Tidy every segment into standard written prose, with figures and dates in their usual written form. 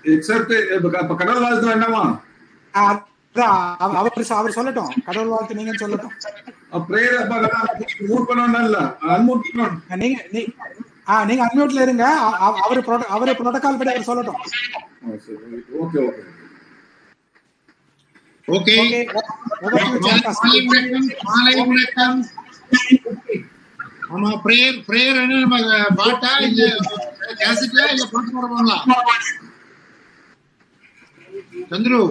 Accept இப்ப கடவுள் வாழ்த்து வேண்டாமா? அவர் சொல்லட்டும், கடவுள் வாழ்த்து நீங்க சொல்லட்டும். மூட் பண்ணணும் இல்ல, அன்மூட் பண்ணணும். நீங்க அன்மியூட்ல இருங்க, அவரு புரோட்டோகால் படி அவர் சொல்லட்டும். ஓகே ஓகே மாலை வணக்கம். ஆமா, பிரேயர் என்ன நம்ம பாட்டா இல்ல கேசட்டா இல்ல பாட்டு போடுவாங்களா? சந்துரு,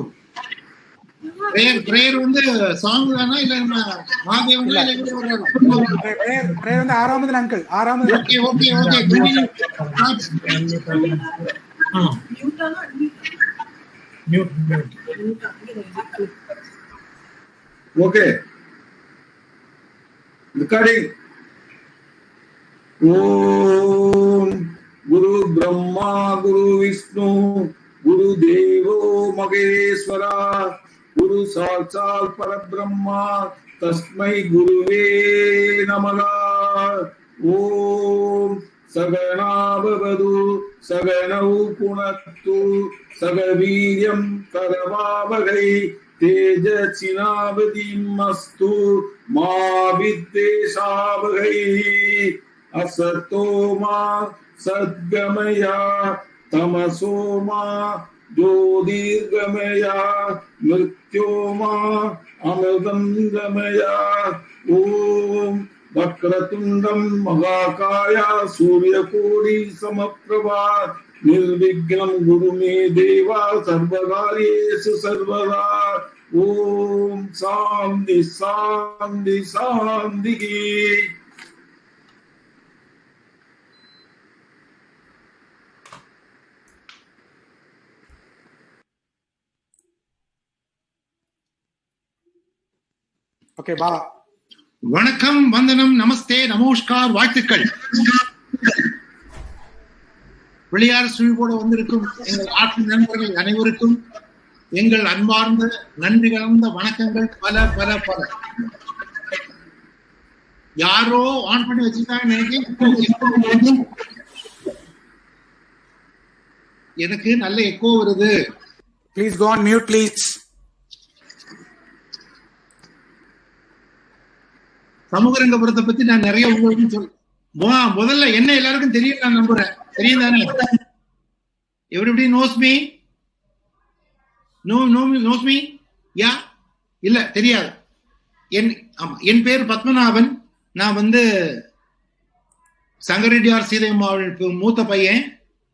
பிரேயர் வந்து சாங் தானா இல்ல நம்ம மாதேவனா இல்ல பிரேயர் வந்து ஆறாவது அங்கிள், ஆறாவது. Okay okay recording. ओम गुरु ब्रह्मा गुरु विष्णु गुरु देवो महेश्वरा गुरु साक्षात् परब्रह्मा तस्मै गुरुवे नमः। ओम सगना भवतु सगनौ पुनक्तु सगवीर्यं करवावहै तेजस्विनावधीमस्तु मा विद्वेषावहै। असतो मा सद्गमय तमसो मा ज्योतिर्गमय मृत्यो मा अमृतं गमय। ओम वक्रतुंडं महाकाय सूर्यकोटि समप्रभा निर्विघ्नं गुरु मे देवा सर्वकार्येषु सर्वदा। ओम शांति शांति शांति। ஓகே பா, வணக்கம், வந்தனம், நமஸ்தே, நமஸ்கார், வாழ்த்துக்கள். வெளியார் சுழிவோடு வந்திருக்கும் எங்கள் ஆட்சி நண்பர்கள் அனைவருக்கும் எங்கள் அன்பார்ந்த நன்றி கலந்த வணக்கங்கள் பல பல பல. யாரோ ஆன் பண்ணி வச்சிருக்காங்க எனக்கு நல்ல எக்கோ வருது. Please go on mute please. சமூக ரங்கபுரத்தை பத்தி நான் நிறைய உங்களுக்கு முதல்ல என்ன எல்லாருக்கும் தெரியும் நான் நம்புறேன். தெரியும் தானே? Everybody knows me? Knows me? Yeah இல்ல தெரியாது. என் பேர் பத்மநாபன். நான் வந்து சங்கரெட்டியார் சீதையம்மாவுக்கு மூத்த பையன்.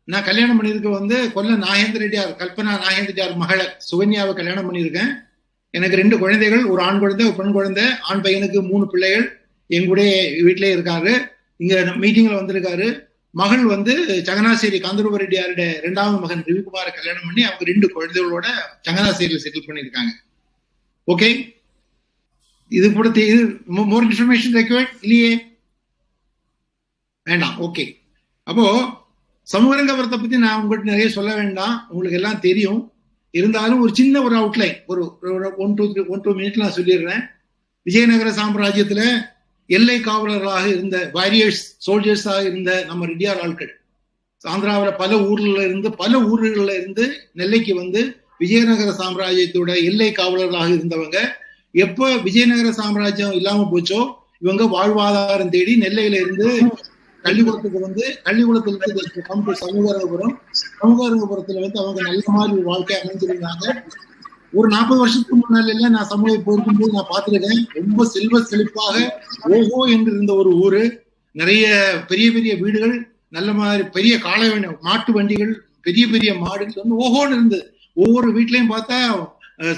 நான் கல்யாணம் பண்ணிருக்க வந்து கொல்ல நாகேந்திர ரெட்டியார், கல்பனா நாகேந்திர ரெட்டியார் மகளை சுகன்யாவை கல்யாணம் பண்ணியிருக்கேன். எனக்கு 2 குழந்தைகள், ஒரு ஆண் குழந்தை ஒரு பெண் குழந்தை. ஆண் பையனுக்கு 3 பிள்ளைகள் எங்களுடைய வீட்டிலே இருக்காரு. இங்க மீட்டிங்ல வந்திருக்காரு. மகள் வந்து சங்கனாசேரி காந்தரூப ரெட்டியாரோட 2வது மகன் ரவிக்குமாரை கல்யாணம் பண்ணி அவங்க 2 குழந்தைகளோட சங்கனாசேரியில செட்டில் பண்ணியிருக்காங்க. ஓகே, இது கூட மோர் இன்ஃபர்மேஷன் ரெக்வயர்ட் இல்லையே? வேண்டாம். ஓகே, அப்போ சமூக ரங்கபுரத்தை பத்தி நான் உங்கள்கிட்ட நிறைய சொல்ல வேண்டாம், உங்களுக்கு எல்லாம் தெரியும். இருந்தாலும் ஒரு சின்ன ஒரு அவுட்லைன், ஒரு 1-2 மினிட் நான் சொல்லிடுறேன். விஜயநகர சாம்ராஜ்யத்துல எல்லை காவலர்களாக இருந்த வாரியர்ஸ், சோல்ஜர்ஸாக இருந்த நம்ம ரெட்டியார் ஆட்கள் ஆந்திராவில் பல ஊர்கள்ல இருந்து நெல்லைக்கு வந்து விஜயநகர சாம்ராஜ்யத்தோட எல்லை காவலர்களாக இருந்தவங்க. எப்ப விஜயநகர சாம்ராஜ்யம் இல்லாம போச்சோ இவங்க வாழ்வாதாரம் தேடி நெல்லையில இருந்து கள்ளிக்குளத்துக்கு வந்து, கள்ளிக்குளத்துல இருந்து சமூகரங்கபுரத்துல வந்து அவங்க நல்ல மாதிரி வாழ்க்கை அமைஞ்சிருந்தாங்க. ஒரு 40 வருஷத்துக்கு முன்னால எல்லாம் நான் சமூகம் போயிருக்கும்போது நான் பார்த்துருக்கேன். ரொம்ப செல்வ செழிப்பாக ஓஹோ என்று இருந்த ஒரு ஊரு. நிறைய பெரிய பெரிய வீடுகள், நல்ல மாதிரி பெரிய காளை மாட்டு வண்டிகள், பெரிய பெரிய மாடுகள் வந்து ஓஹோன்னு இருந்து. ஒவ்வொரு வீட்லயும் பார்த்தா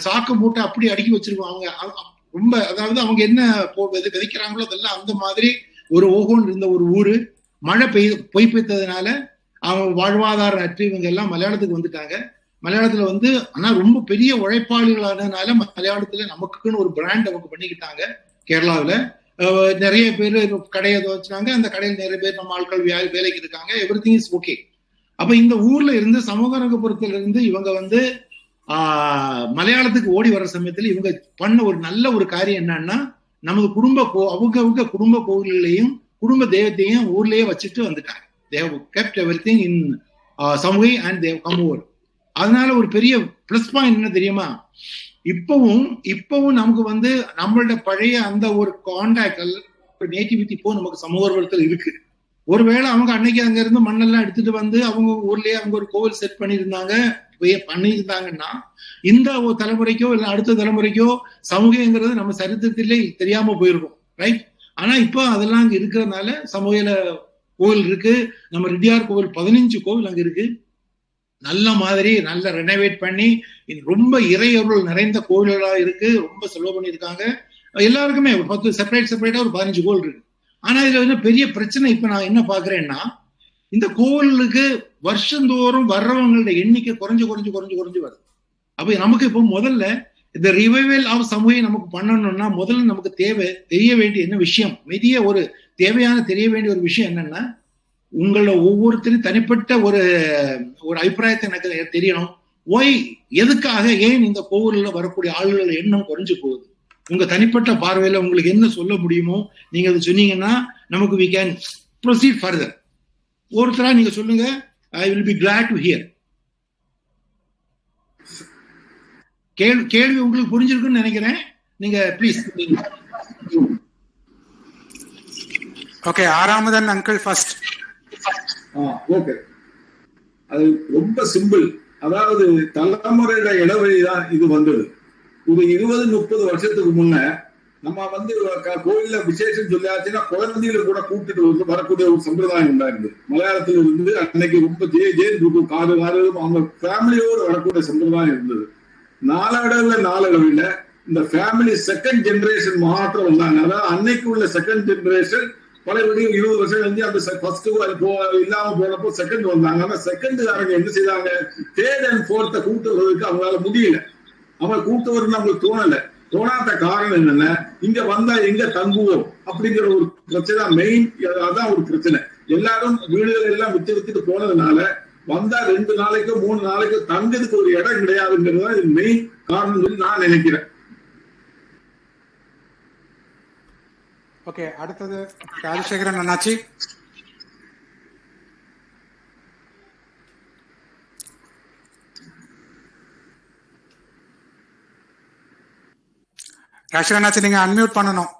சாக்கு மூட்டை அப்படி அடுக்கி வச்சிருக்கோம். அவங்க ரொம்ப, அதாவது அவங்க என்ன விதைக்கிறாங்களோ அதெல்லாம் அந்த மாதிரி ஒரு ஓஹோன்னு இருந்த ஒரு ஊரு. மழை பொய் பெய்ததுனால அவங்க வாழ்வாதாரம் அற்று இவங்க எல்லாம் மலையாளத்துக்கு வந்துட்டாங்க. மலையாளத்துல வந்து ஆனா ரொம்ப பெரிய உழைப்பாளிகளானதுனால மலையாளத்துல நமக்குன்னு ஒரு பிராண்ட் நமக்கு பண்ணிக்கிட்டாங்க. கேரளாவில் நிறைய பேர் கடையை வச்சுனாங்க. அந்த கடையில் நிறைய பேர் நம்ம ஆட்கள் வேலைக்கு இருக்காங்க. Everything is okay. அப்ப இந்த ஊர்ல இருந்து சமூக ரங்கபுரத்துல இருந்து இவங்க வந்து மலையாளத்துக்கு ஓடி வர சமயத்துல இவங்க பண்ண ஒரு நல்ல ஒரு காரியம் என்னன்னா, நமது அவங்க குடும்ப கோவில்களையும் குடும்ப தெய்வத்தையும் ஊர்லயே வச்சுட்டு வந்துட்டாங்க. They have kept everything in Samui and they have come over. அதனால ஒரு பெரிய பிளஸ் பாயிண்ட் என்ன தெரியுமா, இப்பவும் நமக்கு வந்து நம்மளோட பழைய அந்த ஒரு கான்டாக்ட் நேட்டிவிட்டி இப்போ நமக்கு சமூகத்தில் இருக்கு. ஒருவேளை அவங்க அன்னைக்கு அங்க இருந்து மண்ணெல்லாம் எடுத்துட்டு வந்து அவங்க ஊர்லயே அவங்க ஒரு கோவில் செட் பண்ணியிருந்தாங்கன்னா இந்த ஒரு தலைமுறைக்கோ இல்ல அடுத்த தலைமுறைக்கோ சமூகங்கிறது நம்ம சரித்திரத்திலே தெரியாம போயிருக்கும், ரைட்? ஆனா இப்போ அதெல்லாம் அங்க இருக்கிறதுனால சமூகல கோவில் இருக்கு. நம்ம ரெட்டியார் கோவில் 15 கோவில் அங்க இருக்கு. நல்ல மாதிரி நல்ல ரெனோவேட் பண்ணி ரொம்ப இறையொருள் நிறைந்த கோவில்களா இருக்கு. ரொம்ப செலவு பண்ணியிருக்காங்க. எல்லாருக்குமே ஒரு 10 செப்பரேட்டா ஒரு 15 கோவில் இருக்கு. ஆனா இதுல வந்து பெரிய பிரச்சனை இப்ப நான் என்ன பாக்குறேன்னா, இந்த கோவிலுக்கு வருஷந்தோறும் வர்றவங்களோட எண்ணிக்கை குறைஞ்சு வருது. அப்ப நமக்கு இப்போ முதல்ல இந்த ரிவைவல் ஆஃப் சமூகம் நமக்கு பண்ணணும்னா முதல்ல நமக்கு தெரிய வேண்டிய என்ன விஷயம், தெரிய வேண்டிய ஒரு விஷயம் என்னன்னா, உங்களோட ஒவ்வொருத்தரும் தனிப்பட்ட ஒரு அபிப்பிராயத்தை எனக்கு தெரியணும். எதுக்காக ஏன் இந்த கோவில்ல வரக்கூடிய ஆளுகளோட எண்ணம் குறைஞ்சு போகுது? உங்க தனிப்பட்ட பார்வையில உங்களுக்கு என்ன சொல்ல முடியுமோ நீங்க அதை சொன்னீங்கன்னா நமக்கு we can proceed further. ஒருத்தரா நீங்க சொல்லுங்க. I will be glad to hear. கேள்வி உங்களுக்கு புரிஞ்சிருக்குன்னு நினைக்கிறேன். நீங்க ப்ளீஸ். ஓகே, ஆறாமதன் அங்கிள் ஃபர்ஸ்ட். ஓகே, அது ரொம்ப சிம்பிள். அதாவது தலைமுறையோட இடைவெளி தான் இது வந்தது. ஒரு 20-30 வருஷத்துக்கு முன்ன நம்ம வந்து கோயில்ல விசேஷம் சொல்லியாச்சுன்னா குழந்தைகளை கூட கூப்பிட்டு வந்து வரக்கூடிய ஒரு சம்பிரதாயம் உண்டாயிருந்தது. மலையாளத்துல இருந்து அன்னைக்கு ரொம்ப ஜெயின் காரு அவங்க ஃபேமிலியோடு வரக்கூடிய சம்பிரதாயம் இருந்தது. நாளடைவில் இந்த ஃபேமிலி செகண்ட் ஜெனரேஷன் மாற்றம் வந்தாங்க. அதாவது அன்னைக்கு உள்ள செகண்ட் ஜெனரேஷன் பழையபடியும் 20 வருஷம் வந்து அந்த ஃபர்ஸ்ட் இல்லாம போனப்போ செகண்ட் வந்தாங்க. ஆனா செகண்ட்காரங்க என்ன செய்தாங்க, தேர்ட் அண்ட் ஃபோர்த்தை கூட்டு வர்றதுக்கு அவங்களால முடியல. அவங்க கூட்டு வரணும்னு அவங்களுக்கு தோணாத காரணம் என்னன்னா, இங்க வந்தா எங்க தங்குவோம் அப்படிங்கிற ஒரு பிரச்சனை மெயின். அதான் ஒரு பிரச்சனை. எல்லாரும் வீடுகள் எல்லாம் வித்துட்டு போனதுனால வந்தா 2 நாளைக்கோ 3 நாளைக்கோ தங்கிறதுக்கு ஒரு இடம் கிடையாதுங்கிறது தான் இது மெயின் காரணம் சொல்லி நான் நினைக்கிறேன். ஓகே, அடுத்தது ராஜசேகரன் அண்ணாச்சி. ராஜசேகரன் நீங்க அன்மியூட் பண்ணணும்.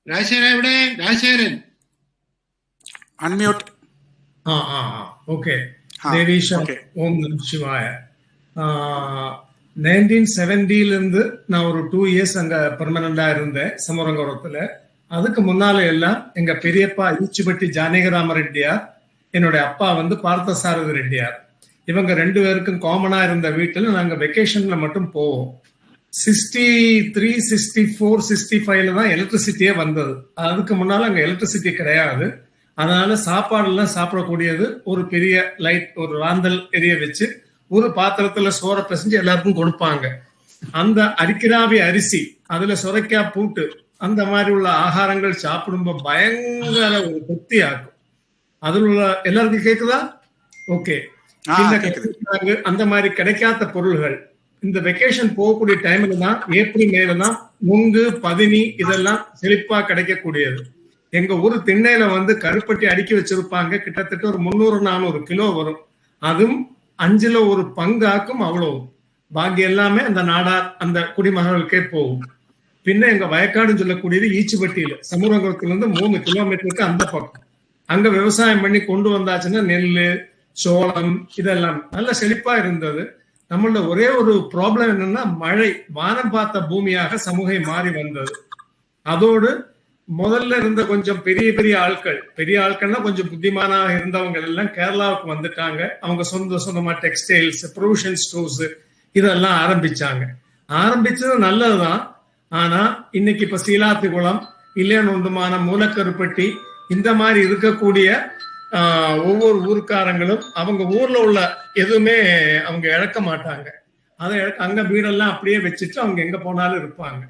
ராஜசேகரன் அன்மியூட். ஓகே. தேவீஷம் ஓம் நம சிவாய. 1970 இருந்து நான் ஒரு 2 இயர்ஸ் அங்க பெர்மனண்டா இருந்தேன் சமரங்கபுரத்துல. அதுக்கு முன்னால எல்லாம் எங்க பெரியப்பா ஈச்சுப்பட்டி ஜானகிராம ரெட்டியார், என்னுடைய அப்பா வந்து பார்த்தசாரதி ரெட்டியார். இவங்க 2 பேருக்கும் காமனா இருந்த வீட்டுல நாங்க வெக்கேஷன்ல மட்டும் போவோம். 63, 64, 65 தான் எலக்ட்ரிசிட்டியே வந்தது. அதுக்கு முன்னால அங்க எலக்ட்ரிசிட்டி கிடையாது. அதனால சாப்பாடு எல்லாம் சாப்பிடக்கூடியது ஒரு பெரிய லைட், ஒரு ராந்தல் எரிய வச்சு ஒரு பாத்திரத்துல சோறை பிசைஞ்சு எல்லாருக்கும் கொடுப்பாங்க. அந்த அரிக்கிராவி அரிசி, அதுல சுரைக்காய் பூட்டு, அந்த மாதிரி உள்ள ஆகாரங்கள் சாப்பிடும்போது பயங்கர ஒரு திருப்தி ஆகும். அதுல உள்ள எல்லாருக்கும் கேக்குதா? ஓகே. அந்த மாதிரி கிடைக்காத பொருள்கள் இந்த வெக்கேஷன் போகக்கூடிய டைம்ல தான், ஏப்ரல் மேல தான் முங்கு பதினி இதெல்லாம் செழிப்பா கிடைக்கக்கூடியது. எங்க ஊர் திண்ணையில வந்து கருப்பட்டி அடுக்கி வச்சிருப்பாங்க. கிட்டத்தட்ட ஒரு 300-400 கிலோ வரும். அதுவும் 5ல் ஒரு பங்காக்கும் அவ்வளவு. பாக்கி எல்லாமே அந்த நாடார் அந்த குடிமகர்களுக்கே போகும். பின்ன எங்க வயக்காடுன்னு சொல்லக்கூடியது ஈச்சுப்பட்டியில சமூகத்துல இருந்து 3 கிலோமீட்டருக்கு அந்த பக்கம். அங்க விவசாயம் பண்ணி கொண்டு வந்தாச்சுன்னா நெல்லு, சோளம் இதெல்லாம் நல்ல செழிப்பா இருந்தது. நம்மளோட ஒரே ஒரு ப்ராப்ளம் என்னன்னா, மழை. வானம் பார்த்த பூமியாக சமூகம் மாறி வந்தது. அதோடு முதல்ல இருந்த கொஞ்சம் பெரிய ஆட்கள்னா கொஞ்சம் புத்திமானாக இருந்தவங்க எல்லாம் கேரளாவுக்கு வந்துட்டாங்க. அவங்க சொந்தமா டெக்ஸ்டைல்ஸ், ப்ரொவிஷன் ஸ்டோர்ஸ் இதெல்லாம் ஆரம்பிச்சது நல்லதுதான். ஆனா இன்னைக்கு இப்ப சீலாத்திகுளம், இல்லையொண்டுமான மூலக்கருப்பட்டி இந்த மாதிரி இருக்கக்கூடிய ஒவ்வொரு ஊருக்காரங்களும் அவங்க ஊர்ல உள்ள எதுவுமே அவங்க இழக்க மாட்டாங்க. அதை அங்க வீடெல்லாம் அப்படியே வச்சுட்டு அவங்க எங்க போனாலும் இருப்பாங்க.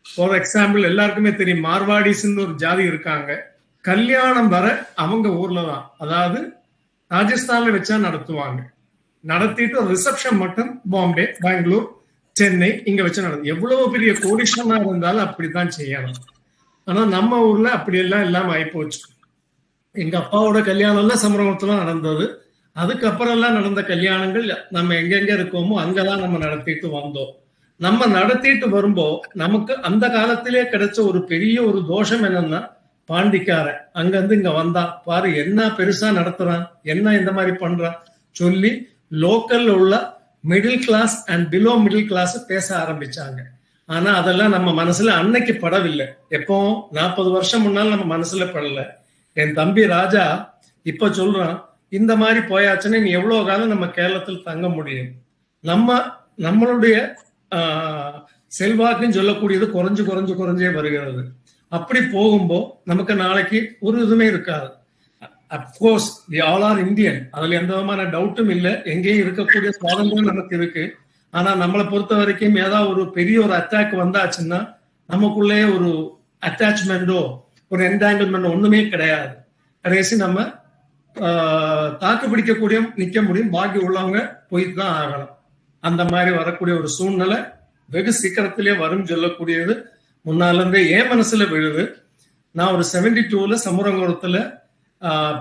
ஃபார் எக்ஸாம்பிள் எல்லாருக்குமே தெரியும், மார்வாடிஸ்ன்னு ஒரு ஜாதி இருக்காங்க. கல்யாணம் வர அவங்க ஊர்ல தான், அதாவது ராஜஸ்தான்ல வச்சா நடத்துவாங்க. நடத்திட்டு ஒரு ரிசப்ஷன் மட்டும் பாம்பே, பெங்களூர், சென்னை இங்க வச்சு நடக்கும். எவ்வளவு பெரிய கோடீஸ்வரனா இருந்தாலும் அப்படித்தான் செய்யணும். ஆனா நம்ம ஊர்ல அப்படி எல்லாம் இல்லாம ஆயிப்போச்சு. எங்க அப்பாவோட கல்யாணம் எல்லாம் சமரகத்துல நடந்தது. அதுக்கப்புறம் எல்லாம் நடந்த கல்யாணங்கள் நம்ம எங்கெங்க இருக்கோமோ அங்கதான் நம்ம நடத்திட்டு வந்தோம். நம்ம நடத்திட்டு வரும்போ நமக்கு அந்த காலத்திலே கிடைச்ச ஒரு பெரிய ஒரு தோஷம் என்னன்னா, பாண்டிக்காரன் அங்கிருந்து இங்க வந்தா பாரு என்ன பெருசா நடத்துறான், என்ன இந்த மாதிரி பண்றான் சொல்லி லோக்கல் உள்ள middle class and below middle class பேச ஆரம்பிச்சாங்க. ஆனா அதெல்லாம் நம்ம மனசுல அன்னைக்கு படவில்லை. எப்போ 40 வருஷம் முன்னால நம்ம மனசுல படல. என் தம்பி ராஜா இப்ப சொல்றான், இந்த மாதிரி போயாச்சுன்னா நீ எவ்வளவு காலம் நம்ம கேரளத்தில் தங்க முடியும்? நம்மளுடைய செல்வாக்குன்னு சொல்லக்கூடியது குறைஞ்சே வருகிறது. அப்படி போகும்போ நமக்கு நாளைக்கு ஒரு இதுவுமே இருக்காது. Of course we all are Indian, அதுல எந்த விதமான டவுட்டும் இல்லை. எங்கேயும் இருக்கக்கூடிய சுவாதந்திரம் நமக்கு இருக்கு. ஆனா நம்மளை பொறுத்த வரைக்கும் ஏதாவது ஒரு பெரிய ஒரு அட்டாக் வந்தாச்சுன்னா நமக்குள்ளே ஒரு அட்டாச்மெண்டோ ஒரு என்டாங்கிள்மெண்டோ ஒண்ணுமே கிடையாது. கடைசி நம்ம தாக்கு பிடிக்கக்கூடிய நிக்க முடியும். பாக்கி உள்ளவங்க போயிட்டு தான் ஆகணும். அந்த மாதிரி வரக்கூடிய ஒரு சூழ்நிலை வெகு சீக்கிரத்திலே வரும் சொல்லக்கூடியது முன்னால இருந்தே என் மனசுல விழுது. நான் ஒரு 72ல சமுரங்குளத்துல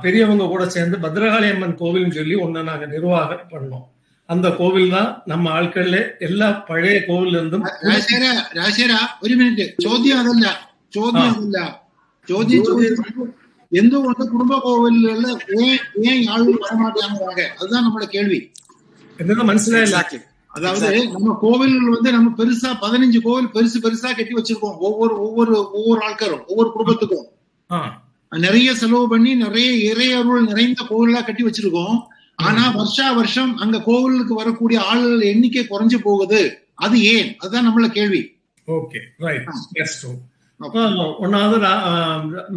பெரியவங்க கூட சேர்ந்து பத்ரகாளி அம்மன் கோவில்னு சொல்லி ஒண்ணு நாங்க நிர்வாகம் பண்ணோம். அந்த கோவில் தான் நம்ம ஆட்கள்ல எல்லா பழைய கோவில் இருந்தும். ഒരു മിനിറ്റ്, ചോദ്യം അതല്ല എന്തുകൊണ്ട് കുടുംബ കോവിലുകളിൽ ആളുകൾ வரமாட்டாங்க, அதுதான் நம்மளோட கேள்வி. என்னதான் மனசிலாயில்ல. அதாவது நம்ம கோவில்கள் நம்ம பெருசா 15 கோவில் பெருசா கட்டி வச்சிருக்கோம். ஒவ்வொரு ஆட்காரும் ஒவ்வொரு குடும்பத்துக்கும் நிறைய செலவு பண்ணி நிறைய இறையருள் நிறைந்த கோவிலா கட்டி வச்சிருக்கோம். ஆனா வருஷம் அங்க கோவிலுக்கு வரக்கூடிய ஆளுகள் எண்ணிக்கை குறைஞ்சு போகுது. அது ஏன்? அதுதான் நம்மள கேள்வி. Okay, right. Yes true. ஒன்னாவது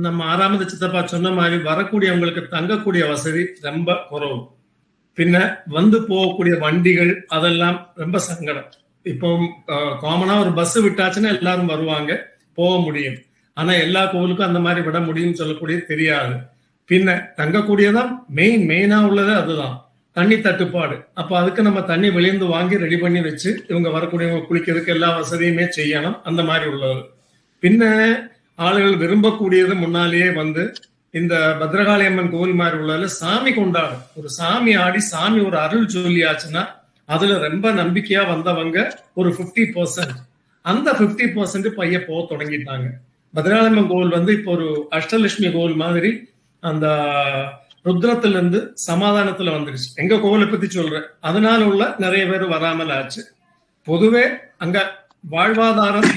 நம்ம 6வது சித்தப்பா சொன்ன மாதிரி வரக்கூடியவங்களுக்கு தங்கக்கூடிய வசதி ரொம்ப குறைவு. பின்ன வந்து போகக்கூடிய வண்டிகள் அதெல்லாம் ரொம்ப சங்கடம். இப்போ காமனா ஒரு பஸ் விட்டாச்சுன்னா எல்லாரும் வருவாங்க, போக முடியும். ஆனா எல்லா கோவிலுக்கும் அந்த மாதிரி விட முடியும்னு சொல்லக்கூடிய தெரியாது. பின்ன தங்கக்கூடியதான் மெயினா உள்ளது அதுதான் தண்ணி தட்டுப்பாடு. அப்ப அதுக்கு நம்ம தண்ணி வெளியிருந்து வாங்கி ரெடி பண்ணி வச்சு இவங்க வரக்கூடியவங்க குளிக்கிறதுக்கு எல்லா வசதியுமே செய்யணும். அந்த மாதிரி உள்ளது. பின்ன ஆளுகள் விரும்பக்கூடியது முன்னாலேயே வந்து இந்த பத்ரகாளி அம்மன் கோவில் மாதிரி உள்ளதுல சாமி கொண்டாடும். ஒரு சாமி ஆடி சாமி ஒரு அருள் சொல்லியாச்சுன்னா அதுல ரொம்ப நம்பிக்கையா வந்தவங்க ஒரு 50%. அந்த 50% பைய போக தொடங்கிட்டாங்க. பத்ரகாளி அம்மன் கோவில் வந்து இப்போ ஒரு அஷ்டலட்சுமி கோவில் மாதிரி அந்த ருத்ரத்துல இருந்து சமாதானத்துல வந்துருச்சு. எங்க கோவிலை பத்தி சொல்றேன். அதனால உள்ள நிறைய பேர் வராமல் ஆச்சு. பொதுவே அங்க வாழ்வாதாரம்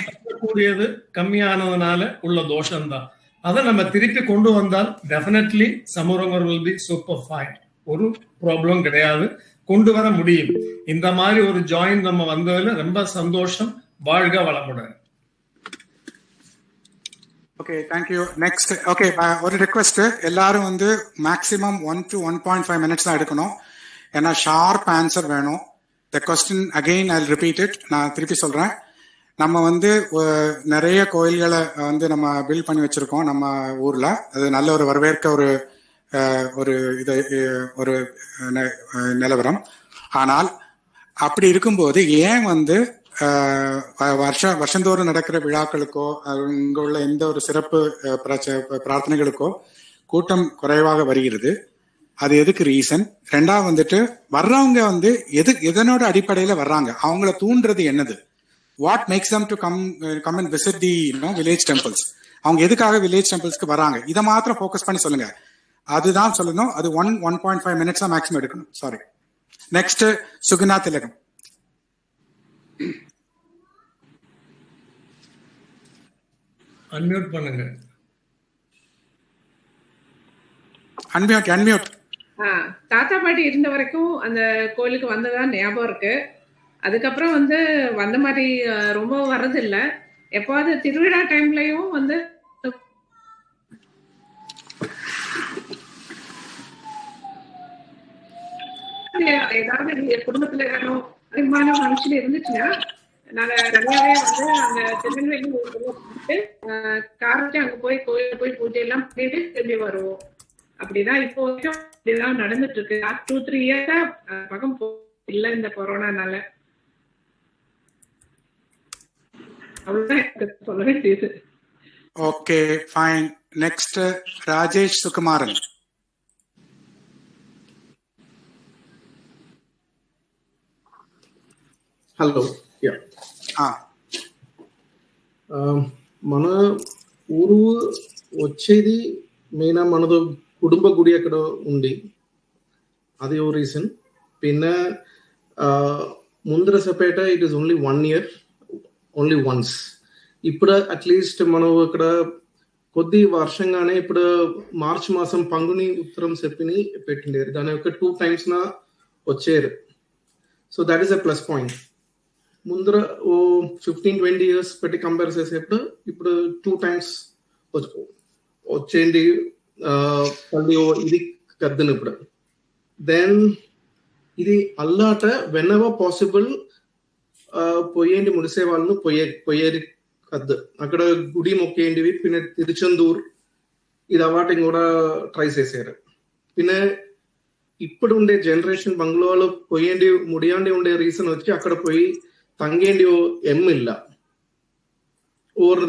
கூடியது கம்மியானதுனால உள்ள தோஷம்தான். அதை நம்ம திருப்பி கொண்டு வந்தால் டெஃபினெட்லி சமுரங்கர் will be super fine. ஒரு ப்ராப்ளம் கிடையாது, கொண்டு வர முடியும். இந்த மாதிரி ஒரு ஜாயின் நம்ம வந்ததுல ரொம்ப சந்தோஷம். வாழ்க வளமுடன். Okay, thank you. நெக்ஸ்ட் ஓகே, ஒரு ரிக்வெஸ்ட், எல்லாரும் வந்து மேக்ஸிமம் 1 to 1.5 minutes தான் எடுக்கணும். ஏன்னா ஷார்ப் ஆன்சர் வேணும். The question again I repeat it. நான் திருப்பி சொல்றேன். நம்ம வந்து நிறைய கோயில்களை வந்து நம்ம பில்ட் பண்ணி வச்சிருக்கோம் நம்ம ஊர்ல. அது நல்ல ஒரு வரவேற்க ஒரு இது ஒரு நிலவரம். ஆனால் அப்படி இருக்கும்போது ஏன் வந்து வருஷந்தோறும் நடக்கிற விழாக்களுக்கோ இங்க உள்ள எந்த ஒரு சிறப்பு பிரார்த்தனைகளுக்கோ கூட்டம் குறைவாக வருகிறது? அது எதுக்கு ரீசன்? ரெண்டாவது வந்துட்டு வர்றவங்க வந்து எதனோட அடிப்படையில வர்றாங்க? அவங்கள தூண்டுறது என்னது? What makes them to come and visit the village temples? அவங்க எதுக்காக வில்லேஜ் டெம்பிள்ஸ்க்கு வராங்க? இதை மாத்திரம் ஃபோக்கஸ் பண்ணி சொல்லுங்க. அதுதான் சொல்லணும். அது 1.5 minutes தான் மேக்ஸிமம் எடுக்கணும். சாரி. நெக்ஸ்ட் சுகுணா திலகம். அன்மியூட் பண்ணுங்க. அன்மியூட். தாத்தா பாட்டி இருந்த வரைக்கும் அந்த கோயிலுக்கு வந்ததா ஞாபகம் இருக்கு. அதுக்கப்புறம் வந்து வந்த மாதிரி ரொம்ப வர்றதில்ல. எப்பாவது திருவிழா டைம்லயும் வந்து ஏதாவது குடும்பத்துல ஏதாவது அதிகமான ஃபங்க்ஷன் இருந்துச்சுன்னா நாங்க நிறையாவே வந்து அங்க திருநெல்வேலி காரத்தை அங்க போய் கோயில போய் பூஜை எல்லாம் பண்ணிட்டு திரும்பி வருவோம். அப்படிதான் இப்போ வரைக்கும் அப்படிதான் நடந்துட்டு இருக்கு. 2-3 இயர்ஸா பக்கம் இல்ல இந்த கொரோனானால. அவ்வளவுதான் சொல்ல வேண்டியது. Okay, fine. Next Rajesh Sukumaran. Hello yeah మన ఊరు వచ్చేది మెయిన్ మనది కుటుంబ గుడి అక్కడ ఉంది, అది ఓ రీజన్. പിന്നെ Mundarasapeta it is only 1 year, only once. ఇప్పుడు అట్లీస్ట్ మనం ఇక్కడ కొద్ది వర్షంగానే ఇప్పుడు మార్చ్ మాసం పంగుని ఉత్తరం చెప్పిని పెట్టిండేది, దాని యొక్క 2 times నా వచ్చేరు. So that is a plus point. ముందర ఓ 15-20 years పెట్టి కంపేర్ చేసేప్పుడు ఇప్పుడు 2 times వచ్చేయండి మళ్ళీ ఇది కద్దును ఇప్పుడు. దెన్ ఇది అల్లాట వెన్ ఎవర్ పాసిబుల్ పొయ్యేండి ముడిసే వాళ్ళను పొయ్యేది కద్దు అక్కడ గుడి మొక్కేయండివి. പിന്നെ తిరుచెందూర్ ఇది అవాటి కూడా ట్రై చేశారు. പിന്നെ ఇప్పుడు ఉండే జనరేషన్ బంగ్లాలో పొయ్యేండి ముడియాండి ఉండే రీజన్ వచ్చి అక్కడ పోయి ತಂಗೇಂಡಿ ಎಮ್ ಇಲ್ಲ. ಓವರ್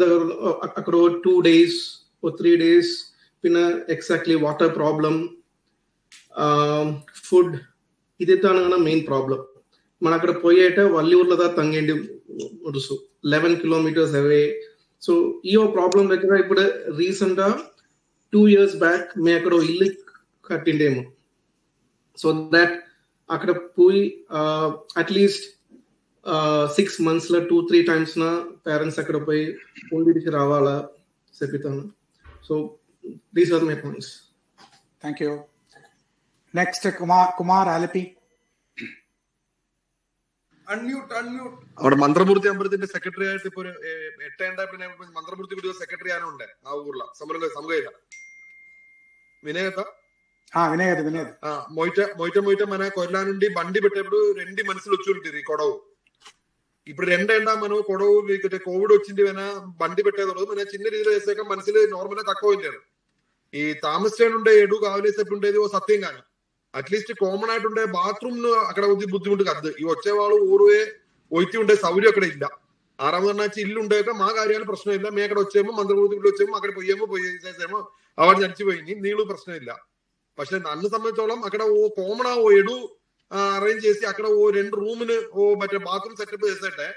ಅక్కడ 2 days or 3 days പിന്നെ ఎగ్జాక్ట్లీ వాటర్ ప్రాబ్లం, ఫుడ్, ఇది తాన మెయిన్ ప్రాబ్లం. మన అక్కడ పోయేట వల్లిఊర్లో దా ತಂಗೇండి ఉరుసు 11 kilometers అవే. సో ఈ ప్రాబ్లం దగ్గర ఇప్పుడు రీసెంట్ గా 2 years బ్యాక్ మేము అక్కడ ఇల్లు కట్టిండేము. సో దట్ అక్కడ పోయి అట్లీస్ట్ 6 months 2-3 times నా పేరెంట్స్ అక్కడ పోయి ఉండికి రావాలా చెప్తాను. So these are my points. Thank you. Next Kumar ఆలపి. അവിടെ മന്ത്രമൂർത്തി അമ്പലത്തിന്റെ സെക്രട്ടറി ആയിട്ട് ഇപ്പൊ 8 മന്ത്രമൂർത്തി ഗുരുവ സെക്രട്ടറി ആനുണ്ട് ആ ഊരില സമൂഹ మొయిట మన కొల్లానుండి బండి పెట్టేప్పుడు 2 మనుషులు వచ్చి కొడవు. ఇప్పుడు 2 మనం కొడవు కోవిడ్ వచ్చింది వెన బండి పెట్టేది మన చిన్న రీతిలో చేసాక మనుషులు నార్మల్ గా తక్కువ ఉంటారు. ఈ తామస్టైన్ ఉండే ఎడు కావలేసేపు ఉండేది ఓ సత్యం కానీ అట్లీస్ట్ కామన్ ఆയിട്ട് ఉండే బాత్రూమ్ అక్కడ బుద్ధిముట్టు కద్దు. ఇవి వచ్చేవాళ్ళు ఊరువే ఒత్తి ఉండే సౌకర్యం అక్కడ ఇല്ല. 6 ఇల్లు ఉండేక మా కార్యాలు ప్రశ్న ఇല്ല. మేము అక్కడ వచ్చేమో మంత్రమూర్తి వచ్చేమో అక్కడ పోయేసేమో అవాడు నడిచిపోయింది, నీళ్ళు ప్రశ్న ఇല്ല. പക്ഷെ నన్ను సంబంధించోളം అక్కడ ఓ കോമൺ ఓ ఎడు అరేంజ్ చేసి అక్కడ ఓ 2 రూమ్ని ఓ మറ്റേ బాత్రూమ్ సెటప్ చేసేటే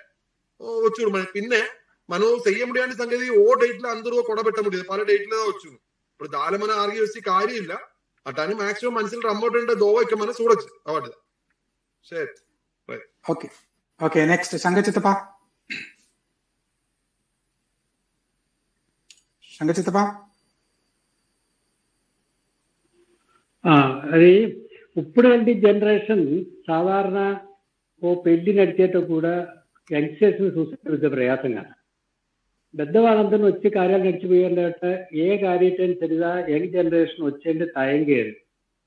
వచ్చు. പിന്നെ మనం చెయ్య ముడియాని సంగతి ఓ డేట్లో అందరూ కొడబెట్ట ముడియదు, పല డేట్లో వచ్చు. ఇప్పుడు దాని మన ఆర్గ్యూ చేసి కార్యం ఇല്ല. అటాని మాక్సిమం మనుషులు రమ్మోటంటే దోవ ఇక్కడ మనం చూడొచ్చు అవాడు. Okay okay. నెక్స్ట్ సంగచితపా. అది ఇప్పుడు వంటి జనరేషన్ సాధారణ ఓ పెళ్లి నడిచేట కూడా యంగ్స్టర్స్ని చూసే ప్రయాసంగా పెద్దవాళ్ళందరూ వచ్చి కార్యాలు నడిచిపోయారట. ఏ కార్యటం సరిగా యంగ్ జనరేషన్ వచ్చేంటే తయంగేది.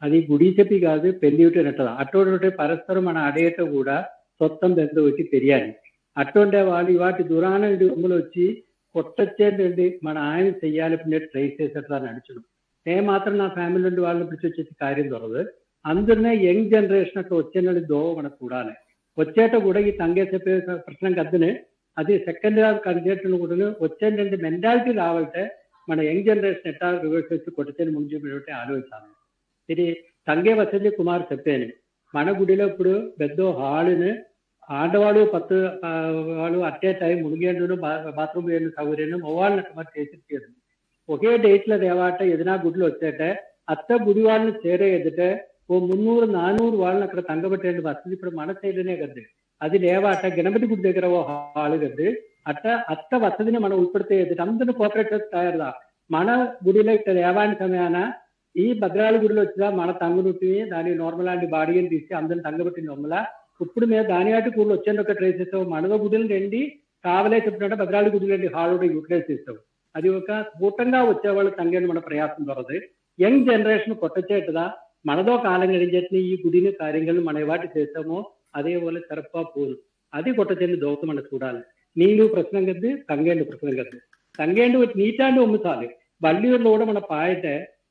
అది గుడి చెప్పి కాదు పెళ్లి నట్టదు. అటువంటి పరస్పరం మన అడేట కూడా సొంతం పెద్ద వచ్చి తెలియాలి. అటువంటి వాళ్ళు వాటి దూరాన అమ్ములు వచ్చి కొట్టొచ్చేంటి మన ఆయన చెయ్యాలి ట్రై చేసేట్లా నడుచుడు. నేను మాత్రం నా ఫ్యామిలీ నుండి వాళ్ళని పిలిచి వచ్చేసి కార్యం దొరకదు. అందులోనే యంగ్ జనరేషన్ అట్లా వచ్చేది దోవ మనకు చూడాలి. వచ్చేట కూడా ఈ తంగే చెప్పే ప్రశ్న కద్దునే అది సెకండ్ కండిడేట్ కూడా వచ్చేంటే మెంటాలిటీ రావాలంటే మన యంగ్ జనరేషన్ ఎట్టా రివర్స్ వచ్చి కొట్టేని ముందు ఆలోచించాలి. ఇది తంగే వసతి కుమార్ చెప్పాను. మన గుడిలో ఇప్పుడు పెద్ద హాలుని ఆడవాళ్ళు 10 వాళ్ళు అట్టే టైం మునిగేండు బాత్రూమ్ వేయండి సౌకర్యం మొవాళ్ళని మరి చేసి ఒకే డేట్లో దేవాట ఎదునా గుడిలో వచ్చేట అత్త గుడి వాళ్ళని చేరే ఎదుట ఓ 300-400 వాళ్ళని అక్కడ తంగబెట్టేది వస్తుంది. ఇప్పుడు మన సైడ్లోనే కద్దు అది లేవాట గణపతి గుడి దగ్గర ఓ హాలు కద్దు అత్త వసతిని మనం ఉల్పడితే ఎదుట అందరూ కోఆపరేటివ్ తయారుదా. మన గుడిలో ఇక్కడ దేవాని సమయాన ఈ భద్రాల గుడిలో వచ్చినా మన తంగునుట్టి దాని నార్మల్ అండి బాడీని తీసి అందరిని తంగబెట్టింది అమ్మల. ఇప్పుడు మేము దాని ఆటి కూరలు వచ్చేందుకు ఒక ట్రై చేస్తాం. మనవ గుడిని రండి కావలే చెప్పినట్టు భద్రాల గుడి రండి హాల్ యూటిలైజ్ చేస్తాం. అది ఒక కూటంగా వచ్చేవాళ్ళు తంగేది మన ప్రయాసం దొరకదు. యంగ్ జనరేషన్ కొట్టచేట్టుదా మనదో కాలం గడించేట్ని ఈ గుడిని కార్యక్రమం మన వాటి చేస్తామో అదే వాళ్ళ తరపా పోదు. అది కొట్టచేంది దోతం మనం చూడాలి. నీళ్ళు ప్రశ్న కద్దు తంగేండు ప్రశ్న కద్దు. తంగేండు నీటాండి ఉమ్ముతాలి. వల్లియూరులో కూడా మన పాయట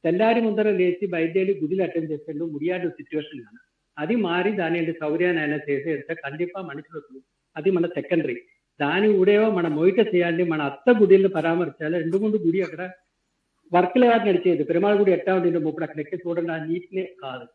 తెల్లారి ముందర లేచి బయలుదేరి గుడిని అటెండ్ చేస్తాడు ముడియాడు సిచ్యువేషన్ కానీ అది మారి దాని సౌర్యాన్ని ఆయన చేసేస్తే కండిపా మనుషులు అది మన సెకండరీ. దాని ఊడేవో మన మొయిట చేయాలి. మన అత్త గుడిని పరామర్శాలి. 2-3 గుడి అక్కడ వర్క్ల వారు నడిచేది. పెరుమాళ గుడి ఎట్టా ఉండి ఇప్పుడు అక్కడ ఎక్కి చూడండి ఆ నీటినే కాదు.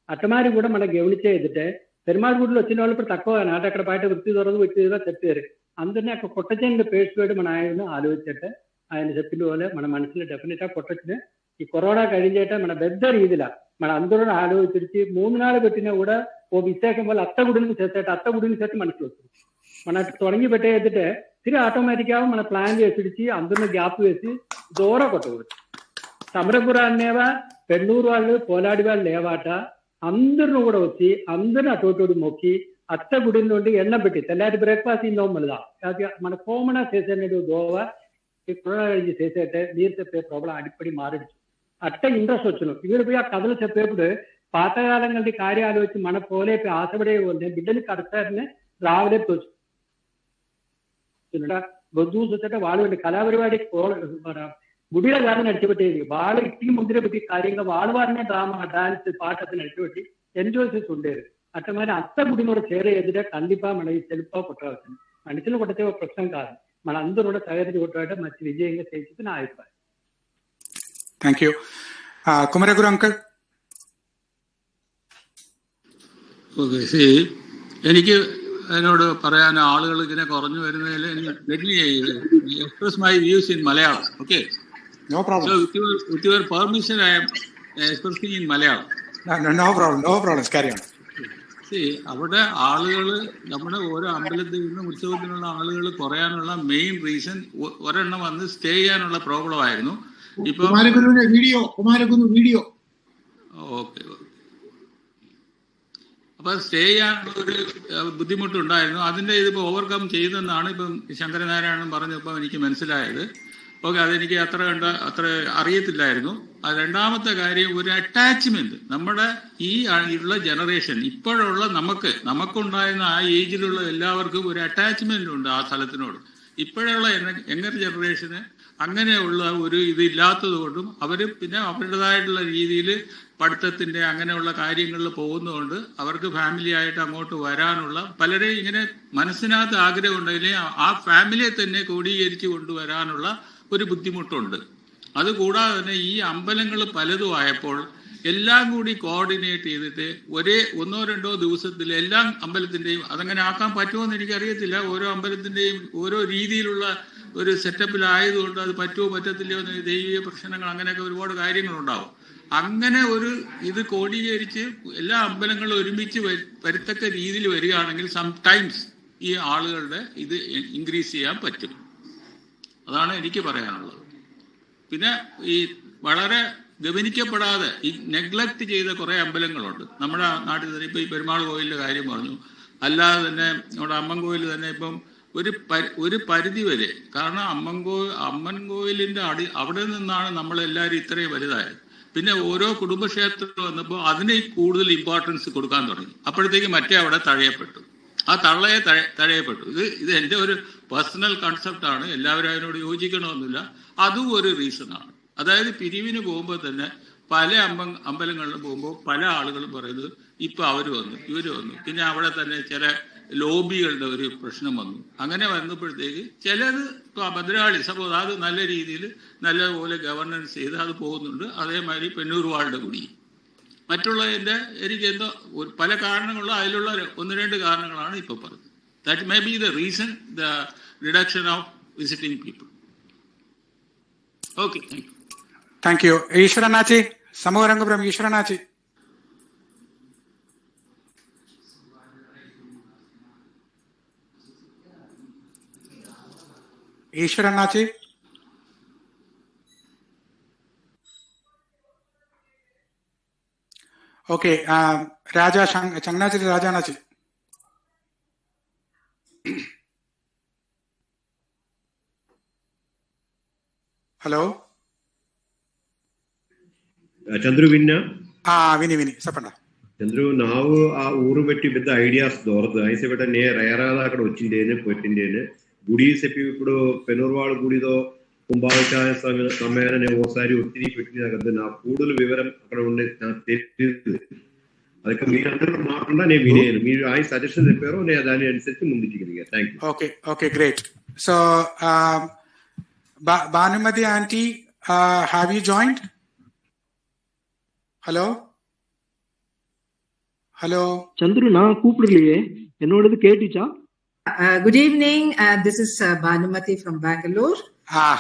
అట్టమారి కూడా మనకు గమనించే ఎదుటే పెరుమాళ్ గుడిలో వచ్చిన వాళ్ళు ఇప్పుడు తక్కువ నాట అక్కడ బయట వృత్తి దొరదు వచ్చి చెప్పారు. అందుకని అక్కడ కొట్టచ్చని పేర్చుకోవడం మన ఆయన ఆలోచించట్టే ఆయన చెప్పిన പോലെ మన మనసులో డెఫినెట్ గా కొట్టచ్చునే ഈ കൊറോണ കഴിഞ്ഞിട്ട് మన పెద్ద രീതിയിലാണ് మన అందరూ ఆలోచించి 3 നാൾ పెట్టినా కూడా ఓ విశేషం వల్ల అత్తగుడిని చేసేట అత్తగుడిని చేసి మనసులో వస్తుంది. మన തുടങ്ങി పెట్టేదిటే తిరిగి ఆటోమేటిక్గా మన ప్లాన్ చేసి అందరిని గ్యాప్ వేసి దూరం కొట్టకూడదు. సమరపురాన్నేవా పెన్నూరు వాళ్ళు పోలాడి వాళ్ళు లేవాట అందరిని కూడా వచ్చి అందరిని అటోటోడి మొక్కి అత్త గుడి నుండి ఎన్న పెట్టి తెల్లారి బ్రేక్ఫాస్ట్ ఇందా మన కోమణ చేసేది దోవ చేసేటే నీరు చెప్పే ప్రాబ్లం అడిపడి మారచ్చు అట్ట ఇంట్రెస్ట్ వచ్చును. ఇక్కడ పోయి ఆ కథలు చెప్పేప్పుడు పాతకాలం కంటే కార్యాలు వచ్చి మన పోలేపి ఆశపడే బిడ్డని కడతారని రావలే తోచు బొద్దు చూస్తే వాళ్ళు కళాపరివాడికి గుడిలో గారిని నడిచిపెట్టేది వాళ్ళు ఇంటికి ముందర పెట్టి కార్యంగా వాళ్ళ వారినే డ్రామా డాన్స్ పాట నడిచిపెట్టి ఎంజాయ్ చేసి ఉండేది. అట్లా మరి అత్త గుడిని కూడా చేరే ఎదుట కండిపా మన తెలుపా కొట్టవలసింది. మనుషులు కొట్టితే ఒక ప్రశ్న కాదు, మన అందరూ కూడా తయారు కొట్టడం మంచి విజయంగా చేసి నా అభిప్రాయం. Thank you. Kumaraguru uncle. Okay, എനിക്ക് എന്നോട് പറയാൻ ആളുകൾ ഇങ്ങനെ കുറഞ്ഞു വരുന്നതിൽ express my views in Malayalam. Okay, no problem. So with your permission I am expressing in Malayalam. No problem, no problem. Carry on. അവിടെ ആളുകൾ നമ്മുടെ ഓരോ അമ്പലത്തിൽ നിന്നും ഉത്സവത്തിനുള്ള ആളുകൾ കുറയാനുള്ള മെയിൻ റീസൺ ഒരെണ്ണം വന്ന് സ്റ്റേ ചെയ്യാനുള്ള പ്രോബ്ലം ആയിരുന്നു. ഇപ്പൊ വീഡിയോ ഓക്കെ, അപ്പൊ സ്റ്റേ ചെയ്യാനുള്ള ഒരു ബുദ്ധിമുട്ടുണ്ടായിരുന്നു. അതിന്റെ ഇതിപ്പോ ഓവർകം ചെയ്തെന്നാണ് ഇപ്പം ശങ്കരനാരായണൻ പറഞ്ഞപ്പോൾ എനിക്ക് മനസ്സിലായത്. ഓക്കെ, അതെനിക്ക് അത്ര അറിയത്തില്ലായിരുന്നു. രണ്ടാമത്തെ കാര്യം, ഒരു അറ്റാച്ച്മെന്റ് നമ്മുടെ ഈ ഉള്ള ജനറേഷൻ ഇപ്പോഴുള്ള നമുക്കുണ്ടായിരുന്ന ആ ഏജിലുള്ള എല്ലാവർക്കും ഒരു അറ്റാച്ച്മെന്റ് ഉണ്ട് ആ സ്ഥലത്തിനോട്. ഇപ്പോഴുള്ള യങ്ങർ ജനറേഷന് അങ്ങനെയുള്ള ഒരു ഇതില്ലാത്തത് കൊണ്ടും അവർ പിന്നെ അവരുടേതായിട്ടുള്ള രീതിയിൽ പഠിത്തത്തിന്റെ അങ്ങനെയുള്ള കാര്യങ്ങളിൽ പോകുന്നതുകൊണ്ട് അവർക്ക് ഫാമിലി ആയിട്ട് അങ്ങോട്ട് വരാനുള്ള പലരെയും ഇങ്ങനെ മനസ്സിനകത്ത് ആഗ്രഹം ഉണ്ടെങ്കിൽ ആ ഫാമിലിയെ തന്നെ ക്രോഡീകരിച്ച് കൊണ്ടുവരാനുള്ള ഒരു ബുദ്ധിമുട്ടുണ്ട്. അതുകൂടാതെ തന്നെ ഈ അമ്പലങ്ങൾ പലതും ആയപ്പോൾ എല്ലാം കൂടി കോർഡിനേറ്റ് ചെയ്തിട്ട് ഒന്നോ രണ്ടോ ദിവസത്തിൽ എല്ലാ അമ്പലത്തിന്റെയും അതങ്ങനെ ആക്കാൻ പറ്റുമോ എന്ന് എനിക്കറിയത്തില്ല. ഓരോ അമ്പലത്തിന്റെയും ഓരോ രീതിയിലുള്ള ഒരു സെറ്റപ്പിലായതുകൊണ്ട് അത് പറ്റുമോ പറ്റത്തില്ലയോ എന്ന് ദൈവിക പ്രശ്നങ്ങൾ അങ്ങനെയൊക്കെ ഒരുപാട് കാര്യങ്ങളുണ്ടാവും. അങ്ങനെ ഒരു ഇത് ക്രോഡീകരിച്ച് എല്ലാ അമ്പലങ്ങളും ഒരുമിച്ച് വരത്തക്ക രീതിയിൽ വരികയാണെങ്കിൽ സംടൈംസ് ഈ ആളുകളുടെ ഇത് ഇൻക്രീസ് ചെയ്യാൻ പറ്റും. അതാണ് എനിക്ക് പറയാനുള്ളത്. പിന്നെ ഈ വളരെ ഗവനിക്കപ്പെടാതെ ഈ നെഗ്ലക്ട് ചെയ്ത കുറെ അമ്പലങ്ങളുണ്ട് നമ്മുടെ നാട്ടിൽ തന്നെ. ഇപ്പൊ ഈ പെരുമാൾ കോയിലിന്റെ കാര്യം പറഞ്ഞു, അല്ലാതെ തന്നെ നമ്മുടെ അമ്മൻ കോയിൽ തന്നെ ഇപ്പം ഒരു പരിധി വരെ, കാരണം അമ്മൻ കോയിലിന്റെ അവിടെ നിന്നാണ് നമ്മളെല്ലാവരും ഇത്രയും വലുതായത്. പിന്നെ ഓരോ കുടുംബക്ഷേത്രം വന്നപ്പോൾ അതിന് കൂടുതൽ ഇമ്പോർട്ടൻസ് കൊടുക്കാൻ തുടങ്ങി. അപ്പോഴത്തേക്ക് മറ്റേ അവിടെ തഴയപ്പെട്ടു, ആ തഴയപ്പെട്ടു. ഇത് എൻ്റെ ഒരു പേഴ്സണൽ കൺസെപ്റ്റാണ്, എല്ലാവരും അതിനോട് യോജിക്കണമെന്നില്ല. അതും ഒരു റീസണാണ്. അതായത് പിരിവിന് പോകുമ്പോൾ തന്നെ പല അമ്പലങ്ങളിലും പോകുമ്പോൾ പല ആളുകളും പറയുന്നത് ഇപ്പൊ അവര് വന്നു ഇവര് വന്നു, പിന്നെ അവിടെ തന്നെ ചില ലോബികളുടെ ഒരു പ്രശ്നം വന്നു. അങ്ങനെ വന്നപ്പോഴത്തേക്ക് ചിലത് ഇപ്പൊ ഭദ്രകാളി സപ്പോസ് അത് നല്ല രീതിയിൽ നല്ലപോലെ ഗവർണൻസ് ചെയ്ത് അത് പോകുന്നുണ്ട്. അതേമാതിരി പെണ്ണൂർ വാളുടെ കുടി മറ്റുള്ളതിന്റെ എനിക്ക് എന്തോ പല കാരണങ്ങളുള്ള അതിലുള്ള 1-2 കാരണങ്ങളാണ് ഇപ്പൊ പറഞ്ഞത്. That may be the reason, the reduction of visiting people. Okay, thank you. Eswaranachi, സമൂഹരംഗപുരം ഈശ്വരനാച്ചി. ഈശ്വരനാച്ചി. ഓക്കെ, രാജാ ചങ്ങനാച്ചി, രാജാനാച്ചി. హలో చంద్రు విన్నా? విని చెప్పండి చంద్రు. ನಾವು ಆ ಊರು ಬಿಟ್ಟು ಬಿದ್ದ ಐಡಿಯಾಸ್ ದೊರದು ಐಸೆ ಬಿಟ್ಟ ನೇ ರೇರಾದ అక్కడ వచ్చిండేనే పోయిండేనే గుడి చెప్పి ఇప్పుడు పెనూర్వాడ గుడిదో కుంభాభిషేక సమయాన నేను ఒకసారి ఒత్తిడి పెట్టినది. నా పూడుల వివరం అక్కడ ఉండే నాకు తెలియదు. ಅದಕ್ಕೆ మీరందరూ మాట్లాడినా నేను వినేను. మీరు ఆ సజెషన్ చెప్పారో నేను దాని అనుసరించి ముందుకు వెళ్ళగా. Thank you. Okay, great. So Bhanumati auntie, have you joined? Hello? Hello Chandru, நான் கூப்பிடலையே, என்னோடது கேட்டுச்சா? Good evening. This is Bhanumati from Bangalore.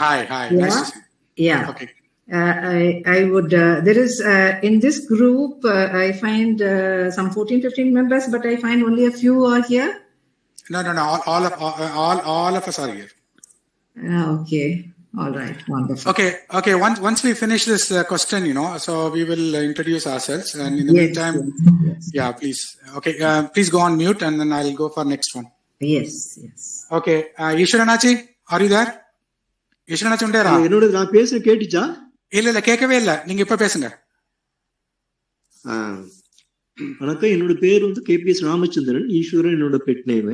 Hi. Yeah. Nice to see you. Yeah. Okay. I would, there is, in this group, I find some 14-15 members, but I find only a few are here. No. All of us are here. Okay. All right. Wonderful. Okay. Once we finish this question, so we will introduce ourselves, and in the meantime, yeah, please. Okay, please go on mute, and then I'll go for next one. Yes. Okay, Ishwaranachi, are you there? Ishwaranachi undera? என்னோட நான் பேச கேட்டுச்சா? இல்ல கேட்கவே இல்ல, நீங்க இப்ப பேசுங்க. வணக்கம், என்னோட பேர் வந்து KPS ராமச்சந்திரன். ஈஸ்வரன் என்னோட பெட் நேம்.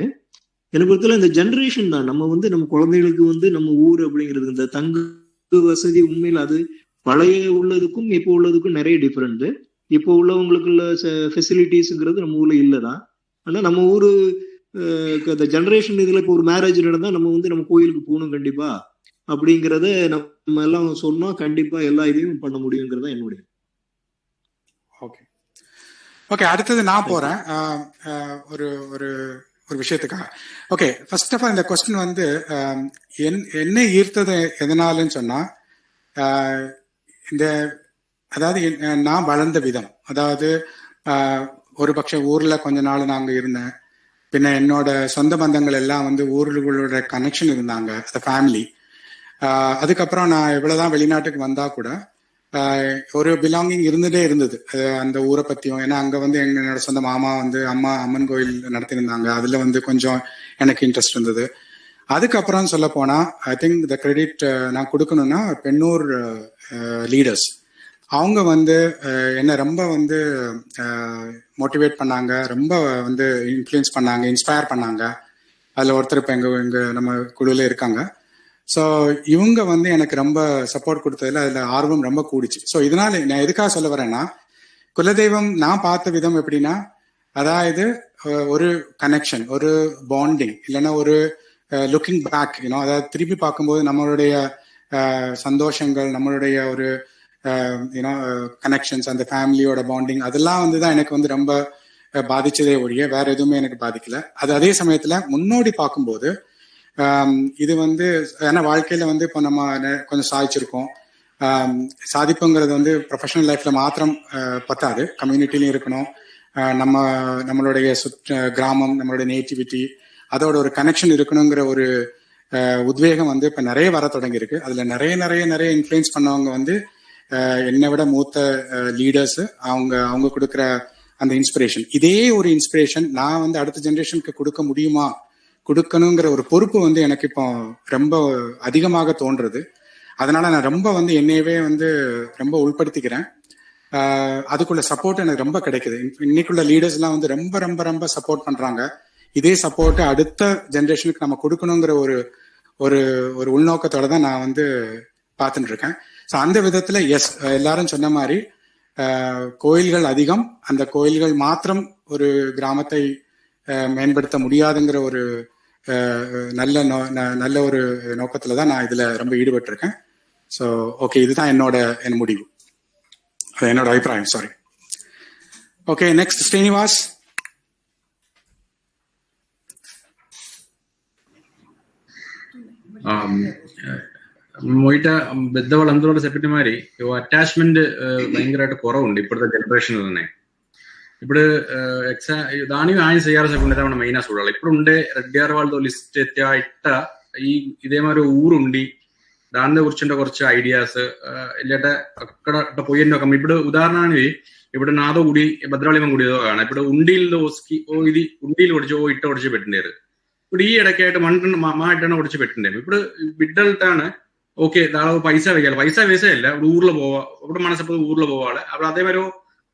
எனக்கு பொறுத்தவரை இந்த ஜெனரேஷன் தான் நம்ம குழந்தைகளுக்கு வந்து நம்ம ஊர் அப்படிங்கிறது, இந்த தங்கு வசதி உண்மையில் அது பழைய உள்ளதுக்கும் இப்போ உள்ளதுக்கும் நிறைய டிஃபரெண்ட். இப்போ உள்ளவங்களுக்குள்ள ஃபெசிலிட்டிஸ்ங்கிறது நம்ம ஊர்ல இல்லதான். ஆனா நம்ம ஊரு இந்த ஜெனரேஷன் இதுல இப்போ ஒரு மேரேஜ் நடந்தா நம்ம கோயிலுக்கு போகணும் கண்டிப்பா அப்படிங்கிறத நம்ம எல்லாம் சொன்னா கண்டிப்பா எல்லா இதையும் பண்ண முடியுங்கிறதா என்னுடைய. ஓகே, அடுத்தது நான் போறேன் ஒரு ஒரு விஷயத்துக்காக. ஓகே, ஃபர்ஸ்ட் ஆஃப் ஆல் இந்த கொஸ்டின் வந்து என்ன ஈர்த்தது எதனாலன்னு சொன்னா, அதாவது நான் வளர்ந்த விதம், அதாவது ஒரு பட்சம் ஊர்ல கொஞ்ச நாள் நாங்க இருந்தேன். பின்ன என்னோட சொந்த பந்தங்கள் எல்லாம் வந்து ஊர்களோட கனெக்ஷன் இருந்தாங்க, ஃபேமிலி. அதுக்கப்புறம் நான் எவ்வளவுதான் வெளிநாட்டுக்கு வந்தா கூட ஒரு பிலாங்கிங் இருந்துட்டே இருந்தது அந்த ஊரை பத்தியும். ஏன்னா அங்க வந்து என்னோட சொந்த மாமா வந்து அம்மன் கோயில் நடத்திருந்தாங்க, அதுல வந்து கொஞ்சம் எனக்கு இன்ட்ரெஸ்ட் இருந்தது. அதுக்கப்புறம் சொல்ல போனா ஐ திங்க் த கிரெடிட் நான் கொடுக்கணும்னா பெண்ணூர் லீடர்ஸ், அவங்க வந்து என்ன ரொம்ப வந்து மோட்டிவேட் பண்ணாங்க, ரொம்ப வந்து இன்ஃப்ளூயன்ஸ் பண்ணாங்க, இன்ஸ்பயர் பண்ணாங்க. அதுல ஒருத்தர் இப்ப எங்க நம்ம குழுல இருக்காங்க. ஸோ இவங்க வந்து எனக்கு ரொம்ப சப்போர்ட் கொடுத்ததுல அதுல ஆர்வம் ரொம்ப கூடிச்சு. ஸோ இதனால நான் எதுக்காக சொல்ல வரேன்னா, குலதெய்வம் நான் பார்த்த விதம் எப்படின்னா, அதாவது ஒரு கனெக்ஷன், ஒரு பாண்டிங், இல்லைன்னா ஒரு லுக்கிங் பேக், அதாவது திருப்பி பார்க்கும்போது நம்மளுடைய சந்தோஷங்கள், நம்மளுடைய ஒரு கனெக்ஷன்ஸ், அந்த ஃபேமிலியோட பாண்டிங், அதெல்லாம் வந்துதான் எனக்கு வந்து ரொம்ப பாதிச்சதே ஒழிய வேற எதுவுமே எனக்கு பாதிக்கல. அது அதே சமயத்துல முன்னோடி பார்க்கும்போது இது வந்து ஏன்னா வாழ்க்கையில வந்து இப்போ நம்ம கொஞ்சம் சாதிச்சிருக்கோம். சாதிப்புங்கிறது வந்து ப்ரொஃபஷனல் லைஃப்ல மாத்திரம் பத்தாது, கம்யூனிட்டிலையும் இருக்கணும். நம்மளுடைய கிராமம், நம்மளுடைய நேட்டிவிட்டி, அதோட ஒரு கனெக்ஷன் இருக்கணுங்கிற ஒரு உத்வேகம் வந்து இப்ப நிறைய வர தொடங்கி இருக்கு. அதுல நிறைய இன்ஃப்ளூயன்ஸ் பண்ணவங்க வந்து என்னை விட மூத்த லீடர்ஸ். அவங்க கொடுக்குற அந்த இன்ஸ்பிரேஷன், இதே ஒரு இன்ஸ்பிரேஷன் நான் வந்து அடுத்த ஜெனரேஷனுக்கு கொடுக்கணுங்கிற ஒரு பொறுப்பு வந்து எனக்கு இப்போ ரொம்ப அதிகமாக தோன்றுறது. அதனால நான் ரொம்ப வந்து என்னையவே வந்து ரொம்ப உள்படுத்திக்கிறேன். அதுக்குள்ள சப்போர்ட் எனக்கு ரொம்ப கிடைக்குது. இன்னைக்குள்ள லீடர்ஸ் எல்லாம் வந்து ரொம்ப ரொம்ப ரொம்ப சப்போர்ட் பண்றாங்க. இதே சப்போர்ட் அடுத்த ஜெனரேஷனுக்கு நம்ம கொடுக்கணுங்கிற ஒரு ஒரு ஒரு உள்நோக்கத்தோட தான் நான் வந்து பார்த்துட்டு இருக்கேன். ஸோ அந்த விதத்துல எஸ், எல்லாரும் சொன்ன மாதிரி கோயில்கள் அதிகம், அந்த கோயில்கள் மாத்திரம் ஒரு கிராமத்தை மேம்படுத்த முடியாதுங்கிற ஒரு நல்ல ஒரு நோக்கத்துல தான் நான் இதுல ரொம்ப ஈடுபட்டு இருக்கேன். ஸோ ஓகே, இதுதான் என் முடிவு, என்னோட அபிப்பிராயம். சாரி. Okay, next Srinivas. മൊയ്റ്റ ബദ്ധവളന്തോടെ സെപ്പറ്റി മാതിരി അറ്റാച്ച്മെന്റ് ഭയങ്കരമായിട്ട് കുറവുണ്ട് ഇപ്പോഴത്തെ ജനറേഷനിൽ തന്നെ. ఇప్పుడు దాని ఆయన చేయాల్సి ఉండేది మన మెయిన్ చూడాలి. ఇప్పుడు ఉండే రెడ్డియార్ వాళ్ళతో లిస్ట్ ఎత్త ఇదే మరి ఊరుండి దాని గురించింటే കുറച്ച് ഐഡിയാസ് ഇല്ലാട്ടെ అక్కడ పోయి നോക്കാം. ఇప్పుడు ఉదాహరణకి ఇప్పుడు నాదో గుడి భద్రావళిమం గుడి ఏదో കാണാം. ఇప్పుడు ఉండిలో ఇది ఉండిలు ఒడిచో ఇట్ట ఒడిచి పెట్టిండారు. ఇప్పుడు ఈ ఇടയ്ക്കായിട്ട് మా ഇട്ടാണ് ഒടിച്ച് పెట్టిండేవి. ఇప్పుడు బిడ్డలటాണ് ఓకే దాదాపు పైసా వేయాలి, పైసా వేసేയല്ല ഇവിടെ ഊരിൽ പോവാ, ഇവിടെ മനസ്സപ്പോൾ ഊരിൽ പോവാള്. അപ്പോൾ അതേമാതിരി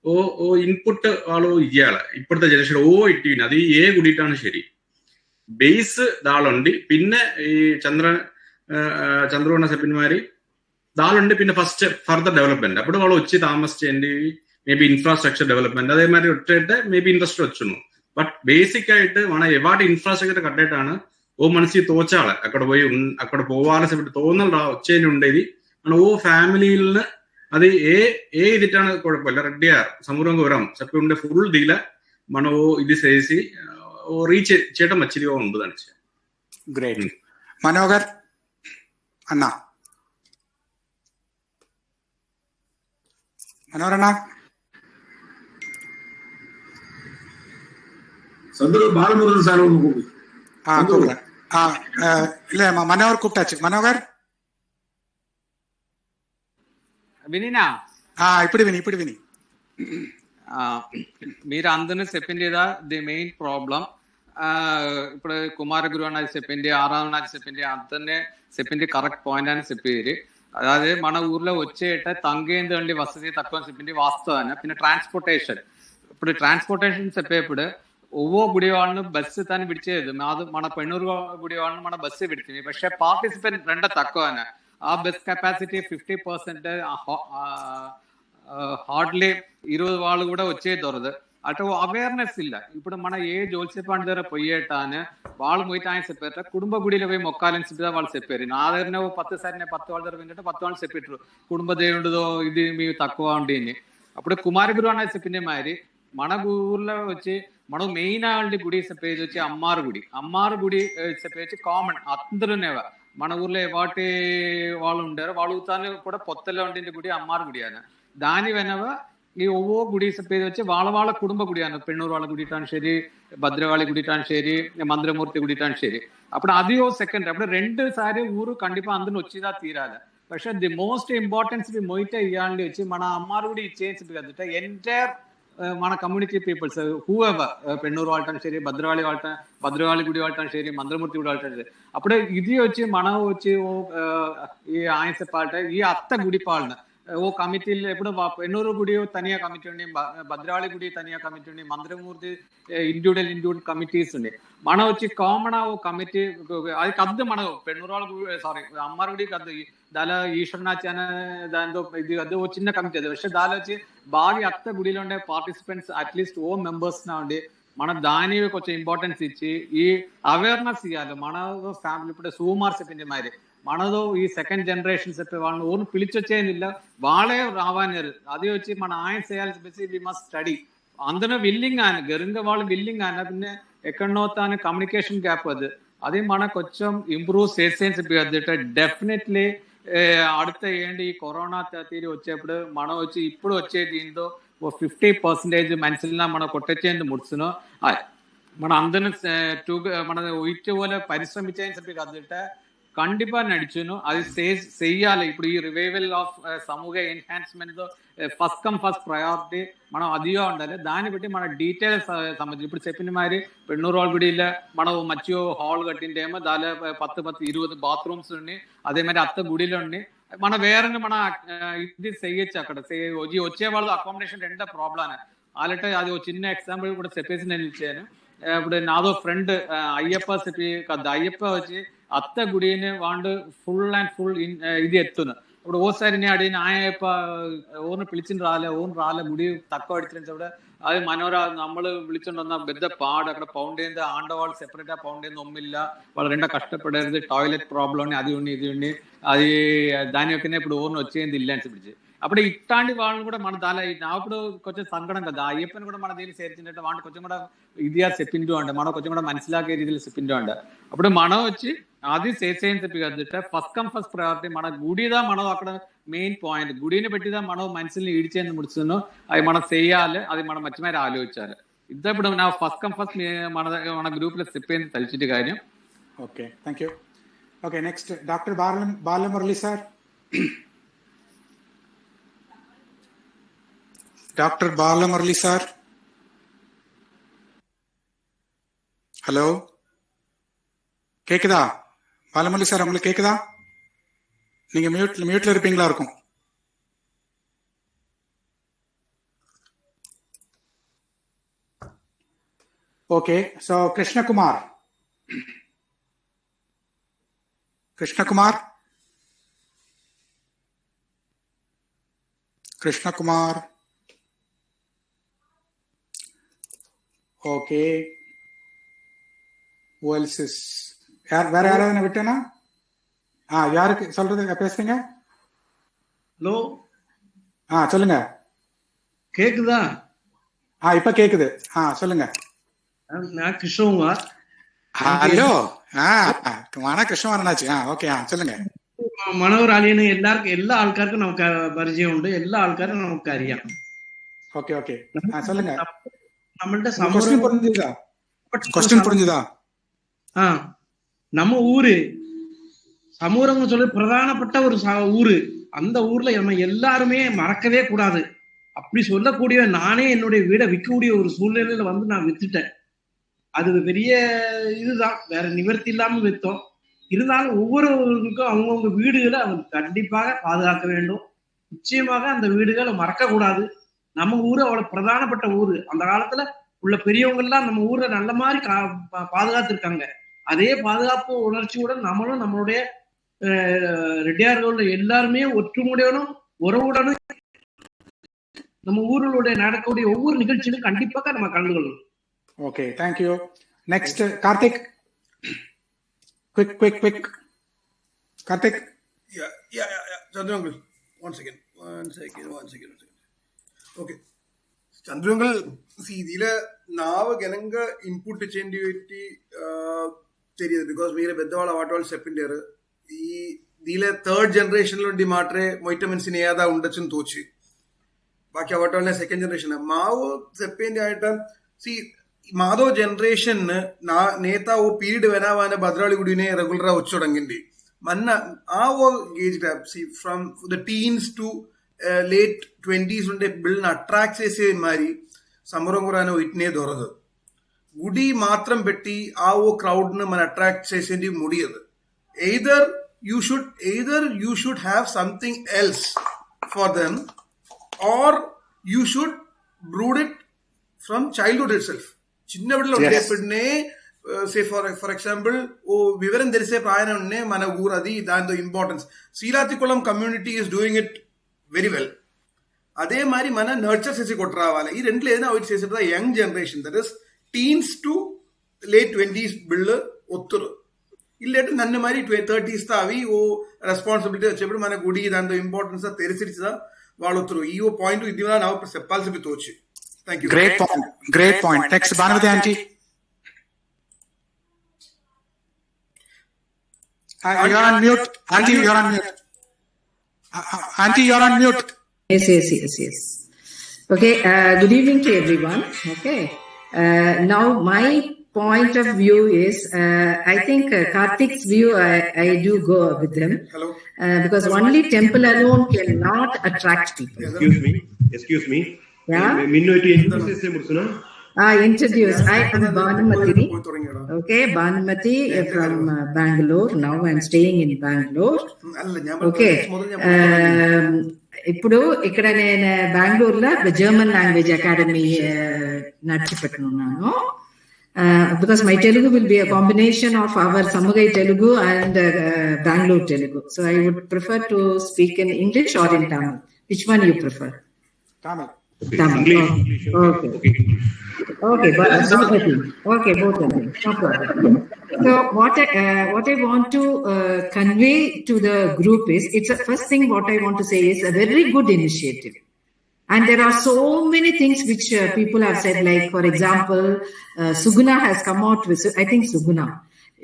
ഓ ഇൻപുട്ട് ആളോ ഇയാള് ഇപ്പോഴത്തെ ജനറേഷൻ ഇട്ടിന് അത് ഏ കൂടിയിട്ടാണ് ശരി. ബേസ് ദാളുണ്ട്, പിന്നെ ഈ ചന്ദ്രവർണ്ണ സെപ്പിന്മാര് ദാളുണ്ട്, പിന്നെ ഫസ്റ്റ് ഫർദർ ഡെവലപ്മെന്റ്. അപ്പോൾ వాళ్ళు వచ్చి താമസിച്ചേണ്ടി మేబీ ఇన్ఫ్రాస్ట్రక్చర్ డెవలప్మెంట్ അതേമാതിరి ഒറ്റയിട്ട് మేబీ ఇంట్రెస్ట్ వచ్చును. బట్ బేసిక్ ఆയിട്ട് మన ఎవాటి ఇన్ఫ్రాస్ట్రక్చర్ కట్టేటాണ് మనిషి తోచాള് అక్కడ పోవాలి చెప్పి തോന്നൽ వచ్చేది ఉండేది. మన ఫ్యామిలీని అది ఏ ഇതിട്ടാണ് കുഴപ്പമില്ല. റെഡ്ഡിയാർ സമൂഹം ഗൗരം സെപ്പുണ്ട് ഫുൾ ഡീല మనం ఇది చేసి రీచ్ చేయడం మంచిగా ఉంటుంది. గ్రేట్. మనోహర్ అన్నా, మనోహర్ అన్నా. பாலமுருகன் சார் கூப்பிடுறேன். இல்ல మనోహర్ கூப்பிட்டாச்சு. మనోహర్ వినినా? ఇప్పుడు విని. మీరు అందరూ చెప్పింది కదా ది మెయిన్ ప్రాబ్లం. ఇప్పుడు కుమార గురు అన్నది చెప్పింది, ఆరాధన చెప్పింది, అందరినీ చెప్పింది కరెక్ట్ పాయింట్ అని చెప్పేది. అదే మన ఊర్లో వచ్చేట తంగేందండి వసతి తక్కువ చెప్పింది వాస్తవాన్ని. പിന്നെ ట్రాన్స్పోర్టేషన్, ఇప్పుడు ట్రాన్స్పోర్టేషన్ చెప్పేప్పుడు ఒవ్వో గుడి వాళ్ళను బస్సు తను విడిచేది. మన పెണ്ണూరు గుడి వాళ్ళను మన బస్సు విడిచింది. പക്ഷെ പാർട്ടിസിപ്പന്റ് രണ്ട തക്കവാണ്. ആ ബസ് കപ്പാസിറ്റി 50% హార్డ్లీ 20 వాళ్ళు కూడా వచ్చే దొరదు. అటు అవేర్నెస్ ಇಲ್ಲ. ఇప్పుడు మన ఏ జోల్సేపాండ్ దగ్గర పోయేటాను వాళ్ళు పోయితే ఆయన చెప్పారు కుటుంబ గుడిలో పోయి మొక్కాలని చెప్పి వాళ్ళు చెప్పారు. నా దగ్గర 10 సారి 10 వాళ్ళ దగ్గర వింటే 10 వాళ్ళు చెప్పారు కుటుంబ దేవుడిదో ఇది మీకు తక్కువ ఉండి. అప్పుడు కుమారి గురు అనేది చెప్పింది మాదిరి మన ఊర్లో వచ్చి మనం మెయిన్ ఆంటి గుడి చెప్పేది వచ్చి అమ్మారు గుడి చెప్పేసి కామన్ అందరూనేవా మన ఊర్లో వాటి వాళ్ళు ఉండారు. వాళ్ళు తాను కూడా పొత్తలో ఉండే గుడి అమ్మారు గుడి అని. దాని వెనవ ఈ ఒవ్వో గుడి చెప్పేది వచ్చి వాళ్ళ కుటుంబ గుడి అన్న. పెണ്ണൂరు వాళ్ళ గుడిటాను ശരി, భద్రకాళి గుడిటాను ശരി, మందిరమూర్తి గుడిటాను ശരി. అప్పుడు అది ఓ సెకండ్. అప్పుడు 2 సారి ఊరు కండిపా అందరూ వచ్చిదా తీరాలి. പക്ഷെ ది మోస్ట్ ఇంపార్టెన్స్ మొయితే ఇవ్వాలి వచ్చి మన అమ్మారు గుడి ఇచ్చేసి కదా ఎంటైర్ మన కమ్యూనిటీ పీపుల్స్ హూఎవర్ పెണ്ണൂరు వాళ్ళటం ശരി, భద్రకాళి గుడి వాళ్ళటం ശരി, మందిరమూర్తి గుడి వాళ్ళటం ശരി. అప్పుడు ఇది వచ్చి మనం వచ్చి ఈ ఆయస పాట ఈ అత్త గుడి పాలన ఓ కమిటీలు ఎప్పుడు పెണ്ണూరు గుడి తనియా కమిటీ ఉండి, భద్రకాళి గుడి తనియా కమిటీ ఉండి, మందిరమూర్తి ఇండివిజువల్ కమిటీస్ ఉండి. మనం వచ్చి కామన్ ఓ కమిటీ అది కద్దు మన పెണ്ണూరు వాళ్ళ సారీ అమ్మారు గుడి కద్దు దాలో ఈశ్వరనాథ్ అనే దాంతో ఇది కద్దు ఓ చిన్న కమిటీ అది. പക്ഷെ దాలో వచ్చి బాగా అత్త గుడిలో ఉండే పార్టిసిపెంట్స్ అట్లీస్ట్ ఓ మెంబర్స్ నా ఉండి మనం దాని కొంచెం ఇంపార్టెన్స్ ఇచ్చి ఈ అవేర్నెస్ ఇవ్వాలి. మన ఫ్యామిలీ ఇప్పుడు సుమార్ చెప్పింది మరి మనదో ఈ సెకండ్ జనరేషన్ చెప్పే వాళ్ళని ఓన్ పిలిచొచ్చేదిല്ല, వాళ్ళే రావాన్నారు. అది వచ్చి మన ఆయన చేయాల్సి చెప్పేసి వి మస్ట్ స్టడీ. అందరూ విల్లింగ్ ఆయన గరుంగ వాళ్ళు విల్లింగ్ ఆయన പിന്നെ ఎక్కడనో తాను కమ్యూనికేషన్ గ్యాప్ అది మన కొంచెం ఇంప్రూవ్ చేసేసి చెప్పి డెఫినెట్లీ അടുത്ത ఏంటి ఈ కరోనా తీరి వచ్చేప్పుడు మనం వచ్చి ఇప్పుడు వచ్చే దీంతో 50% മനസ്സിലാ మనం కొట్టేందుకు ముడుచును. మన అందరిని మన ఉయిట్ പോലെ పరిశ్రమించేని చెప్పి కదిట కండిపా నడిచును. అది చెయ్యాలి. ఇప్పుడు ఈ రివైవల్ ఆఫ్ సమూహ enhancement first come first priority మనం అదిగా ఉండాలి. దాన్ని బట్టి మన డీటెయిల్స్ సంబంధించి ఇప్పుడు చెప్పిన మాదిరి పెണ്ണൂరు వాళ్ళ గుడిలో మనం మంచి హాల్ కట్టింటేమో దాని 10-20 బాత్రూమ్స్ ఉండి, అదే మరి అత్త గుడిలో ఉండి మన వేరే మన ఇది చెయ్యొచ్చు. అక్కడ వచ్చే వాళ్ళు అకామిడేషన్ రెండో ప్రాబ్లం అలాంటి అది ఒక చిన్న ఎగ్జాంపుల్ కూడా చెప్పేసి నేను ఇచ్చాను. ఇప్పుడు నాదో ఫ్రెండ్ అయ్యప్ప చెప్పి కదా అయ్యప్ప వచ్చి అత్త గుడిని వాళ్ళు ఫుల్ అండ్ ఫుల్ ఇది ఎత్తును. ఇప్పుడు ఓసారి నేను అడిగిన ఆయప్ప ఓను పిలిచిన రాలే గుడి తక్కువ అడిచినప్పుడు అది మనోరా നമ്മൾ വിളിച്ചോണ്ട് పెద్ద పాడు అక్కడ పౌండేంది ఆండవాళ్ళు సెపరేటా పౌండేంది ఒమ్మిల్ల వాళ్ళు రెండో కష్టపడేది టాయిలెట్ ప్రాబ్లం అది ఉండి ఇది ఉండి అది దాని యొక్కనే ఇప్పుడు ఓన్ వచ్చేది ఇల్లు అని పిలిచి అప్పుడు ఇట్లాంటి వాళ్ళని కూడా మన దాని నాప్పుడు కొంచెం సంకడం కదా అయ్యప్పని కూడా మన దీన్ని చేర్చినట్టు వాళ్ళు కొంచెం కూడా ఇది చెప్పిండు అంట మనం కొంచెం కూడా మనసులాగే రీతిలో చెప్పిండు అంట. అప్పుడు మనం వచ్చి అది చేసేయని చెప్పి కదా ఫస్ట్ కమ్ ఫస్ట్ ప్రయారిటీ మన గుడిదా మనం అక్కడ మెయిన్ పాయింట్ గుడిని పెట్టిదా మనం మనుషుల్ని ఈడ్చేందుకు ముడుచును అది మనం చెయ్యాలి. అది మనం మధ్యమేర ఆలోచించాలి. ఇప్పుడు నా ఫస్ట్ కమ్ ఫస్ట్ మన గ్రూప్ లో చెప్పింది తెలిసింది కాര്യം. Okay, thank you. Okay, next doctor Balamurali sir. Doctor Balamurali sir, hello, கேக்குதா? பாலமுரளி சார் உங்களுக்கு கேக்குதா? நீங்க மியூட்ல இருப்பீங்களா இருக்கும். ஓகே, சோ கிருஷ்ணகுமார் ஓகே, வேற யாராவது விட்டேனா? யாருக்கு சொல்றது பேசுறீங்க? ஹலோ, சொல்லுங்க. கேக்குதா? இப்ப கேக்குது. சொல்லுங்க. நான் கிருஷ்ணகுமார். ஹலோ. வணக்கம் கிருஷ்ணகுமாரனாச்சு. ஓகே, சொல்லுங்க. മനോഹർ അലിയന് എല്ലാ ആൾക്കാർക്കും നമുക്ക് പരിചയമുണ്ട്, എല്ലാ ആൾക്കാരും നമുക്ക് അറിയാം. ഓക്കെ ഓക്കെ, சொல்லுங்க. നമ്മളുടെ புரிஞ்சுதா? நம்ம ஊரு சமூகம் சொல்லி பிரதானப்பட்ட ஒரு ஊரு. அந்த ஊர்ல நம்ம எல்லாருமே மறக்கவே கூடாது. அப்படி சொல்லக்கூடிய நானே என்னுடைய வீடை விற்கக்கூடிய ஒரு சூழ்நிலையில வந்து நான் வித்துட்டேன். அது பெரிய இதுதான், வேற நிவர்த்தி இல்லாம வித்தோம். இருந்தாலும் ஒவ்வொருவருக்கும் அவங்கவுங்க வீடுகளை அவங்க கண்டிப்பாக பாதுகாக்க வேண்டும். நிச்சயமாக அந்த வீடுகளை மறக்க கூடாது. நம்ம ஊரு அவ்வளவு பிரதானப்பட்ட ஊரு. அந்த காலத்துல உள்ள பெரியவங்க எல்லாம் நம்ம ஊரை நல்ல மாதிரி பாதுகாத்திருக்காங்க. அதே பாதுகாப்பு உணர்ச்சியுடன் நம்மளும் நம்மளுடைய ரெட்டியார்களோட எல்லாருமே ஒற்றுமுடையனும் உறவுடனும் நம்ம ஊர்களுடைய நடக்கக்கூடிய ஒவ்வொரு நிகழ்ச்சியிலும் கண்டிப்பாக நம்ம கலந்து கொள்ளணும். Okay, thank you. Next Karthik. Quick. Karthik. Yeah. Chandrangal. One second. Okay. Chandrangal, see, thila naavu genanga input cheyandi theriyadu because mere beddavala vaatavalu seppinderu. Ee thila third generation lo undi maatre vitamins ne yada undachunu tochi. Baaki vaatavalu second generation. Maavu seppindi ayata see Madhav generation నా నేత ఓ period వెనావానే భద్రాళి గుడినే regular వచ్చి తొడంగింది మన్న ఆ ఓ age gap సి from the teens to late 20s ఉండే build attract చేసే మరి సమరంగురానే ఇట్నే దొరదు. గుడి మాత్రం పెట్టి ఆ ఓ క్రౌడ్ ను మన అట్రాక్ట్ చేసేది ముడియదు. Either you should have something else for them or you should brood it from childhood itself. చిన్న బిడ్డలు ఉండేప్పుడునే సే ఫర్ ఎగ్జాంపుల్ ఓ వివరం తెలిసే ప్రాయణనే మన ఊరు అది దాంతో ఇంపార్టెన్స్. శ్రీరాతికుళం community is doing it very well. అదే మరి మన నర్చర్ చేసి కొట్టు రావాలి. ఈ రెంట్లు ఏదైనా అవి చేసేది young generation that is teens to late 20s build ఒత్తురు. ఇల్లేటు నన్ను మరి 30s అవి ఓ రెస్పాన్సిబిలిటీ వచ్చేప్పుడు మన గుడి దాంతో ఇంపార్టెన్స్ తెలిసిదా వాళ్ళు ఒత్తురు. ఈ ఓ పాయింట్ ఇది ನಾವು చెప్పాల్సి తోచి. Thank you. Great point. Next, Bhanumati aunty. You're on mute. Aunty, you're on mute. Aunty, you're on mute. Yes. Okay. Good evening to everyone. Okay. Now, my point of view is, I think Karthik's view, I do go with him. Hello. Because only temple alone cannot attract people. Excuse me. Yeah. Introduce. I am Bhanumati. Okay, Bhanumati from Bangalore. Now I am staying in Bangalore. Okay. ఇప్పుడు ఇక్కడ నేను బెంగళూరులో German language academy నడిచిపెట్టున్నాను. Because my Telugu will be a combination of our Samugai Telugu and Bangalore Telugu. So I would prefer to speak in English or in Tamil. Which one you prefer? Tamil. English. Okay, but both of them. No problem. So what I want to convey to the group is, it's the first thing what I want to say is a very good initiative. And there are so many things which people have said, like, for example, Suguna has come out with, I think Suguna,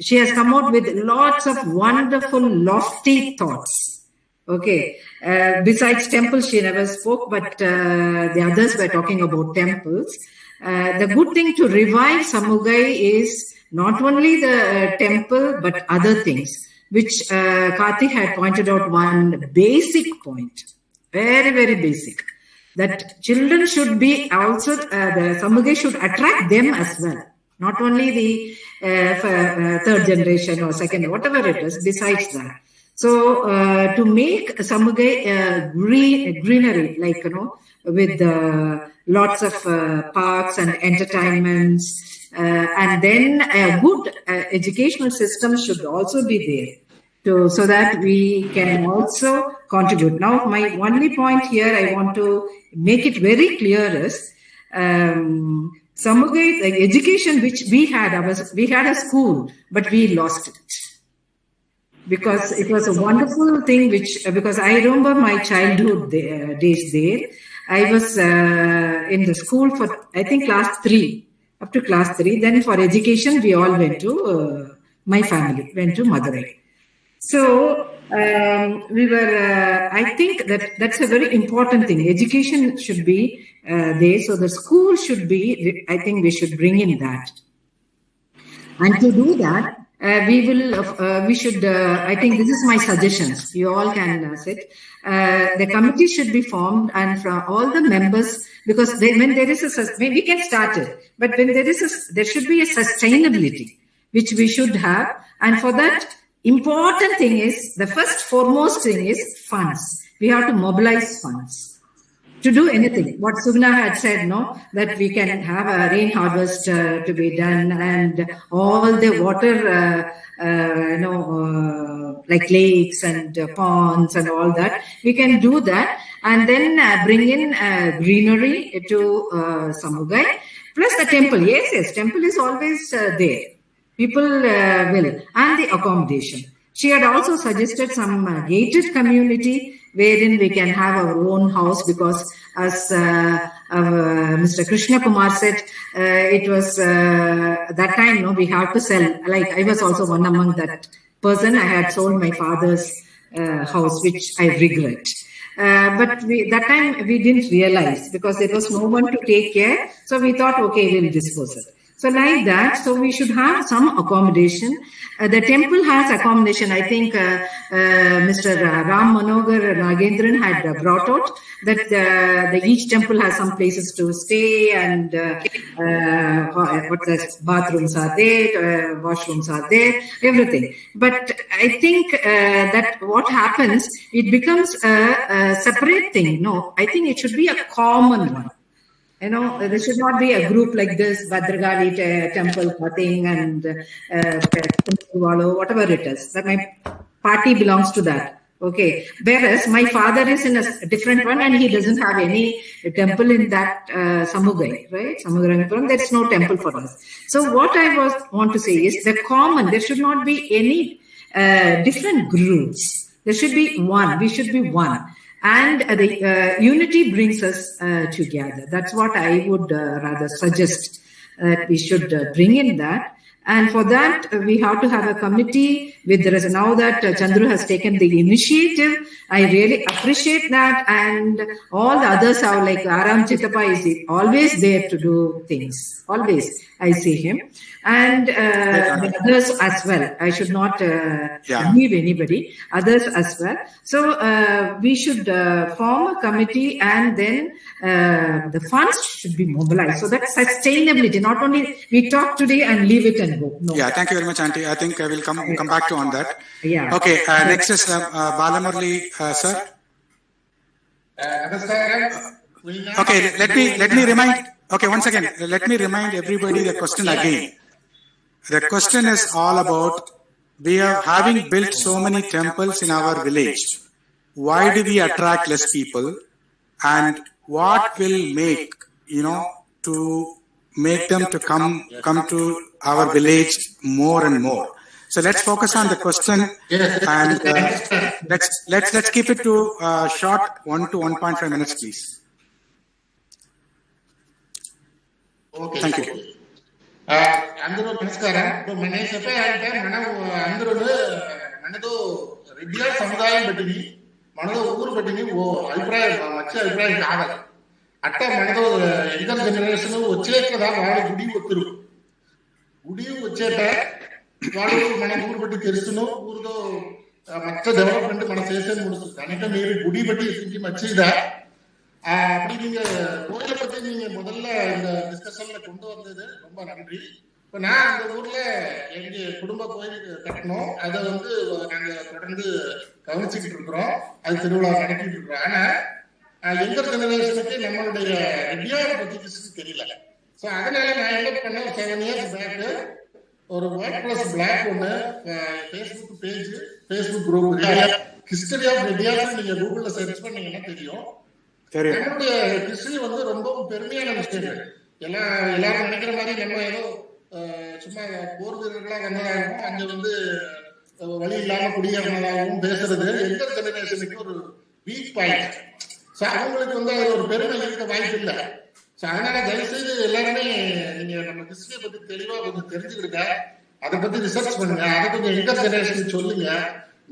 she has come out with lots of wonderful, lofty thoughts. Okay. Besides temples, she never spoke, but the others were talking about temples. The good thing to revive Samugai is not only the temple, but other things, which Karthik had pointed out one basic point, very, very basic, that children should be also, the Samugai should attract them as well. Not only the third generation or second, whatever it is, besides that. So to make Samugai greenery, like, with lots of parks and entertainments, and then a good educational system should also be there, so that we can also contribute. Now, my only point here, I want to make it very clear is, Samugai, like education which we had a school, but we lost it. Because it was a wonderful thing, because I remember my childhood days there, I was in the school for, I think, class 3, up to class 3. Then for education, we all went to, my family went to Madurai. So we were, I think that's a very important thing. Education should be there. So the school should be, I think we should bring in that. And to do that, we should, I think this is my suggestions. You all can sit. The committee should be formed, and from all the members, because when there is we can start it, but when there should be a sustainability, which we should have. And for that, important thing is, the first foremost thing is funds. We have to mobilize funds to do anything. What Sugna had said, no, that we can have a rain harvest to be done, and all the water, like lakes and ponds and all that. We can do that, and then bring in greenery to Samugai, plus the temple. Yes, temple is always there. People will, and the accommodation. She had also suggested some gated community wherein we can have our own house, because as Mr. Krishna Kumar said, it was that time, no, we had to sell. Like I was also one among that person. I had sold my father's house, which I regret. But that time we didn't realize, because there was no one to take care. So we thought, okay, we'll dispose it. So like that, so we should have some accommodation. The temple has accommodation. I think Mr. Ram Manohar Nagendran had brought out that each temple has some places to stay, and bathrooms are there, washrooms are there, everything. But I think that what happens, it becomes a separate thing. No, I think it should be a common one. There should not be a group like this, Bhadragali temple thing, and whatever it is. That my party belongs to that. Okay. Whereas my father is in a different one, and he doesn't have any temple in that Samugai, right? Samugarangapuram, there's no temple for us. So what I want to say is the common, there should not be any different groups. There should be one. We should be one. And the unity brings us together. That's what I would rather suggest, that we should bring in that. And for that, we have to have a committee with now that Chandru has taken the initiative. I really appreciate that. And all the others are like Aram Chittappa is always there to do things. Always, I see him. And the others as well. I should not leave anybody. Others as well. So we should form a committee, and then the funds should be mobilized. So that's sustainability. Not only we talk today and leave it and go. No. Yeah, thank you very much, Auntie. I think I will come back to on that. Yeah. Okay, next is Balamurli, sir. Okay, let me remind. Okay, once again, let me remind everybody the question again. The question is all about, we are having built so many temples in our village. Why do we attract less people? And what will make, to make them to come to our village more and more? So let's focus on the question, and let's keep it to short 1 to 1.5 minutes, please. Okay. Thank you. అందరూ నమస్కారం. మన చెప్పారంటే మనం అందరూ మనతో రెడ్డి సముదాయం పెట్టింది, మనతో ఊరు పెట్టింది అభిప్రాయం, మంచి అభిప్రాయం కాదు. అట్ట మనతో యంగర్ జనరేషన్ వచ్చే కదా వాళ్ళు గుడి ఒత్తురు, గుడి వచ్చేట వాళ్ళు మన ఊరు బట్టి తెలుస్తున్నాం, ఊరితో மற்ற டெவலப்மெண்ட் మనం చేసేది முடிச்சு. கணக்க మీరు குடி பற்றி செஞ்சு மச்சிதா அப்படி நீங்க கோயிலை பத்தி நீங்க முதல்ல இந்த டிஸ்கஷன்ல கொண்டு வந்தது ரொம்ப நன்றி. இப்ப நான் அந்த ஊர்ல எங்க குடும்ப கோயில் கட்டணும், அதை நாங்க தொடர்ந்து கவனிச்சுக்கிட்டு இருக்கிறோம், அது திருவிழா நடத்திட்டு இருக்கிறோம். ஆனா யங்கர் ஜெனரேஷனுக்கு நம்மளுடைய ரெட்டியாரை பத்தி தெரியல. ஸோ அதனால நான் என்ன பண்ணேன், 7 years பேக் ஒரு WordPress பிளாக் ஒன்று, Facebook page, Facebook group, history of Reddiars நீங்க கூகுள்ல சர்ச் பண்ணீங்கன்னா தெரியும். நம்மளுடைய ஹிஸ்டரி ரொம்ப பெருமையான விஷயம். எல்லாரும் நினைக்கிற மாதிரி நம்ம ஏதோ சும்மா போர் வீரர்களா வந்ததாகவும் அங்க வழி இல்லாம குடியேறினதாகவும் பேசுறது யங்கர் ஜெனரேஷனுக்கு ஒரு வீக் பாயிண்ட். ஸோ அவங்களுக்கு வந்து அது ஒரு பெருமை இருக்க வாய்ப்பு இல்லை. ஸோ அதனால தயவுசெய்து எல்லாருமே நீங்க நம்ம ஹிஸ்டரியை பத்தி தெளிவா கொஞ்சம் தெரிஞ்சுக்கிடுங்க, அதை பத்தி ரிசர்ச் பண்ணுங்க, அதை கொஞ்சம் யங்கர் ஜெனரேஷன் சொல்லுங்க.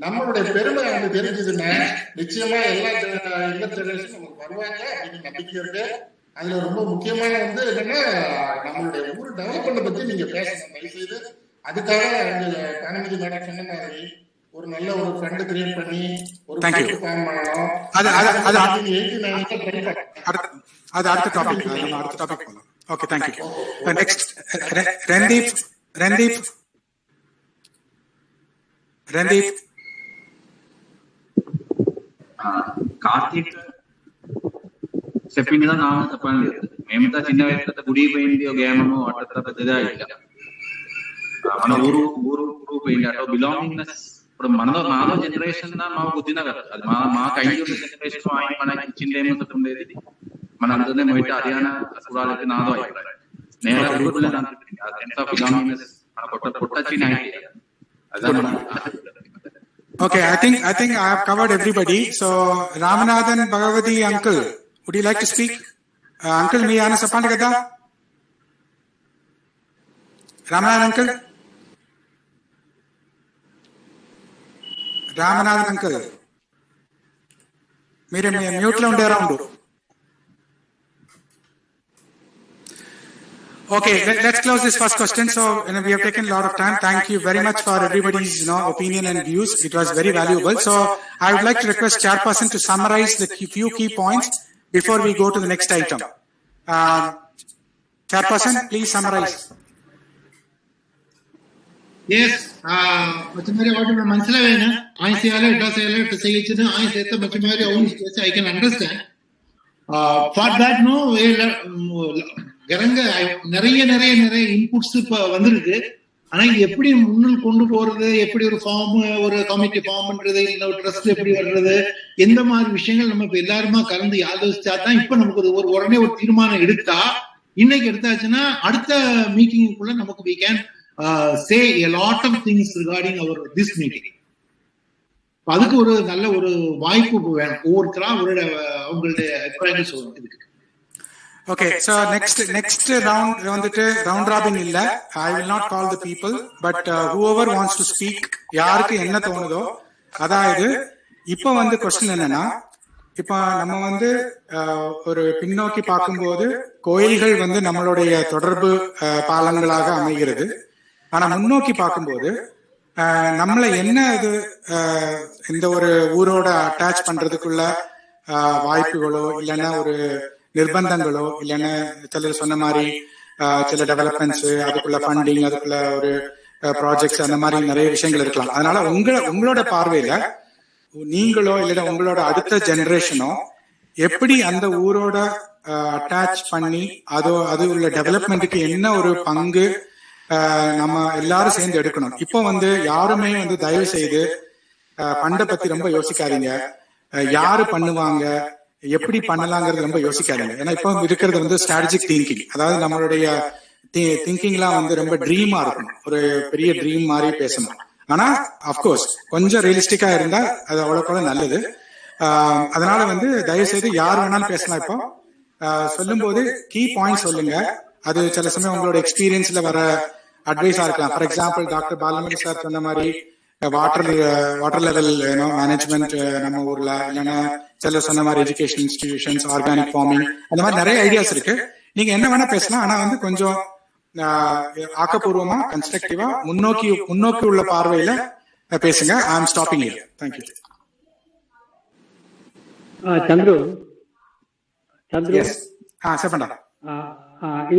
நம்மளுடைய பெருமை அவங்க தெரிஞ்சதுன்னா நிச்சயமா எல்லா யங்கர் ஜெனரேஷன் நமக்கு வருவாங்க அப்படின்னு நம்பிக்கை இருக்கு. அதுல ரொம்ப முக்கியமான வந்து என்னன்னா நம்மளுடைய ஊர் டெவலப்மெண்ட் பத்தி நீங்க பேசணும் தயவுசெய்து. அதுக்காக கனிமொழி மேடம் சொன்ன மாதிரி ஒரு நல்ல ஒரு ஃபண்ட் கிரியேட் பண்ணி ஒரு ஃபார்ம் பண்ணணும். அது அடுத்த டாபிக் போலாம். Okay, thank you. Next Randeep Karthik చెప్పింది నా తప్పని లేదు. మేమంతా చిన్న వయసులో గుడి పోయింది గేమము అట్లా పెద్దగా ಇಲ್ಲ. మన ఊరు పోయింది అటో బిలాంగింగ్నెస్. ఇప్పుడు మాలో జనరేషన్ మా బుద్ధిన కదా, అది మా కైండ్ జనరేషన్ మనకి ఇచ్చిందేమో ఉండేది. మన అందరినీ బయట హర్యానా చూడాలంటే నాదో అభిప్రాయం. నేను బిలాంగింగ్నెస్ మన కొట్టచ్చిన Okay, I think I have covered everybody. So Ramanathan Bhagavati uncle, would you like to speak? Uncle, me ana sappandi kada? Ramanathan uncle? Ramanathan uncle. Mere mute lo unde around. Okay, let's close this first question. So, we have taken a lot of time. Thank you very much for everybody's, opinion and views. It was very valuable. So, I would like to request Chairperson to summarize the few key points before we go to the next item. Chairperson, please summarize. Yes, Machimari, what you mentioned, I say a lot to say it. I say the Machimari own, I can understand. For that, no, நிறைய inputs இப்ப வந்திருக்கு. ஆனா இது எப்படி முன்னில் கொண்டு போறது, எப்படி ஒரு ஃபார்ம், ஒரு கமிட்டி ஃபார்ம் பண்றது, இல்ல ஒரு ட்ரஸ்ட் எப்படி வர்றது, எந்த மாதிரி விஷயங்கள் நம்ம இப்ப எல்லாருமா கலந்து ஆலோசிச்சா தான் இப்ப நமக்கு ஒரு உடனே ஒரு தீர்மானம் எடுத்தா, இன்னைக்கு எடுத்தாச்சுன்னா அடுத்த மீட்டிங்குள்ள நமக்கு we can say a lot of things regarding this meeting. அதுக்கு ஒரு நல்ல ஒரு வாய்ப்பு வேணும். ஒவ்வொருத்தரா அவங்களுடைய அபிப்பிராயங்கள் சொல்லணும். Okay, so next round robin illa. I will not call the people, but whoever wants to speak, யாருக்கு என்ன தோணுதோ, அதாவது இப்போ வந்து क्वेश्चन என்னன்னா, இப்போ நம்ம வந்து ஒரு பின்னோக்கி பார்க்கும்போது கோயில்கள் வந்து நம்மளுடைய தொடர்பு பாலங்களாக அமைகிறது. ஆனா முன்னோக்கி பார்க்கும்போது நம்மளை என்ன இது இந்த ஒரு ஊரோட அட்டாச் பண்றதுக்குள்ள வாய்ப்புகளோ இல்லைன்னா ஒரு நிர்பந்தங்களோ இல்லைன்னா சிலர் சொன்ன மாதிரி சில டெவலப்மெண்ட்ஸ், அதுக்குள்ள ஃபண்டிங், அதுக்குள்ள ஒரு ப்ராஜெக்ட்ஸ், அந்த மாதிரி நிறைய விஷயங்கள் இருக்கலாம். அதனால உங்களோட பார்வையில நீங்களோ இல்லைன்னா உங்களோட அடுத்த ஜெனரேஷனோ எப்படி அந்த ஊரோட அட்டாச் பண்ணி அது உள்ள டெவலப்மெண்ட்டுக்கு என்ன ஒரு பங்கு நம்ம எல்லாரும் சேர்ந்து எடுக்கணும். இப்போ வந்து யாருமே வந்து தயவு செய்து ஃபண்டை பத்தி ரொம்ப யோசிக்காதீங்க. யாரு பண்ணுவாங்க, எப்படி பண்ணலாங்கிறது ரொம்ப யோசிக்காதீங்க. ஏன்னா இப்போ இருக்கிறது வந்து ஸ்ட்ராட்டஜிக் திங்கிங். அதாவது நம்மளுடைய திங்கிங்லாம் வந்து ரொம்ப ட்ரீமா இருக்கணும், ஒரு பெரிய ட்ரீம் மாதிரி பேசணும். ஆனா அப்கோர்ஸ் கொஞ்சம் ரியலிஸ்டிக்கா இருந்தா அது அவ்வளவு நல்லது. அதனால வந்து தயவு செய்து யார் வேணாலும் பேசலாம். இப்போ சொல்லும் போது கீ பாயிண்ட் சொல்லுங்க. அது சில சமயம் உங்களோட எக்ஸ்பீரியன்ஸ்ல வர அட்வைஸா இருக்கலாம். For example doctor Balamani sir சொன்ன மாதிரி வாட்டர் லெவல் மேனேஜ்மெண்ட் நம்ம ஊர்ல, இல்லைன்னா சில சொன்ன மாதிரி எஜுகேஷன் இன்ஸ்டிடியூஷன்ஸ், ஆர்கானிக் ஃபார்மிங், அந்த மாதிரி நிறைய ஐடியாஸ் இருக்கு. நீங்க என்ன வேணா பேசலாம். ஆனா வந்து கொஞ்சம் ஆக்கப்பூர்வமா, கன்ஸ்ட்ரக்டிவா, முன்னோக்கி உள்ள பார்வையில பேசுங்க. I am stopping here. Thank you. Chandru చెప్పండి.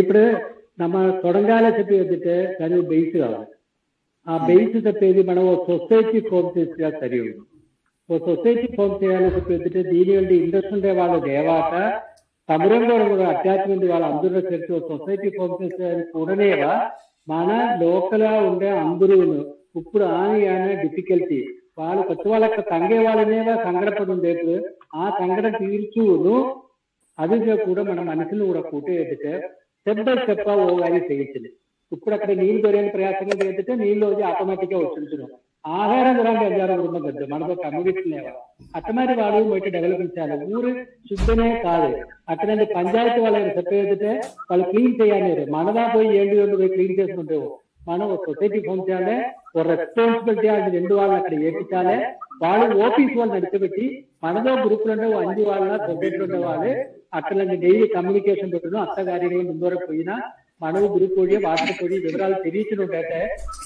ఇప్పుడు ನಮ್ಮ ತೊಡಂಗಾಲ చెప్పి వద్దితే దాని బేస్ కావాలి. ఆ బేస్ చెప్పేది మనం సొసైటీ ఫామ్ చేసిగా సరి ఉంది. ఓ సొసైటీ ఫామ్ చేయాలని చెప్పి వద్దితే దీని నుండి ఇంట్రెస్ట్ ఉండే వాళ్ళు దేవాట తమరంలో కూడా అటాచ్మెంట్ వాళ్ళ అందరూ చేసి సొసైటీ ఫామ్ చేసేది కూడానేవా మన లోకల్ ఉండే అందరూ ఇప్పుడు ఆనే డిఫికల్టీ వాళ్ళు కొత్త వాళ్ళకి తంగే వాళ్ళనేవా సంగడపడి ఉండేప్పుడు ఆ సంగడ తీర్చును అది కూడా మన మనసును కూడా కూటేదితే స్టెప్ బై స్టెప్ ఓ గారి చేయొచ్చు. ఇప్పుడు అక్కడ నీళ్ళు దొరికిన ప్రయాసంగా చేస్తే నీళ్ళు ఆటోమేటిక్ గా వచ్చింటున్నాం. ఆహారం గురించి అధికారం కుటుంబం పెద్ద మనకు కమ్యూనిటీ లేవా అట్టమారి వాళ్ళు బయట డెవలపించాలి ఊరు శుద్ధమే కాదు అక్కడ పంచాయతీ వాళ్ళని చెప్పేదితే వాళ్ళు క్లీన్ చేయాలి మనదా పోయి ఏడు పోయి క్లీన్ చేసుకుంటావు మనం ఒక సొసైటీ ఫోన్ చేయాలి ఒక రెస్పాన్సిబిలిటీ అది 2 వాళ్ళని అక్కడ ఏపించాలి వాళ్ళు ఓపీస్ వాళ్ళు నడిచిపెట్టి మనదో గ్రూపులు ఉండే 5 వాళ్ళ సొసైటీలు ఉండే వాళ్ళు అక్కడ డైలీ కమ్యూనికేషన్ పెట్టడం అత్తగారి ముందర పోయినా మనవు గ్రూప్ కూడి వాట్సాప్ కూడి వివరాలు తెలియచినట్టయితే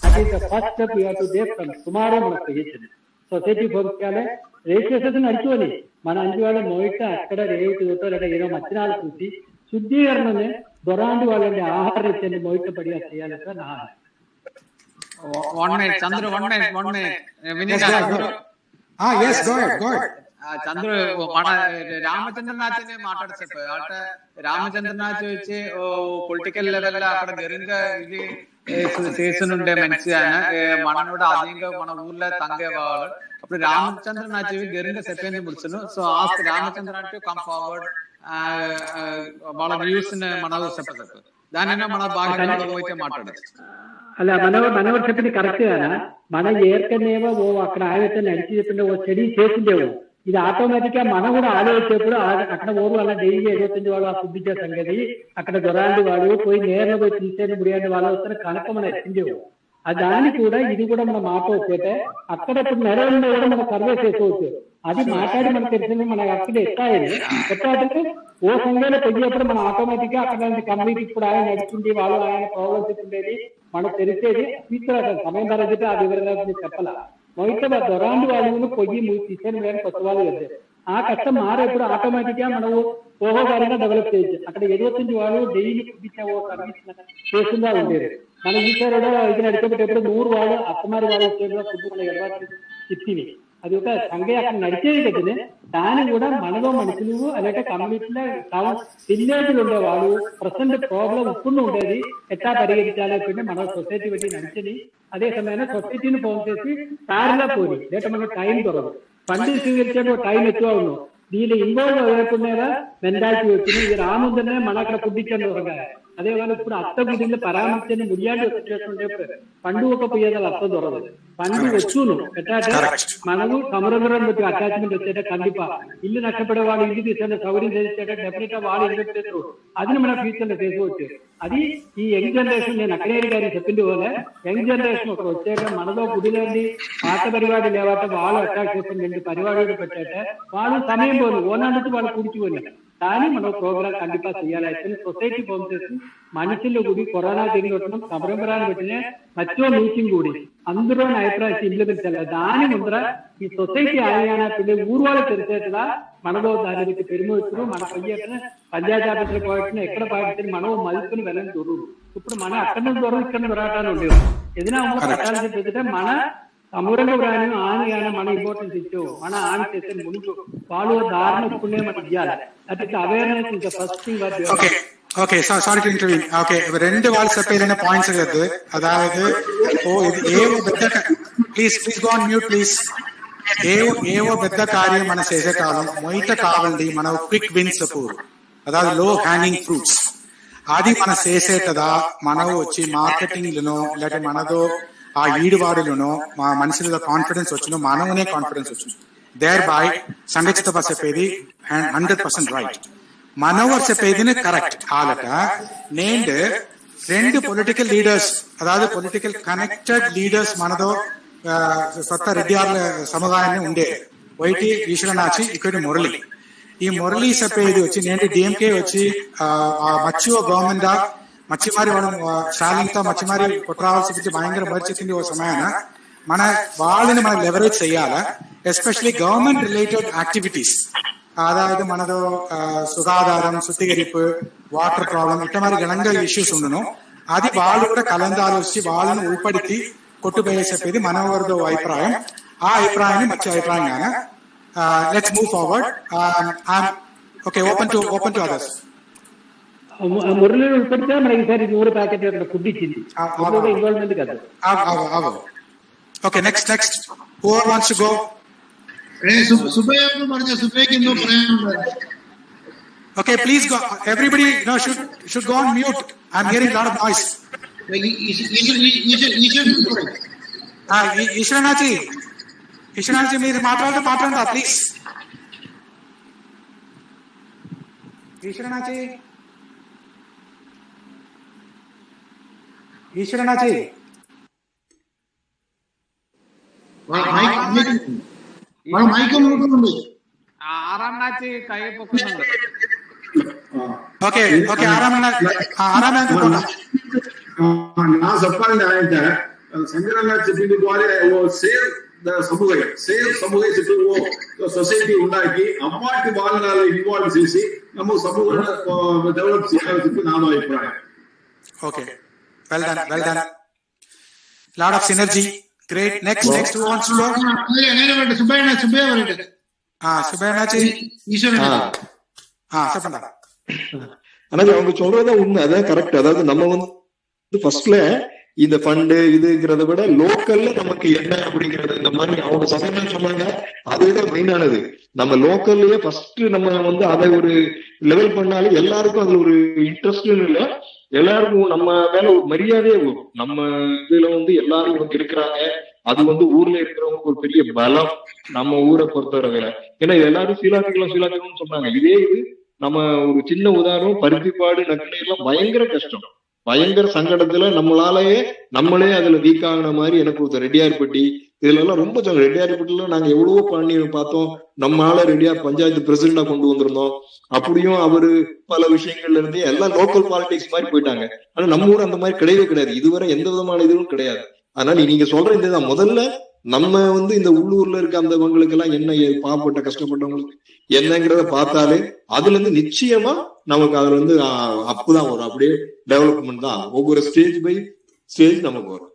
అది first step you have to take from tomorrow మనకు తెలియచింది సొసైటీ ఫోన్ చేయాలి రిజిస్ట్రేషన్ నడుచుకొని మన 5 వాళ్ళ మొయిట అక్కడ రేటు లేదా ఏదో మచ్చినాలు చూసి శుద్ధీకరణని దొరాండి వాళ్ళని ఆహారం ఇచ్చండి మొయిట పడిగా చేయాలి సార్ నా చంద్ర చంద్ర మన రామచంద్రనాథ్ మాట్లాడచ్చు అంటే రామచంద్రనాథ్ వచ్చి పొలిటికల్ లెవెల్ అక్కడ గరింగా ఇది చేస్తుండే మంచి ఆయన మన కూడా అధికంగా మన ఊర్లో తంగేవాళ్ళు అప్పుడు రామచంద్రనాథ్ గరింగా చెప్పింది పిలుచును సో ఆస్క్ రామచంద్రనాథ్ కమ్ ఫార్వర్డ్ వాళ్ళ వ్యూస్ మన చెప్పచ్చు దానిలో మన బాగా పోయితే మాట్లాడచ్చు అలా మనవరు చెప్పింది కరెక్ట్ కదా మన ఏర్కనేవో అక్కడ ఆయన నడిచి చెప్పిండే ఓ చెడి చేసిండేవు ఇది ఆటోమేటిక్ గా మనం కూడా ఆలోచించేప్పుడు అక్కడ ఊరు అలా డైలీ ఎదుగుతుంది వాళ్ళు ఆ ఫుడ్ ఇచ్చే సంగతి అక్కడ దొరాండి వాళ్ళు పోయి నేరుగా పోయి తీసేది ముడియాన్ని వాళ్ళు వస్తే కనుక మనం ఎక్కించేవు దాన్ని కూడా ఇది కూడా మనం మాట వచ్చేటే అక్కడ ఇప్పుడు నెలలో కూడా మనం సర్వే చేసుకోవచ్చు అది మాట్లాడి మనకు తెలిసింది మన అక్కడ ఎట్టాయంటే ఓ సంఘంలో పెరిగేప్పుడు మనం ఆటోమేటిక్ గా అక్కడ కమ్యూనిటీ ఇప్పుడు ఆయన నడుస్తుంది వాళ్ళు ఆయన ప్రాబ్లమ్స్ చెప్తుండేది మనకు తెలిసేది ఫ్యూచర్ సమయం ధర ఆ వివరంగా చెప్పాల మొదట దొరాండి వాళ్ళు పొయ్యి తీసేది కొత్త వాళ్ళు వెళ్తారు ఆ కష్టం మారేప్పుడు ఆటోమేటిక్ గా మనం ఓహోగారిగా డెవలప్ చేయొచ్చు అక్కడ ఎదుగుతుంది వాళ్ళు డైలీ పుట్టించే ఓ సర్వీస్ చేస్తుందా ఉండేది మన ఈసారి ఇది నడిచేటప్పుడు 100 వాళ్ళు అత్తమారి వాళ్ళు ఫుడ్ మన ఎడవాళ్ళు చెప్తివి అది ఒక సంఘం అక్కడ నడిచేది కదనే దాన్ని కూడా మనలో మనుషులు అలాగే కమ్యూనిటీలో విలేజ్లు ఉండేవాళ్ళు ప్రజెంట్ ప్రాబ్లం ఇప్పుడు ఉండేది ఎట్లా పరిగణించాలంటే మన సొసైటీ పెట్టి నడిచేది అదే సమయంలో సొసైటీని ఫోన్ చేసి దారిలో పోయి లేక మనకు టైం దొరకదు పండుగ స్వీకరించే టైం ఎక్కువ ఉన్నాం దీని ఇన్వాల్వ్ అవ్వకుండా మెంటాలిటీ వచ్చింది ఇది రాముందనే మన అక్కడ పుట్టించండి ఒక అదే వాళ్ళు ఇప్పుడు అత్త గుడిలో పరామర్శని ముడియాన్ని వచ్చేస్తుంటే పండుగ పోయేదాలు అత్త దొరకదు పండుగ వచ్చును ఎట్లా మనము సముద్రం బట్టి అటాచ్మెంట్ వచ్చేట కండిపా ఇల్లు నష్టపడే వాళ్ళు ఇల్లు తీసే సౌకర్యం చేసేట డెఫినెట్ గా వాళ్ళు ఇన్వెస్ట్ చేస్తారు అది మన ఫ్యూచర్ లో చేసుకోవచ్చు అది ఈ యంగ్ జనరేషన్ నేను అక్కడే గారి చెప్పింది పోలే యంగ్ జనరేషన్ ఒక వచ్చాక మనలో గుడిలోని పాత పరివాడి లేవట వాళ్ళు అటాక్ చేసిన 2 పరివాడు పెట్టాట వాళ్ళు సమయం పోను ఓనానికి వాళ్ళు కూర్చుకున్నారు కానీ మనం ప్రోగ్రామ్ కండిపా చేయాలి సొసైటీ ఫోన్ చేసి మనుషులు గుడి కరోనా తిరిగి సంరంభరాన్ని పెట్టిన మధ్య మీటింగ్ కూడి అందరూ అభిప్రాయం ఇంప్లిమెంట్ చేయాలి దాని ముందర ఈ సొసైటీ ఆయన పిల్లలు ఊరు వాళ్ళు తెలిసేట్లా మనలో దాని గురించి పెరుమొచ్చు మన పయ్యేట పంచాయతీ ఆఫీసులు పోయిన ఎక్కడ పాటించి మనం మలుపుని వెళ్ళని దూరం ఇప్పుడు మన అక్కడ దూరం ఇక్కడ దొరకటాన్ని ఉండేవి ఏదైనా పట్టాలని చెప్పేదితే మన సమూరంగా ప్రాణం ఆని మన ఇంపార్టెన్స్ ఇచ్చావు మన ఆని చేసే ముందు వాళ్ళు దారిని ఒప్పుకునే మనకి ఇవ్వాలి అది అవేర్నెస్ ఇంకా first thing okay sorry to interview okay 2 వాళ్ళు చెప్పేదైనా పాయింట్స్ కదా అதாவது ఏవో పెద్ద please go on mute please ఏవో పెద్ద కార్యం మనం చేసే కాలం మొయిట కావండి మన క్విక్ విన్స్ పూర్ అதாவது లో హ్యాంగింగ్ ఫ్రూట్స్ అది మనం చేసేటదా మనం వచ్చి మార్కెటింగ్ లను లేకపోతే మనదో ఆ ఈడువాడులను మా మనుషుల కాన్ఫిడెన్స్ వచ్చిన మనమునే కాన్ఫిడెన్స్ వచ్చింది దేర్ బై సంఘటిత చెప్పేది 100% రైట్ మనోవర్ చెప్పేది కరెక్ట్ ఆలట నేను 2 పొలిటికల్ లీడర్స్ అதாவது పొలిటికల్ కనెక్టెడ్ లీడర్స్ మనదో సొంత రెడ్డియార్ల సముదాయాన్ని ఉండే వైటి ఈశ్వరనాచి ఇక్కడ మురళి ఈ మురళి చెప్పేది వచ్చి నేను డిఎంకే వచ్చి మచ్చువ గవర్నమెంట్ మచ్చిమారి వాళ్ళు శాలంతో మచ్చిమారి కొట్టరావాల్సి భయంకర పరిస్థితి ఓ సమయాన మన వాళ్ళని మనం లెవరేజ్ చేయాలా ఎస్పెషలీ గవర్నమెంట్ రిలేటెడ్ యాక్టివిటీస్ అதாவது మనదో సుగాధారం సుత్తిగరిపు వాటర్ ప్రాబ్లం ఇట్లా మరి గణంగా ఇష్యూస్ ఉండను అది వాళ్ళు కూడా కలందాలు వచ్చి వాళ్ళని ఉల్పడికి కొట్టుపోయే చెప్పేది మనవరదో అభిప్రాయం ఆ అభిప్రాయాన్ని మంచి అభిప్రాయం గాన let's move forward okay open to others Murali ఉల్పడితే మనకి ఈసారి 100 ప్యాకెట్ ఫుడ్ ఇచ్చింది ఇన్వాల్వ్మెంట్ కదా okay next who wants to go Subbaiah പറഞ്ഞ సుబ్బయ్యకి ఎన్నో ప్రయాణం okay please go everybody should go on mute I'm hearing a lot of noise ఈశ్వరనాథ్ మీరు మాట్లాడరా ప్లీజ్. ఈశ్వరనాథ్ ആറാമനാച്ചി കൈ പൊക്കുന്നുണ്ട്. ఓకే நான் చెప్పాలంటే ఆయన సంజయ్ చెప్పింది ద్వారా సేవ్ సమూహ సొసైటీ ఉండాకి అమ్మాటి వాళ్ళని ఇన్వాల్వ్ చేసి நம்ம సమూహం డెవలప్ చేయాలని చెప్పి నా అభిప్రాయం. Okay, well done. Lot of synergy. Great. Next who wants to go? Subbaiah வரட்டு. சுப்பையாச்சி చెప్పండి. ஆனா அவங்க சொல்றதா உண்மை, அதான் கரெக்ட். அதாவது நம்ம வந்து ஃபர்ஸ்ட்ல இந்த ஃபண்டு இதுங்கிறத விட லோக்கல்ல நமக்கு என்ன அப்படிங்கறது இந்த மாதிரி அவங்க சங்கடம் சொன்னாங்க, அதுதான் மெயினானது. நம்ம லோக்கல்லயே ஃபர்ஸ்ட் நம்ம வந்து அதை ஒரு லெவல் பண்ணாலே எல்லாருக்கும் அதுல ஒரு இன்ட்ரெஸ்ட் இல்ல, எல்லாருக்கும் நம்ம மேல ஒரு மரியாதையே வரும். நம்ம இதுல வந்து எல்லாரும் இவங்க இருக்கிறாங்க, அது வந்து ஊர்ல இருக்கிறவங்க ஒரு பெரிய பலம் நம்ம ஊரை பொறுத்தவரையில. ஏன்னா எல்லாரும் சீலாக்கிகளும் சொன்னாங்க. இதே இது நம்ம ஒரு சின்ன உதாரணம், பருத்திப்பாடு நக்கலை எல்லாம் பயங்கர கஷ்டம், பயங்கர சங்கடத்துல நம்மளே அதுல வீக் ஆகின மாதிரி எனக்கு ஒரு ரெட்டியார்பட்டி இதுல எல்லாம் ரொம்ப ரெட்டியார்பட்டில நாங்க எவ்வளவோ பண்ணி பார்த்தோம். நம்மளால ரெட்டியார் பஞ்சாயத்து பிரசிடண்டா கொண்டு வந்திருந்தோம். அப்படியும் அவரு பல விஷயங்கள்ல இருந்து எல்லாம் லோக்கல் பாலிடிக்ஸ் மாதிரி போயிட்டாங்க. ஆனா நம்ம ஊர் அந்த மாதிரி கிடையவே கிடையாது, இதுவரை எந்த விதமான இதுவும் கிடையாது. அதனால நீங்க சொல்ற இதுதான் முதல்ல நம்ம வந்து இந்த உள்ளூர்ல இருக்க அந்தவங்களுக்கு எல்லாம் என்ன பாவப்பட்ட கஷ்டப்பட்டவங்களுக்கு என்னங்கிறத பார்த்தாலே அதுல இருந்து நிச்சயமா நமக்கு அதுல வந்து அப்புதான் வரும், அப்படியே டெவலப்மெண்ட் தான் ஒவ்வொரு ஸ்டேஜ் பை ஸ்டேஜ் நமக்கு வரும்.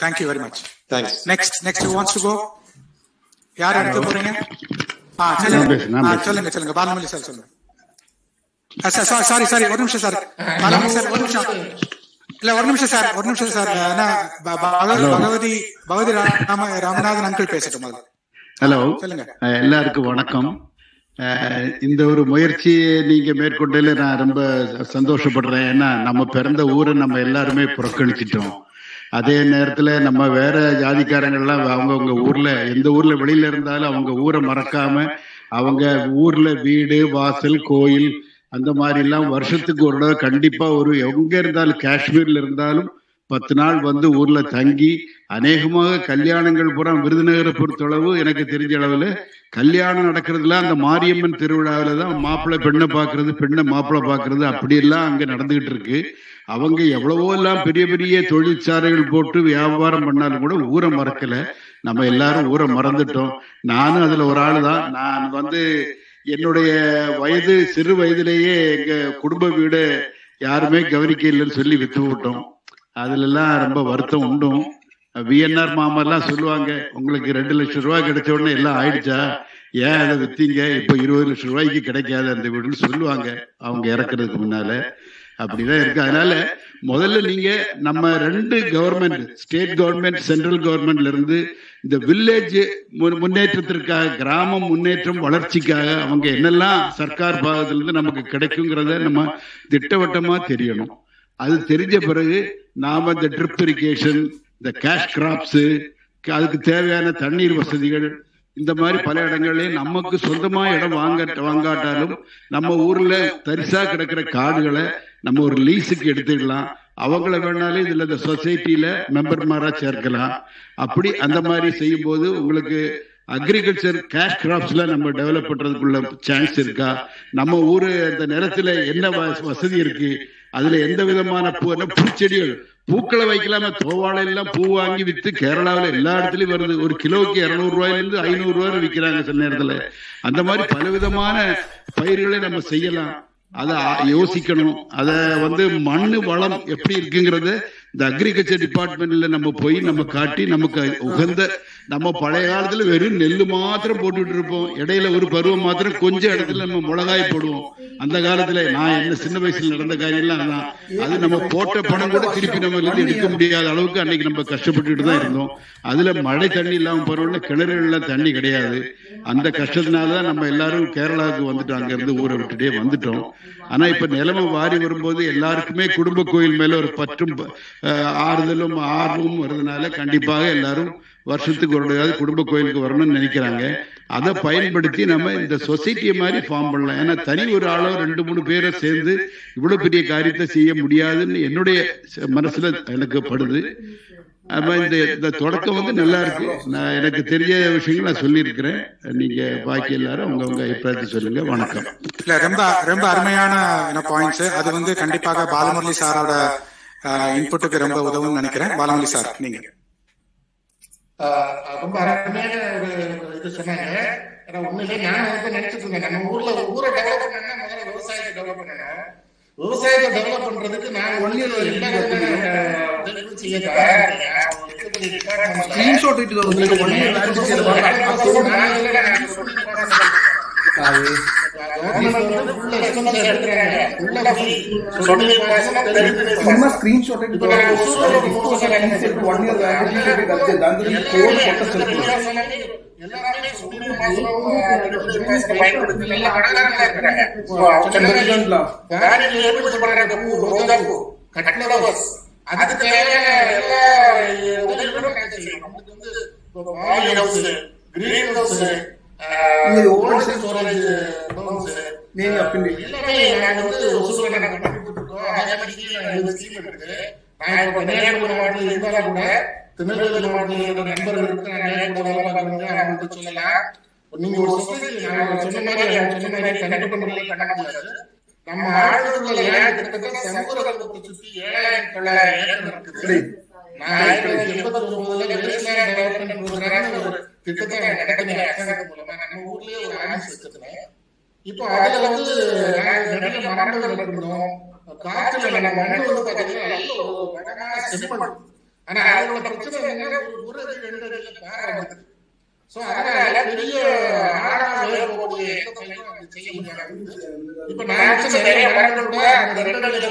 Thank you very much. Thanks. Next who wants to go? யார் எடுத்து போறீங்க? சொல்லுங்க பாலமல்லி சார் சொல்லுங்க. சாரி ஒரு நிமிஷம் சார், பாலமல்லி சார் ஒரு நிமிஷம் சார். பகவதி ராமநாதன் அங்கிள் பேசட்டும். ஹலோ, எல்லாருக்கும் வணக்கம். இந்த ஒரு முயற்சியை நீங்க மேற்கொண்டதுல நான் ரொம்ப சந்தோஷப்படுறேன். ஏன்னா நம்ம பிறந்த ஊரை நம்ம எல்லாருமே புறக்கணிச்சிட்டோம். அதே நேரத்துல நம்ம வேற ஜாதிக்காரங்கள்லாம் அவங்கவுங்க ஊர்ல எந்த ஊர்ல வெளியில இருந்தாலும் அவங்க ஊரை மறக்காம அவங்க ஊர்ல வீடு வாசல் கோயில் அந்த மாதிரி எல்லாம் வருஷத்துக்கு ஒரு தடவை கண்டிப்பா ஒரு எங்க இருந்தாலும் காஷ்மீர்ல இருந்தாலும் 10 நாள் வந்து ஊர்ல தங்கி அநேகமாக கல்யாணங்கள் பூரா விருதுநகரை பொறுத்தளவு எனக்கு தெரிஞ்ச அளவுல கல்யாணம் நடக்கிறதுல அந்த மாரியம்மன் திருவிழாவில தான் மாப்பிள்ளை பெண்ணை பாக்குறது, பெண்ணை மாப்பிள்ளை பாக்குறது அப்படியெல்லாம் அங்க நடந்துகிட்டு இருக்கு. அவங்க எவ்வளவோ எல்லாம் பெரிய பெரிய தொழிற்சாலைகள் போட்டு வியாபாரம் பண்ணாலும் கூட ஊரை மறக்கல. நம்ம எல்லாரும் ஊரை மறந்துட்டோம். நானும் அதுல ஒரு ஆளு தான். நான் வந்து என்னுடைய வயது சிறு வயதிலேயே எங்க குடும்ப வீடு யாருமே கவனிக்க இல்லைன்னு சொல்லி வித்து விட்டோம். அதுல எல்லாம் ரொம்ப வருத்தம் உண்டும். விஎன்ஆர் மாமா எல்லாம் சொல்லுவாங்க, உங்களுக்கு 2 லட்சம் ரூபாய் கிடைச்ச உடனே எல்லாம் ஆயிடுச்சா, ஏன் அதை வித்தீங்க, இப்ப 20 லட்சம் ரூபாய்க்கு கிடைக்காது அந்த வீடுன்னு சொல்லுவாங்க அவங்க இறக்குறதுக்கு முன்னால. அப்படிதான் இருக்கு. அதனால முதல்ல நீங்க நம்ம 2 கவர்மெண்ட், ஸ்டேட் கவர்மெண்ட் சென்ட்ரல் கவர்மெண்ட்ல இருந்து இந்த வில்லேஜ் முன்னேற்றத்திற்காக, கிராமம் முன்னேற்றம் வளர்ச்சிக்காக அவங்க என்னெல்லாம் சர்க்கார் பாகத்துல இருந்து நமக்கு கிடைக்குங்கிறத நம்ம திட்டவட்டமா தெரியணும். அது தெரிஞ்ச பிறகு நாம இந்த ட்ரிப் இரிகேஷன், இந்த கேஷ் கிராப்ஸ், அதுக்கு தேவையான தண்ணீர் வசதிகள், இந்த மாதிரி பல இடங்கள்லயும் நமக்கு சொந்தமா இடம் வாங்காட்டாலும் நம்ம ஊர்ல தரிசா கிடக்கிற காடுகளை நம்ம ஒரு லீஸுக்கு எடுத்துக்கலாம். அவங்கள வேணாலும் இதுல இந்த சொசைட்டில மெம்பர்மாரா சேர்க்கலாம். அப்படி அந்த மாதிரி செய்யும் போது உங்களுக்கு அக்ரிகல்ச்சர் கேஷ் கிராப்ஸ்ல நம்ம டெவலப் பண்றதுக்குள்ள சான்ஸ் இருக்கா, நம்ம ஊரு அந்த நேரத்துல என்ன வசதி இருக்கு, அதுல எந்த விதமான பூச்செடிகள், பூக்களை வைக்கலாம, தோவாழை எல்லாம் பூ வாங்கி வித்து கேரளாவில் எல்லா இடத்துலயும் வருது. ஒரு கிலோவுக்கு 200 ரூபாயில இருந்து 500 ரூபாய் விற்கிறாங்க சில நேரத்துல. அந்த மாதிரி பலவிதமான பயிர்களை நம்ம செய்யலாம். அதை யோசிக்கணும். அத வந்து மண்ணு வளம் எப்படி இருக்குங்கிறது இந்த அக்ரிகல்ச்சர் டிபார்ட்மெண்ட்ல நம்ம போய் நம்ம காட்டி நமக்கு உகந்த, நம்ம பழைய காலத்துல வெறும் நெல்லு மாத்திரம் போட்டுட்டு இருப்போம். இடையில ஒரு பருவம் மாத்திரம் கொஞ்சம் இடத்துல நம்ம மிளகாய் போடுவோம். அந்த காலத்துல நான் என்ன சின்ன வயசுல நடந்த காரியம் எல்லாம் அதான். அது நம்ம போட்ட பணம் கூட திருப்பி நம்ம இருந்து எடுக்க முடியாத அளவுக்கு அன்னைக்கு நம்ம கஷ்டப்பட்டுட்டு தான் இருந்தோம். அதுல மழை தண்ணி இல்லாம போறோம்னா கிணறுகள்ல தண்ணி கிடையாது. அந்த கஷ்டத்தினாலதான் நம்ம எல்லாரும் கேரளாவுக்கு வந்துட்டோம், அங்க இருந்து ஊரை விட்டுட்டே வந்துட்டோம். ஆனா இப்ப நிலைமை வாரி வரும்போது எல்லாருக்குமே குடும்ப கோயில் மேல ஒரு ஆறுதலும் ஆர்வமும் வருதுனால கண்டிப்பாக எல்லாரும் வருஷத்துக்கு ஒரு தடவை குடும்ப கோயிலுக்கு வரணும்னு நினைக்கிறாங்க. அதை பயன்படுத்தி நம்ம இந்த சொசைட்டியை மாதிரி ஃபார்ம் பண்ணலாம். ஏன்னா தனி ஒரு ஆளோ 2-3 பேரை சேர்ந்து இவ்வளவு பெரிய காரியத்தை செய்ய முடியாதுன்னு என்னுடைய மனசுல எனக்கு படுது. அப்ப இந்த தொடக்கம் வந்து நல்லா இருக்கு. நான் எனக்கு தெரிஞ்ச விஷயங்கள் நான் சொல்லியிருக்கிறேன். நீங்க பாக்கி எல்லாரும் உங்க அபிப்பிராயத்தை சொல்லுங்க. வணக்கம். இல்ல ரொம்ப ரொம்ப அருமையான பாயிண்ட்ஸ். அது வந்து கண்டிப்பாக பாலமுரளி சாரோட இன்புட்டுக்கு ரொம்ப உதவும் நினைக்கிறேன். பாலமுரளி சார் நீங்க. ரொம்ப அருமையான ஒரு இது சொன்னாங்க. உண்மையிலே நான் வந்து நினைச்சிட்டு இருந்தேன், நம்ம ஊரை டெவலப் பண்ணா முதல்ல விவசாயத்தை டெவலப் பண்ணணும். விவசாயத்தை டெவலப் பண்றதுக்கு நான் திருநெல்வேலி மாவட்டத்தில் நண்பர்கள் சொல்லலாம். நீங்க ஒரு சொசைட்டி சொன்ன மாதிரி தனிப்பட்ட முறையில் பண்ண முடியாது. நம்ம ஆளுநர்கள் கிட்டத்தட்ட சமூகத்தை சுற்றி 7,900 ஏக்கர் இருக்குது. நான் 1989 ஒரு திட்டத்தை நடத்தின அரசாங்கத்து மூலமா நம்ம ஊர்லயே ஒரு ஆபீஸ் வச்சிருந்தேன். இப்போ அதுல வந்து நிறைய மரங்கள் நடக்கணும். காற்றுல நம்ம மண்ணு வந்து பாத்தீங்கன்னா நல்ல ஒரு வளமான செம்மண். ஆனா அதோட பிரச்சனை என்னன்னா ஒரு 2 அடியில பாராட்டுது. சோ அதனால பெரிய ஆழமா வேறக்கூடிய செய்ய முடியாது. இப்ப நான் நிறைய மரங்கள் கூட அந்த 2 அடியில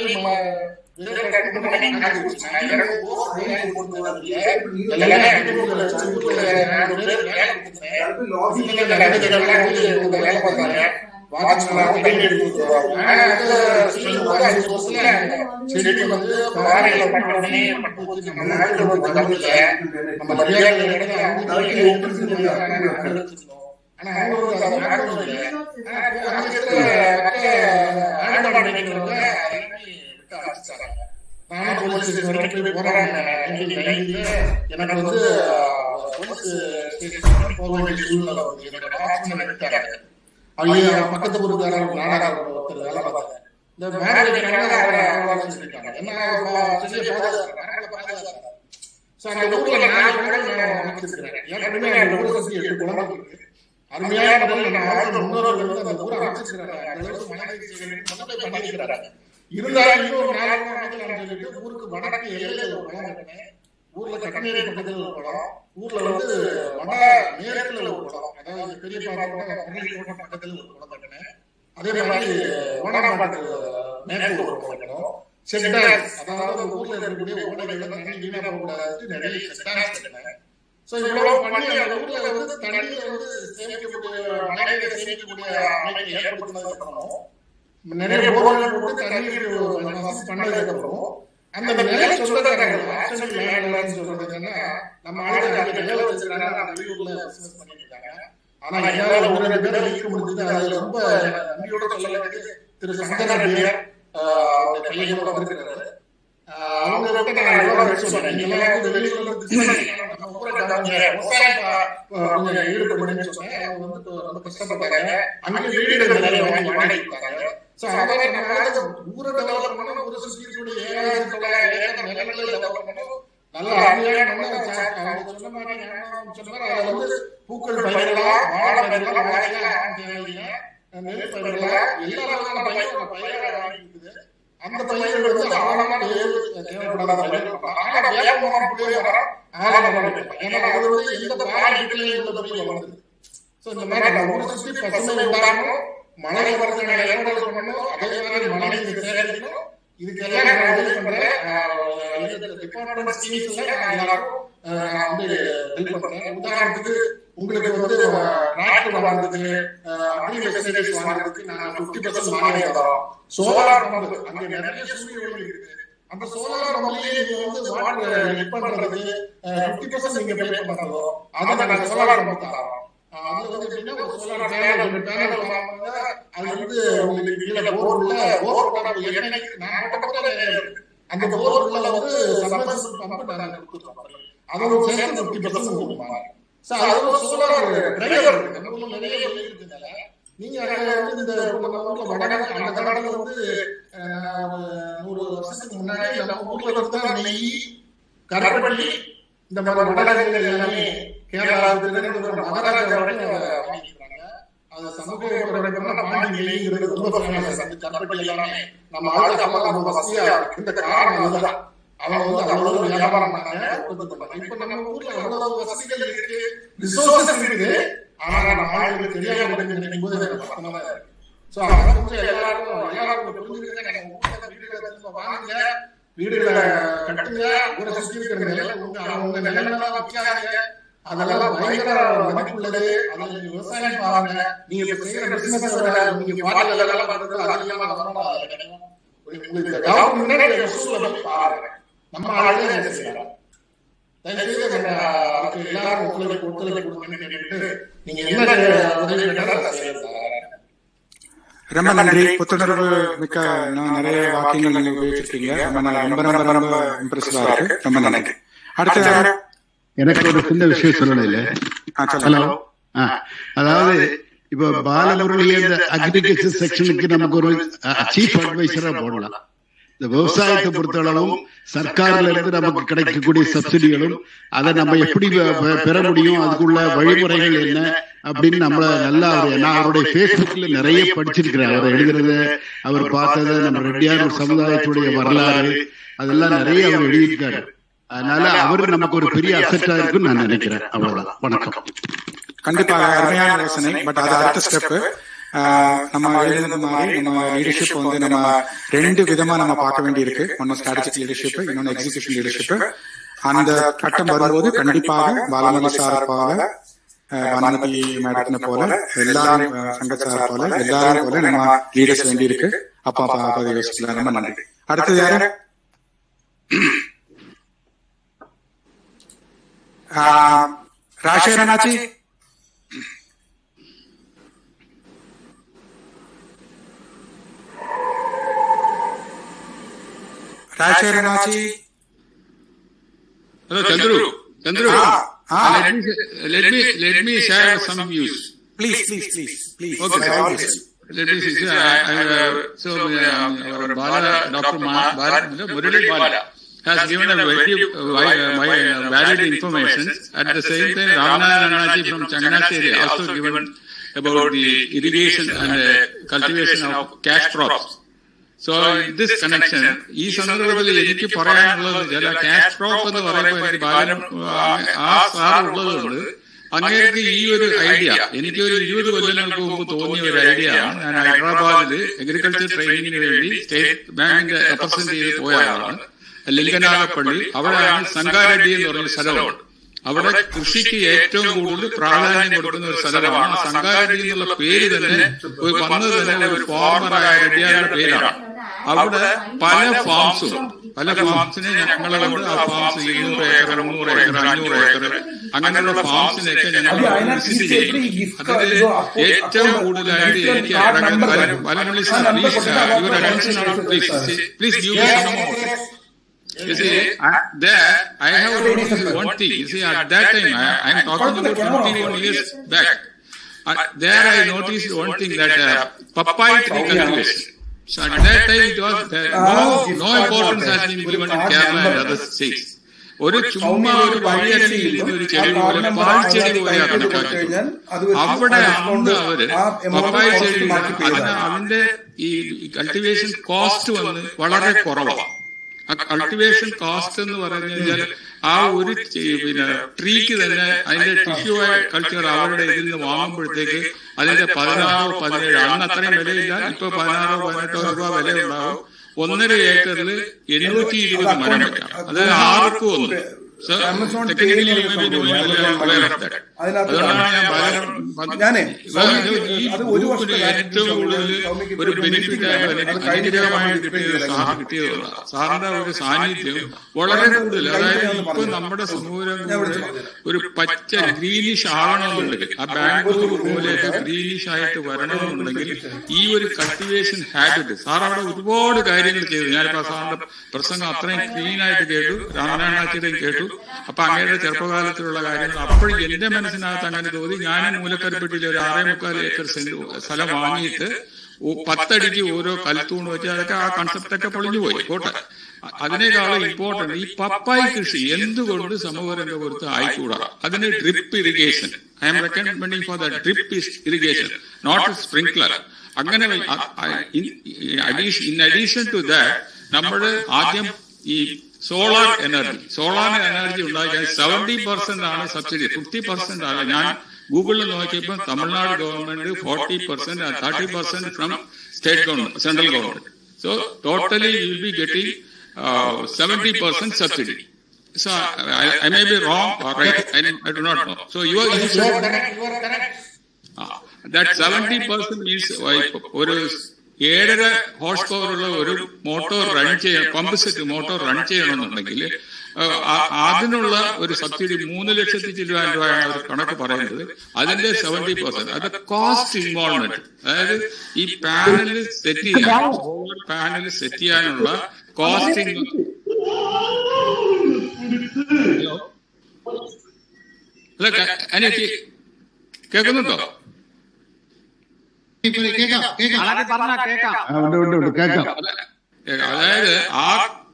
எனக்கு வந்து பக்கத்து ஊருக்காரர் நாடகம் ஒருத்தர் வேலை பார்த்தாங்க. இந்த அருமையான முன்னோர்கள் வந்து அந்த ஊரை அமைச்சிருக்கிறாங்க. இருந்தாலும் இன்னொரு 4 அமைக்கலாம் சொல்லிட்டு ஊருக்கு வடக்கு எல்லையில ஒரு குளம் கட்டினேன். ஊர்ல கட்டணீரை பக்கத்துல ஒரு குளம், ஊர்ல வந்து வட மேற்குல ஒரு குளம், அதாவது பெரிய பாப்பாவோட பக்கத்துல ஒரு குளம் கட்டினேன். அதே மாதிரி ஓனாம்பாட்டு மேற்கு ஒரு குளம் கட்டணும். செட்டாஸ், அதாவது ஊர்ல இருக்கக்கூடிய ஓடைகள்ல தண்ணி வீணா போகக்கூடாது நிறைய செட்டாஸ் கட்டினேன். சோ இவ்வளவு பண்ணி அந்த ஊர்ல வந்து தண்ணியை வந்து சேமிக்கக்கூடிய மழைநீரை சேமிக்கக்கூடிய அமைப்பை ஏற்படுத்தினதுக்கு அப்புறம் நிறைய போர்கள் போட்டு தண்ணீர் பண்ணதுக்கு அப்புறம் அந்த நில சொந்தக்காரர்கள் ஆக்சுவலி லேண்ட்லன்னு சொல்றது என்னன்னா நம்ம ஆளுநர் நில வச்சிருக்காங்க, அந்த வெளியூர்ல பிசினஸ் பண்ணிட்டு இருக்காங்க. ஆனா என்னால 1-2 பேரை வைக்க முடிஞ்சது. அது ரொம்ப நம்பியோட சொல்ல வேண்டியது திரு சங்கரபியர் அவங்க பையனோட வந்திருக்கிறாரு. அவங்க கிட்ட நான் எவ்வளவு சொன்னேன், நீங்க எல்லாம் வெளியூர்ல நம்ம ஊரை விவசாயம் ஈடுபடுன்னு சொன்னேன். அவங்க வந்து ரொம்ப கஷ்டப்பட்டாங்க. அங்கே வீடுகள் நிறைய வாங்கி வாடகைட்டாங்க. ஊரை டெவலப் பண்ணணும், ஊரை சுற்றி இருக்கக்கூடிய 7,900 ஏக்கர் நிலங்களை டெவலப் பண்ணணும். நல்ல அருமையான அவங்க சொன்ன மாதிரி அதுல வந்து பூக்கள் பயிரெல்லாம், வாழை பயிரெல்லாம், வாழைலாம் தேவையில்லை, நெல் பயிரெல்லாம் எல்லா விதமான பயிரும் பயிராக இருக்குது. அந்த பயிர்கள் வந்து ஆழமான தேவைப்படாத பயிர்கள். ஆனா வேப்பமரம், புளிய மரம் ஆழமரம் வைக்கலாம். ஏன்னா அது வந்து எந்த பாதிப்புலையும் உள்ள பயிர் வளர்ந்துருக்கு. சோ இந்த மாதிரி நம்ம ஊரை சுற்றி பசுமை உண்டாகணும், மழை வரதுக்கான ஏற்பாடு பண்ணணும், அதே மாதிரி மழை நீர் சேகரிக்கணும். இதுக்கெல்லாம் நான் உதவி பண்றேன். டிபார்ட்மெண்ட் ஸ்கீம்ஸ்ல நான் எல்லாருக்கும் வந்து ஹெல்ப் பண்றேன். உதாரணத்துக்கு உங்களுக்கு வந்து டிராக்டர் வாங்குறதுக்கு, அக்ரிகல்ச்சர் வாங்குறதுக்கு நாங்க 50% மானியம் தரோம். சோலார் பம்பு, அங்க நிறைய சூரிய ஒளி இருக்குது. அந்த சோலார் பம்பிலே நீங்க வந்து வாட்டர் ஹெல்ப் பண்றதுக்கு 50% நீங்க பே பண்றதோ அதை நாங்க சோலார் பம்ப் தரோம். அது வந்து எப்படின்னா ஒரு சோலார் பேனல் வாங்குவாங்க. அது வந்து உங்களுக்கு கீழே போர் எண்ணெய்க்கு நான் அந்த போர் உள்ள வந்து சப்மர்சிபிள் பம்ப் நாங்க கொடுத்துருக்கோம். அதோட சேர்த்து 50% கொடுப்பாங்க. சோலார் டிரைவர் இருக்கு நம்ம ஊர்ல நிறைய இருக்குதுனால நீங்க வந்து இந்த நம்ம ஊர்ல வடநாடு அந்த காலத்துல வந்து 100 வருஷத்துக்கு முன்னாடி நம்ம ஊர்ல இருந்தா நெய் கருப்பட்டி இந்த மாதிரி வடநாடுகள் எல்லாமே கேரளா திருநெல்வேலி மகாராஜா வாங்கிக்கிறாங்க. அது சமூக பாண்டி நெய்ங்கிறது ரொம்ப ஃபேமஸ். அந்த கருப்பட்டி எல்லாமே நம்ம ஆளுக்கு அப்பா நம்ம வசதியா இந்த காரணம் அதுதான். அவங்க வந்து அவ்வளவு வியாபாரம் பண்ணாங்க. இப்ப நம்ம ஊர்ல அவ்வளவு வசதிகள் இருக்கு, ரிசோர்சஸ் இருக்குது. ஆனா நம்ம ஆளுங்களுக்கு தெரியாம நினைக்கும் போது கஷ்டமா தான் இருக்கு. சோ அதை கொஞ்சம் எல்லாரும் புரிஞ்சுக்கிட்டு வீடுகளை வாங்குங்க, வீடுகளை கட்டுங்க, ஊரை சுற்றி இருக்கிற நிலம் உங்க நிலமெல்லாம் வைக்காதீங்க. அதெல்லாம் பயங்கர மதிப்புள்ளது. அதை நீங்க விவசாயம் பாருங்க. நீங்க செய்யற பிசினஸ் நீங்க பாடல் எல்லாம் பாருங்க. அது இல்லாம உங்களுக்கு கவர்மெண்ட் பாருங்க. நம்ம ஆளுங்க என்ன செய்யலாம்? தயவுசெய்து அதுக்கு எல்லாரும் ஒத்துழைப்பு கொடுங்கன்னு கேட்டு நீங்க என்ன உதவி கேட்டாலும் செய்யலாம். ரொம்ப நன்றி. புத்துணர்வு மிக்க நிறைய வாக்கியங்கள் நீங்க உபயோகிச்சிருக்கீங்க. ரொம்ப இம்ப்ரெசிவா இருக்கு. ரொம்ப நன்றி. அடுத்த எனக்கு ஒரு சின்ன விஷயம் சொல்லணும் இல்ல. ஹலோ, அதாவது இப்ப பாலமுரளி அந்த அக்ரிகல்ச்சர் செக்ஷனுக்கு நமக்கு ஒரு சீஃப் அட்வைசரா போடலாம். இந்த விவசாயத்தை பொறுத்தளவும் சர்க்கார்ல இருந்து நமக்கு கிடைக்கக்கூடிய சப்சிடிகளும் அதை நம்ம எப்படி பெற முடியும், அதுக்குள்ள வழிமுறைகள் என்ன அப்படின்னு நம்மள நல்லா நான் அவருடைய பேஸ்புக்ல நிறைய படிச்சிருக்கிறேன். அவர் எழுதுறத, அவர் பார்த்தத, நம்ம ரெட்டியார் சமுதாயத்துடைய வரலாறு அதெல்லாம் நிறைய அவர் எழுதியிருக்காரு. அதனால அவர் நமக்கு ஒரு பெரிய அசெட்டா இருக்குன்னு நான் நினைக்கிறேன். அவ்வளவுதான். வணக்கம். கண்டிப்பாக அருமையான யோசனை. பட் அது அடுத்த ஸ்டெப். நம்ம எழுதுன மாதிரி நம்ம லீடர்ஷிப் வந்து நம்ம 2 விதமா நம்ம பார்க்க வேண்டி இருக்கு. ஒன்னு ஸ்ட்ராட்டஜிக் லீடர்ஷிப், இன்னொன்னு எக்ஸிகியூஷன் லீடர்ஷிப். அந்த கட்டம் வரும்போது கண்டிப்பாக பாலமுரளி சார் போல, வானதி மேடத்தின போல, எல்லாரும் சங்கச்சார் போல, எல்லாரும் போல நம்ம லீடர்ஸ் வேண்டி இருக்கு. அப்பா அதை யோசிக்கலாம். ரொம்ப நன்றி. அடுத்தது யாரு? ராஜேரனாச்சி. Hello, Chandru. Let me share some views. Please. Okay. Let me see. Our Bala, Dr. Murali Bala has given a very valid information. At the same time, Ramanathan Annaji from Changanassery also given about the irrigation and cultivation of cash crops. So in this connection, ഈ സന്ദർഭത്തിൽ എനിക്ക് പറയാനുള്ളത് ചില cash crop എന്ന് പറയുമ്പോൾ എനിക്ക് ബാലൻ ആ sir ഉള്ളതുകൊണ്ട് അങ്ങേക്ക് ഈ ഒരു ഐഡിയ എനിക്കൊരു 20 കൊല്ലങ്ങൾക്ക് മുമ്പ് തോന്നിയ ഒരു ഐഡിയ ആണ്. ഞാൻ ഹൈദരാബാദിൽ അഗ്രികൾച്ചർ ട്രെയിനിങ്ങിന് വേണ്ടി സ്റ്റേറ്റ് ബാങ്കിന്റെ റെപ്രസെന്റ് ചെയ്ത് പോയ ആളാണ്. ലിംഗനാഗപ്പള്ളി. അവിടെയാണ് സംഗാരെഡ്ഡി എന്ന് പറയുന്ന സ്ഥലമുണ്ട്. അവിടെ കൃഷിക്ക് ഏറ്റവും കൂടുതൽ പ്രാധാന്യം കൊടുക്കുന്ന ഒരു സ്ഥലമാണ്. സംഗാരെഡ്ഡി എന്നുള്ള പേര് തന്നെ വന്നത് തന്നെ ഒരു ഫോർമറായ റെഡ്ഡിയാരുടെ പേരാണ്. അവിടെ പല ഫാംസിനെ ഞങ്ങളെ കൊണ്ട് ആ ഫാംസ് 200 ഏക്കർ 300 ഏക്കർ 500 ഏക്കർ അങ്ങനെയുള്ള ഫാംസിനെയൊക്കെ ഞങ്ങൾ വിസിറ്റ് ചെയ്യും. അതിൽ ഏറ്റവും കൂടുതലായിട്ട് എനിക്ക് please You see, there I have noticed one thing. You see, at that time, I am talking about 21 years back. There I noticed one thing, that papaya tree cultivation. So at that time, it was no importance has been given in Kerala and other states. ഒരു ചുമ്മാ ഒരു വഴിയരികിൽ ഒരു ചെടി പോലെ പാൽച്ചെടി പോലെ കണക്കാക്കി അവിടെ അന്ന് അവര് പപ്പായ ചെടി അതിന്റെ ഈ കൾട്ടിവേഷൻ കോസ്റ്റ് വന്ന് വളരെ കുറവാണ്. കൾട്ടിവേഷൻ കോസ്റ്റ് എന്ന് പറഞ്ഞു കഴിഞ്ഞാൽ ആ ഒരു ട്രീക്ക് തന്നെ അതിന്റെ ടിഷ്യൂ കൾച്ചർ അവരുടെ ഇതിൽ നിന്ന് വാങ്ങുമ്പോഴത്തേക്ക് അതിന്റെ 16-17 അന്ന് അത്രയും വിലയില്ല. ഇപ്പൊ 16-18 രൂപ വില ഉണ്ടാവും. 1.5 ഏക്കറിൽ 820 മരം വെക്കാം. അത് ആർക്കും ഒന്ന് ആമസോൺ പേ എന്ന് പറഞ്ഞ സംഭവം ഞാനേ അത് ഒരു വർഷത്തെ ഒരു ബെനിഫിറ്റ് സാറിന്റെ ഒരു സാന്നിധ്യം വളരെ കൂടുതൽ. അതായത് ഇപ്പൊ നമ്മുടെ സമൂഹം ഒരു പച്ച ഗ്രീനിഷ് ആവണമെന്നുണ്ടെങ്കിൽ, ആ ബാംഗ്ലൂർ പോലെയൊക്കെ ഗ്രീനിഷ് ആയിട്ട് വരണമെന്നുണ്ടെങ്കിൽ ഈ ഒരു കൾട്ടിവേഷൻ ഹാബിറ്റ്. സാർ അവിടെ ഒരുപാട് കാര്യങ്ങൾ ചെയ്തു. ഞാനിപ്പോ സാറിന്റെ പ്രസംഗം അത്രയും ക്ലീൻ ആയിട്ട് കേട്ടു, രാമനാഥിയുടെയും കേട്ടു. അപ്പൊ അങ്ങയുടെ ചെറുപ്പകാലത്തിലുള്ള കാര്യങ്ങൾ അപ്പോഴും എന്റെ മനസ്സിനകത്ത് അങ്ങനെ തോന്നി. ഞാൻ മൂലക്കരപ്പെട്ടിയിൽ ഒരു 6.25 ഏക്കർ സ്ഥലം വാങ്ങിയിട്ട് 10 അടിക്ക് ഓരോ കൽത്തൂണ് വെച്ച് അതൊക്കെ ആ കൺസെപ്റ്റ് ഒക്കെ പൊളിഞ്ഞു പോയി പോട്ടെ. അതിനേക്കാളും ഇമ്പോർട്ടന്റ് ഈ പപ്പായി കൃഷി എന്തുകൊണ്ട് സമൂഹരംഗപുരത്ത് ആയിക്കൂടാ? അതിന് drip irrigation, I am recommending for the drip irrigation, not sprinkler. അങ്ങനെ ഇൻ അഡീഷൻ ടു ദാറ്റ് നമ്മൾ ആദ്യം ഈ സോളാർ എനർജി ഉണ്ടാക്കിയാൽ 70% ആണ് സബ്സിഡി, 50% ആണ്. ഞാൻ ഗൂഗിളിൽ നോക്കിയപ്പോൾ Tamil Nadu government 40%, 30% from state government, central government. So totally you will be getting 70% subsidy. So I may be wrong or right, I do not know. So you are correct. That 70% means ഒരു 7.5 horse power ഉള്ള ഒരു motor run ചെയ്യണം, pump set motor run ചെയ്യണമെന്നുണ്ടെങ്കിൽ അതിനുള്ള ഒരു subsidy 3,00,000 രൂപയാണ് ഒരു കണക്ക് പറയുന്നത്. അതിന്റെ 70% അത് കോസ്റ്റ് ഇൻവോൾവ്മെന്റ്. അതായത് ഈ പാനൽ സെറ്റ് ചെയ്യാനുള്ള കോസ്റ്റ്. അല്ല എനിക്ക് കേൾക്കുന്നുണ്ടോ? അതായത് ആ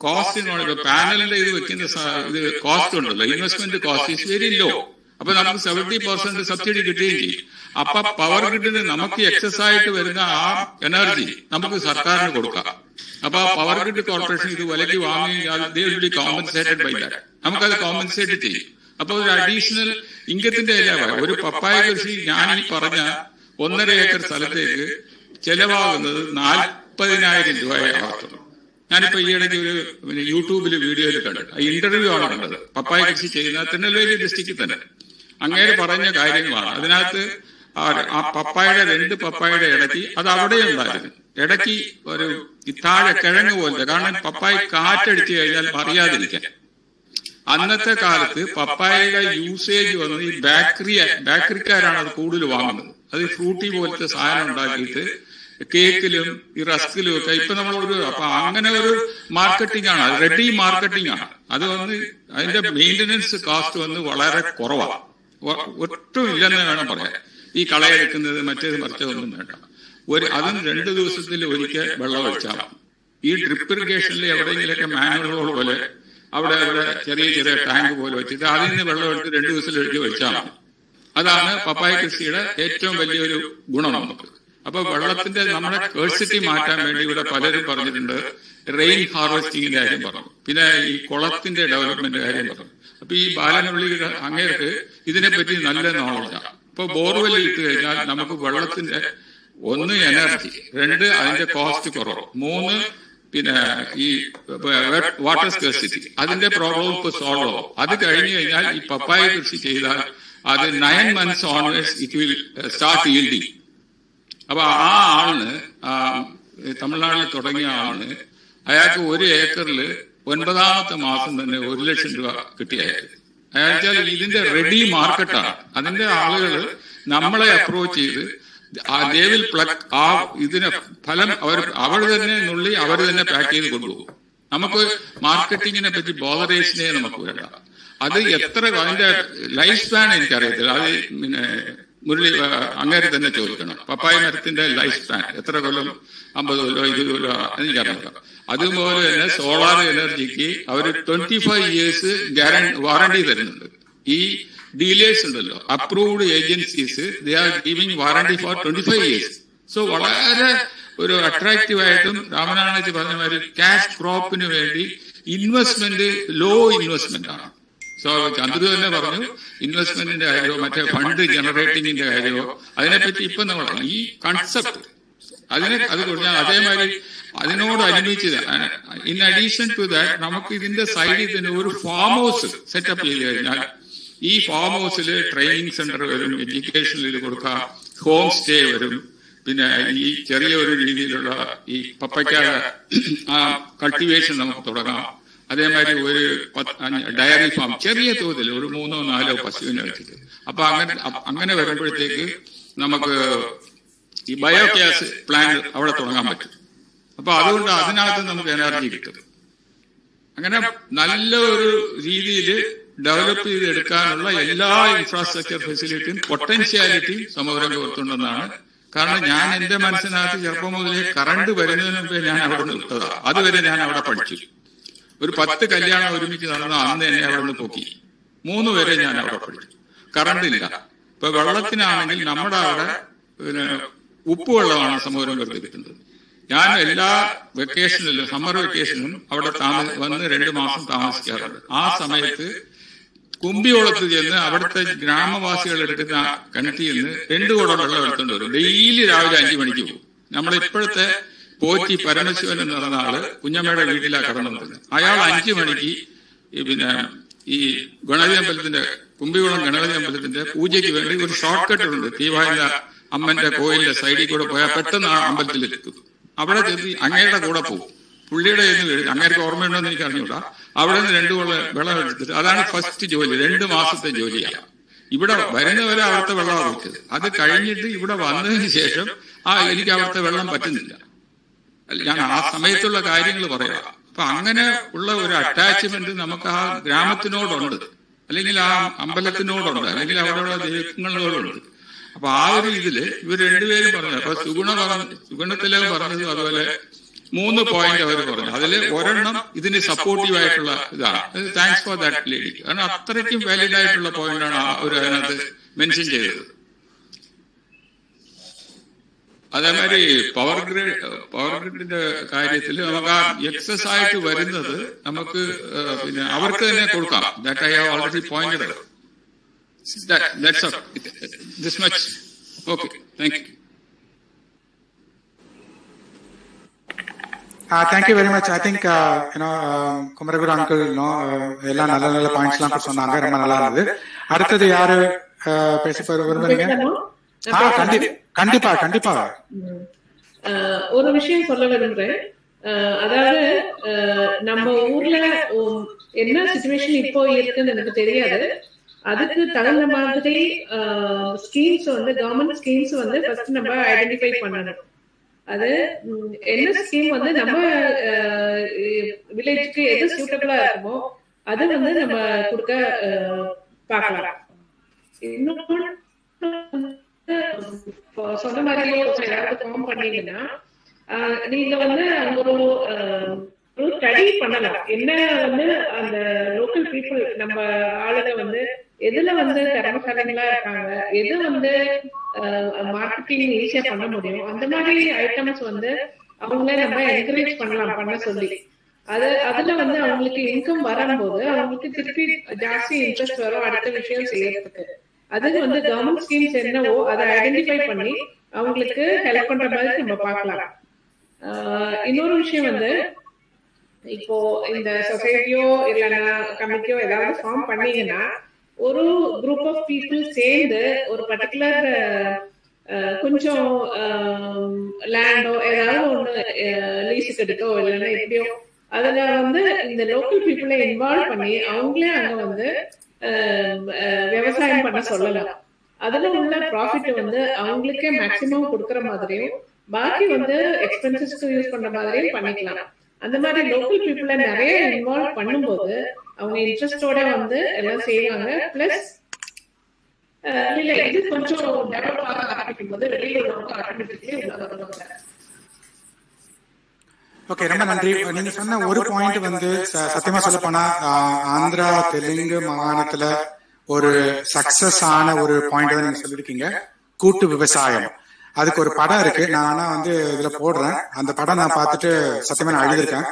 കോസ്റ്റ് പാനലിന്റെ ഇത് വെക്കുന്ന ഇത് കോസ്റ്റ് ഉണ്ടല്ലോ, investment cost is very low. അപ്പൊ നമുക്ക് 70% സബ്സിഡി കിട്ടുകയും ചെയ്യും. അപ്പൊ പവർ ഗ്രിഡിന് നമുക്ക് എക്സസ് ആയിട്ട് വരുന്ന ആ എനർജി നമുക്ക് സർക്കാരിന് കൊടുക്കാം. അപ്പൊ ആ പവർ ഗ്രിഡ് കോർപ്പറേഷൻ ഇത് വിലയ്ക്ക് വാങ്ങി കോമ്പൻസേറ്റഡ് ബൈ ദാറ്റ്, നമുക്കത് കോമ്പൻസേറ്റ് ചെയ്യും. അപ്പൊ ഒരു അഡീഷണൽ ഇൻകത്തിന്റെ ഒരു പപ്പായ കൃഷി ഞാൻ ഈ പറഞ്ഞ 1.5 ഏക്കർ സ്ഥലത്തേക്ക് ചെലവാകുന്നത് 40,000 രൂപയാകത്തുള്ളൂ. ഞാനിപ്പോ ഈ ഇടയ്ക്ക് ഒരു യൂട്യൂബിൽ വീഡിയോയിൽ കണ്ടു, ഇന്റർവ്യൂ ആണ് കണ്ടത്. പപ്പായ കൃഷി ചെയ്യുന്ന തിരുനെൽവേലി ഡിസ്ട്രിക്റ്റിൽ തന്നെ അങ്ങേര് പറഞ്ഞ കാര്യങ്ങളാണ്. അതിനകത്ത് ആ പപ്പായയുടെ 2 പപ്പായയുടെ ഇടയ്ക്ക് അത് അവിടെ ഉണ്ടായിരുന്നു. ഇടയ്ക്ക് ഒരു താഴെ കിഴങ്ങ് പോലത്തെ, കാരണം പപ്പായ കാറ്റടിച്ചു കഴിഞ്ഞാൽ അറിയാതിരിക്കാൻ. അന്നത്തെ കാലത്ത് പപ്പായയുടെ യൂസേജ് വന്നത് ഈ ബേക്കറിക്കാരാണ് അത് കൂടുതൽ വാങ്ങുന്നത്. അത് ഫ്രൂട്ടി പോലത്തെ സാധനം ഉണ്ടാക്കിയിട്ട് കേക്കിലും ഈ റസ്കിലും ഒക്കെ ഇപ്പൊ നമ്മളൊരു അപ്പൊ അങ്ങനെ ഒരു മാർക്കറ്റിംഗ് ആണ്, റെഡി മാർക്കറ്റിംഗ് ആണ്. അത് വന്ന് അതിന്റെ മെയിൻ്റനൻസ് കോസ്റ്റ് വന്ന് വളരെ കുറവാണ്, ഒട്ടും ഇല്ലെന്ന് വേണം പറയാൻ. ഈ കളയെടുക്കുന്നത് മറ്റേത് മറിച്ചതൊന്നും വേണ്ട. അതും 2 ദിവസത്തിൽ ഒരിക്കൽ വെള്ളം ഒഴിച്ചാൽ. ഈ ഡ്രിപ്പ് ഇറിഗേഷനിൽ എവിടെയെങ്കിലൊക്കെ മാനുവൽ പോലെ അവിടെ ചെറിയ ടാങ്ക് പോലെ വെച്ചിട്ട് അതിൽ നിന്ന് വെള്ളം എടുത്ത് 2 ദിവസത്തിൽ ഒഴിച്ചാൽ മതി. അതാണ് പപ്പായ കൃഷിയുടെ ഏറ്റവും വലിയൊരു ഗുണം നമുക്ക്. അപ്പൊ വെള്ളത്തിന്റെ നമ്മുടെ കേഴ്സിറ്റി മാറ്റാൻ വേണ്ടി ഇവിടെ പലരും പറഞ്ഞിട്ടുണ്ട്. റെയിൻ ഹാർവെസ്റ്റിങ്ങിന്റെ കാര്യം പറഞ്ഞു, പിന്നെ ഈ കുളത്തിന്റെ ഡെവലപ്മെന്റ് കാര്യം പറഞ്ഞു. അപ്പൊ ഈ ബാലനപള്ളി അങ്ങേർക്ക് ഇതിനെപ്പറ്റി നല്ല നോളജാണ്. ഇപ്പൊ ബോർവെൽ ഇട്ട് കഴിഞ്ഞാൽ നമുക്ക് വെള്ളത്തിന്റെ 1 എനർജി, 2 അതിന്റെ കോസ്റ്റ് കുറവ്, 3 പിന്നെ ഈ വാട്ടർ സ്കേഴ്സിറ്റി അതിന്റെ പ്രോബ്ലം ഇപ്പൊ സോൾവ് ആവും. അത് കഴിഞ്ഞു കഴിഞ്ഞാൽ ഈ പപ്പായ കൃഷി ചെയ്താൽ അത് 9 months onwards it will start yielding. അപ്പൊ ആ ആളിന് തമിഴ്നാട്ടിൽ തുടങ്ങിയ ആളിന് അയാൾക്ക് 1 ഏക്കറിൽ 9ാമത്തെ മാസം തന്നെ 1,00,000 രൂപ കിട്ടിയായിരുന്നു. അയാൾ ഇതിന്റെ റെഡി മാർക്കറ്റാണ്. അതിന്റെ ആളുകൾ നമ്മളെ അപ്രോച്ച് ചെയ്ത് ദേവിൽ പ്ലക്ക് ആ ഇതിന് ഫലം അവർ തന്നെ നുള്ളി അവർ തന്നെ പാക്ക് ചെയ്ത് കൊണ്ടുപോകും. നമുക്ക് മാർക്കറ്റിങ്ങിനെ പറ്റി ബോധറേഷനെ നമുക്ക് വേണ്ട. അത് എത്ര അതിന്റെ ലൈഫ് സ്പാൻ എനിക്കറിയത്തില്ല. അത് പിന്നെ മുരളി അങ്ങേരെ തന്നെ ചോദിക്കണം. പപ്പായ മരത്തിന്റെ ലൈഫ് സ്പാൻ എത്ര കൊല്ലം, 50 കൊല്ലോ 20 കൊല്ലോ എനിക്കറിയാം. അതുപോലെ തന്നെ സോളാർ എനർജിക്ക് അവർ 25 years വാറണ്ടി തരുന്നുണ്ട്. ഈ ഡീലേഴ്സ് ഉണ്ടല്ലോ, approved agencies, they are giving warranty for 25 years. So വളരെ ഒരു അട്രാക്റ്റീവ് ആയിട്ടും രാമനാഥ് പറഞ്ഞ മാതിരി ക്യാഷ് ക്രോപ്പിന് വേണ്ടി ഇൻവെസ്റ്റ്മെന്റ് ലോ ഇൻവെസ്റ്റ്മെന്റ് ആണ്. സോ ചന്ദ്രു തന്നെ പറഞ്ഞു ഇൻവെസ്റ്റ്മെന്റിന്റെ കാര്യമോ മറ്റേ ഫണ്ട് ജനറേറ്റിംഗിന്റെ കാര്യമോ അതിനെപ്പറ്റി ഇപ്പൊ നമ്മൾ ഈ കൺസെപ്റ്റ് അത് കൊടുത്താൽ അതേമാതിരി അതിനോട് അനുഭവിച്ചത്. ഇൻ അഡീഷൻ ടു ദാറ്റ് നമുക്ക് ഇതിന്റെ സൈഡിൽ തന്നെ ഒരു ഫാം ഹൗസ് സെറ്റപ്പ് ചെയ്ത് കഴിഞ്ഞാൽ ഈ ഫാം ഹൗസിൽ ട്രെയിനിങ് സെന്റർ വരും, എഡ്യൂക്കേഷനിൽ കൊടുക്കാം, ഹോം സ്റ്റേ വരും, പിന്നെ ഈ ചെറിയ ഒരു രീതിയിലുള്ള ഈ പപ്പയ്ക്ക ആ കൾട്ടിവേഷൻ നമുക്ക് തുടങ്ങാം. അതേമാതിരി ഒരു ഡയറി ഫാം ചെറിയ തോതിൽ ഒരു 3-4 പശുവിനെ വെച്ചിട്ട്. അപ്പൊ അങ്ങനെ വരുമ്പോഴത്തേക്ക് നമുക്ക് ഈ ബയോഗ്യാസ് പ്ലാന്റ് അവിടെ തുടങ്ങാൻ പറ്റും. അപ്പൊ അതുകൊണ്ട് അതിനകത്ത് നമുക്ക് എനർജി കിട്ടും. അങ്ങനെ നല്ല ഒരു രീതിയിൽ ഡെവലപ്പ് ചെയ്തെടുക്കാനുള്ള എല്ലാ ഇൻഫ്രാസ്ട്രക്ചർ ഫെസിലിറ്റിയും പൊട്ടൻഷ്യാലിറ്റിയും സമരംഗത്തുണ്ടെന്നാണ്. കാരണം ഞാൻ എന്റെ മനസ്സിനകത്ത് ചെറുപ്പം മുതലേ കറണ്ട് വരുന്നതിന് മുമ്പേ ഞാൻ അവിടെ നിന്ന് വിട്ടതാണ്. അതുവരെ ഞാൻ അവിടെ പഠിച്ചു. ഒരു 10 കല്യാണം ഒരുമിച്ച് നടന്ന അന്ന് എന്നെ അവിടെ നിന്ന് പൊക്കി. 3 വരെ ഞാൻ അവിടെ പഠിച്ചു. കറണ്ട് ഇല്ല. ഇപ്പൊ വെള്ളത്തിനാണെങ്കിൽ നമ്മുടെ അവിടെ പിന്നെ ഉപ്പുവെള്ളമാണ് സമരംഗത്ത് കിട്ടുന്നത്. ഞാൻ എല്ലാ വെക്കേഷനിലും സമ്മർ വെക്കേഷനും അവിടെ വന്ന് 2 മാസം താമസിക്കാറുണ്ട്. ആ സമയത്ത് കുമ്പിയോളത്ത് ചെന്ന് അവിടുത്തെ ഗ്രാമവാസികൾ എടുക്കുന്ന കിണറ്റിൽ നിന്ന് 2 കുടം വെള്ളം എടുത്തുകൊണ്ട് വരും. ഡെയിലി രാവിലെ 5 മണിക്ക് പോകും. നമ്മളിപ്പോഴത്തെ പോറ്റി പരമശിവൻ എന്ന് പറഞ്ഞ ആള് കുഞ്ഞമ്മയുടെ വീട്ടിലാണ് കടന്നു വരുന്നത്. അയാൾ 5 മണിക്ക് പിന്നെ ഈ ഗണപതി അമ്പലത്തിന്റെ കുമ്പികുളം ഗണപതി അമ്പലത്തിന്റെ പൂജയ്ക്ക് വേണ്ടി ഒരു ഷോർട്ട് കട്ട് ഉണ്ട്. തീവായ അമ്മന്റെ കോയിലിന്റെ സൈഡിൽ കൂടെ പോയാൽ പെട്ടെന്ന് ആ അമ്പലത്തിലെത്തും. അവിടെ ചെന്ന് അങ്ങയുടെ കൂടെ പോകും. പുള്ളിയുടെ അങ്ങേർക്ക് ഓർമ്മയുണ്ടോ എന്ന് എനിക്ക് അറിഞ്ഞൂടാ. അവിടെ നിന്ന് 2 വെള്ളം എടുത്തിട്ട് അതാണ് ഫസ്റ്റ് ജോലി. 2 മാസത്തെ ജോലിയാണ്. ഇവിടെ വരുന്നവരെ അവിടുത്തെ വെള്ളമാണ് കുടിച്ചത്. അത് കഴിഞ്ഞിട്ട് ഇവിടെ വന്നതിന് ശേഷം എനിക്ക് അവിടുത്തെ വെള്ളം പറ്റുന്നില്ല. ഞാൻ ആ സമയത്തുള്ള കാര്യങ്ങൾ പറയാം. അപ്പൊ അങ്ങനെ ഉള്ള ഒരു അറ്റാച്ച്മെന്റ് നമുക്ക് ആ ഗ്രാമത്തിനോടുണ്ട്, അല്ലെങ്കിൽ ആ അമ്പലത്തിനോടുണ്ട്, അല്ലെങ്കിൽ അവിടെയുള്ള ദൈവങ്ങളോടുണ്ട്. അപ്പൊ ആ ഒരു ഇതില് ഇവർ 2 പേരും പറഞ്ഞു. അപ്പൊ സുഗുണത്തിലെ പറഞ്ഞത് അതുപോലെ 3 പോയിന്റ് അവർ പറഞ്ഞു. അതില് ഒരെണ്ണം ഇതിന് സപ്പോർട്ടീവ് ആയിട്ടുള്ള ഇതാണ്. Thanks for that lady. കാരണം അത്രയ്ക്കും വാലിഡ് ആയിട്ടുള്ള പോയിന്റാണ് ഒരു അതിനകത്ത് മെൻഷൻ ചെയ്തത്. അതേമാതിരി പവർ ഗ്രിഡിന്റെ കാര്യത്തിൽ നമുക്ക് ആ എക്സസ് ആയിട്ട് വരുന്നത് നമുക്ക് പിന്നെ അവർക്ക് തന്നെ കൊടുക്കാം. That I have already pointed. That's this much. Okay, thank you. Thank you very much. I think Kumaraguru uncle எல்லாம் நல்ல நல்ல பாயிண்ட்ஸ் எல்லாம் சொன்னாங்க. ரொம்ப நல்லா இருந்தது. அடுத்தது யாரு பேச விரும்புறீங்க? கண்டிப்பா கண்டிப்பா ஒரு விஷயம் சொல்ல விரும்புறேன். அதாவது நம்ம ஊர்ல என்ன சிச்சுவேஷன் இப்போ இருக்குன்னு எனக்கு தெரியாது. அதுக்கு தகுந்த மாதிரி ஸ்கீம்ஸ் வந்து கவர்மெண்ட் ஸ்கீம்ஸ் வந்து ஃபர்ஸ்ட் நம்ம ஐடென்டிஃபை பண்ணணும். அது என்ன ஸ்கீம் வந்து நம்ம வில்லேஜுக்கு எது சூட்டபிளா இருக்குமோ அது வந்து நம்ம கொடுக்க பார்க்கலாம். இன்னொன்று சொன்ன மாதிரியே ஏதாவது ஃபார்ம் பண்ணீங்கன்னா நீங்க வந்து அங்க ஒரு ஸ்டடி பண்ணலாம். என்ன வந்து அந்த லோக்கல் பீப்புள் நம்ம ஆளுங்க வந்து எதுல வந்து திறமைசாலிகளா இருக்காங்க, எது வந்து மார்க்கெட்டிங் ஈஸியா பண்ண முடியும், அந்த மாதிரி ஐட்டம்ஸ் வந்து அவங்கள நம்ம என்கரேஜ் பண்ண சொல்லி அதுல வந்து அவங்களுக்கு இன்கம் வரும்போது அவங்களுக்கு திருப்பி ஜாஸ்தி இன்ட்ரெஸ்ட் வரும் அடுத்த விஷயம் செய்யறதுக்கு. அதுக்கு வந்து கவர்மெண்ட் ஸ்கீம்ஸ் என்னவோ அதை ஐடென்டிஃபை பண்ணி அவங்களுக்கு ஹெல்ப் பண்ற மாதிரி நம்ம பார்க்கலாம். இன்னொரு விஷயம் வந்து இப்போ இந்த சொசைட்டியோ இல்லைன்னா கமிட்டியோ ஏதாவது ஃபார்ம் பண்ணீங்கன்னா ஒரு குரூப் ஆஃப் பீப்புள் சேர்ந்து ஒரு பர்டிகுலர் கொஞ்சம் லேண்டோ ஏதாவது ஒண்ணு லீஸுக்கு எடுக்கோ இல்லைன்னா எப்படியோ அதுல வந்து இந்த லோக்கல் பீப்புளை இன்வால்வ் பண்ணி அவங்களே அங்க வந்து விவசாயம் பண்ண சொல்லலாம். அதுல உள்ள ப்ராஃபிட் வந்து அவங்களுக்கே மேக்சிமம் கொடுக்கற மாதிரியும் பாக்கி வந்து எக்ஸ்பென்சஸ்க்கு யூஸ் பண்ற மாதிரியும் பண்ணிக்கலாம். அந்த மாதிரி லோக்கல் பீப்புளை நிறைய இன்வால்வ் பண்ணும்போது அவங்க இன்ட்ரெஸ்டோட வந்து எல்லாம் செய்வாங்க. பிளஸ் இல்ல இது கொஞ்சம் டெவலப் ஆக ஆரம்பிக்கும் போது வெளியில உள்ளவங்க ஆட்டோமேட்டிக்கலி வருவாங்க. ஓகே, ரொம்ப நன்றி. நீங்க சொன்ன ஒரு பாயிண்ட் வந்து சத்தியமா சொல்ல போனா ஆந்திரா தெலுங்கு மாகாணத்துல ஒரு சக்சஸ் ஆன ஒரு பாயிண்ட் நீங்க சொல்லிருக்கீங்க, கூட்டு விவசாயம். அதுக்கு ஒரு படம் இருக்கு, நான் வந்து இதுல போடுறேன். அந்த படம் நான் பார்த்துட்டு சத்தியமா நான் எழுதிருக்கேன்.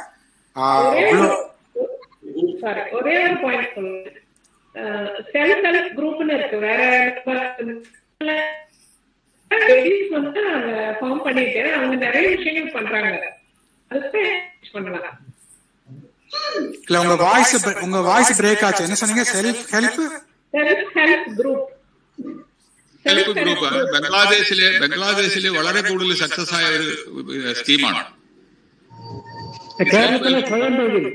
ஒரே ஒரு பாயிண்ட் சொல்லுங்க. செல்ஃப் ஹெல்ப் குரூப்னு இருக்கு, வேற வந்து ஃபார்ம் பண்ணிட்டு அவங்க நிறைய விஷயங்கள் பண்றாங்க. அதுக்கு பண்ணலாம். இல்ல உங்க வாய்ஸ் பிரேக் ஆச்சு. என்ன சொன்னீங்க? Self help group. Help group ബംഗ്ലാദേശിലെ വളരെ കൂടുതൽ സക്സസ് ആയ ഒരു സ്കീമാണ്. കേരളത്തിലെ സ്വയം തൊഴിൽ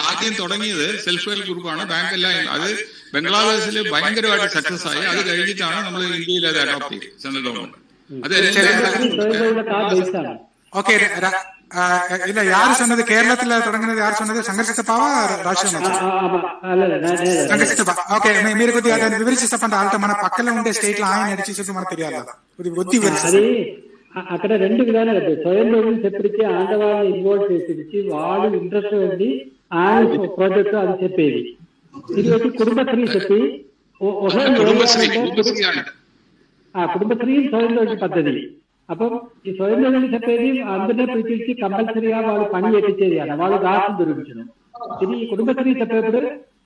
ആദ്യം തുടങ്ങിയത് സെൽഫ് ഹെൽപ്പ് ഗ്രൂപ്പാണ്. ബാങ്ക് എല്ലാം അത് ബംഗ്ലാദേശിൽ ഭയങ്കരമായിട്ട് സക്സസ് ആയി. അത് കഴിഞ്ഞിട്ടാണ് നമ്മൾ ഇന്ത്യയിൽ അത് അഡോപ്റ്റ് ചെയ്തത് സെൻട്രൽ ഗവൺമെന്റ്. അത് ஓகே இல்ல யாரு சொன்னது? கேரளத்துல தொடங்கினது யாரு சொன்னது? సంఘర్షితపావా రాష్ట్రం? సంఘర్షితపా. ఓకే, మీరు కొద్దిగా దాన్ని వివరించి చెప్పండి. అంటే మన పక్కన ఉండే స్టేట్ లో ఆయన నడిచేసి మనకు తెలియాలి. అది అక్కడ రెండు విధాలు కదా. స్వయం തൊഴിൽ చెప్పిచ్చి ఆండవాళ్ళని ఇన్వాల్వ్ చేసి వాళ్ళు ఇంట్రెస్ట్ ఉంది ఆయన ప్రాజెక్ట్ అది చెప్పేది. ఇది వచ్చి కుటుంబశ్రీ చెప్పి కుటుంబశ్రీ స్వయం തൊഴിൽ పద్ధతి. അപ്പം ఈ స్వయం തൊഴിൽ చెప్పేది అందరినీ పిలిచి కంపల్సరీగా వాళ్ళు పని చేయించేది అన్న వాళ్ళు రాష్ట్రం దొరికించడం. ఇది ఈ కుటుంబశ్రీ చెప్పేప్పుడు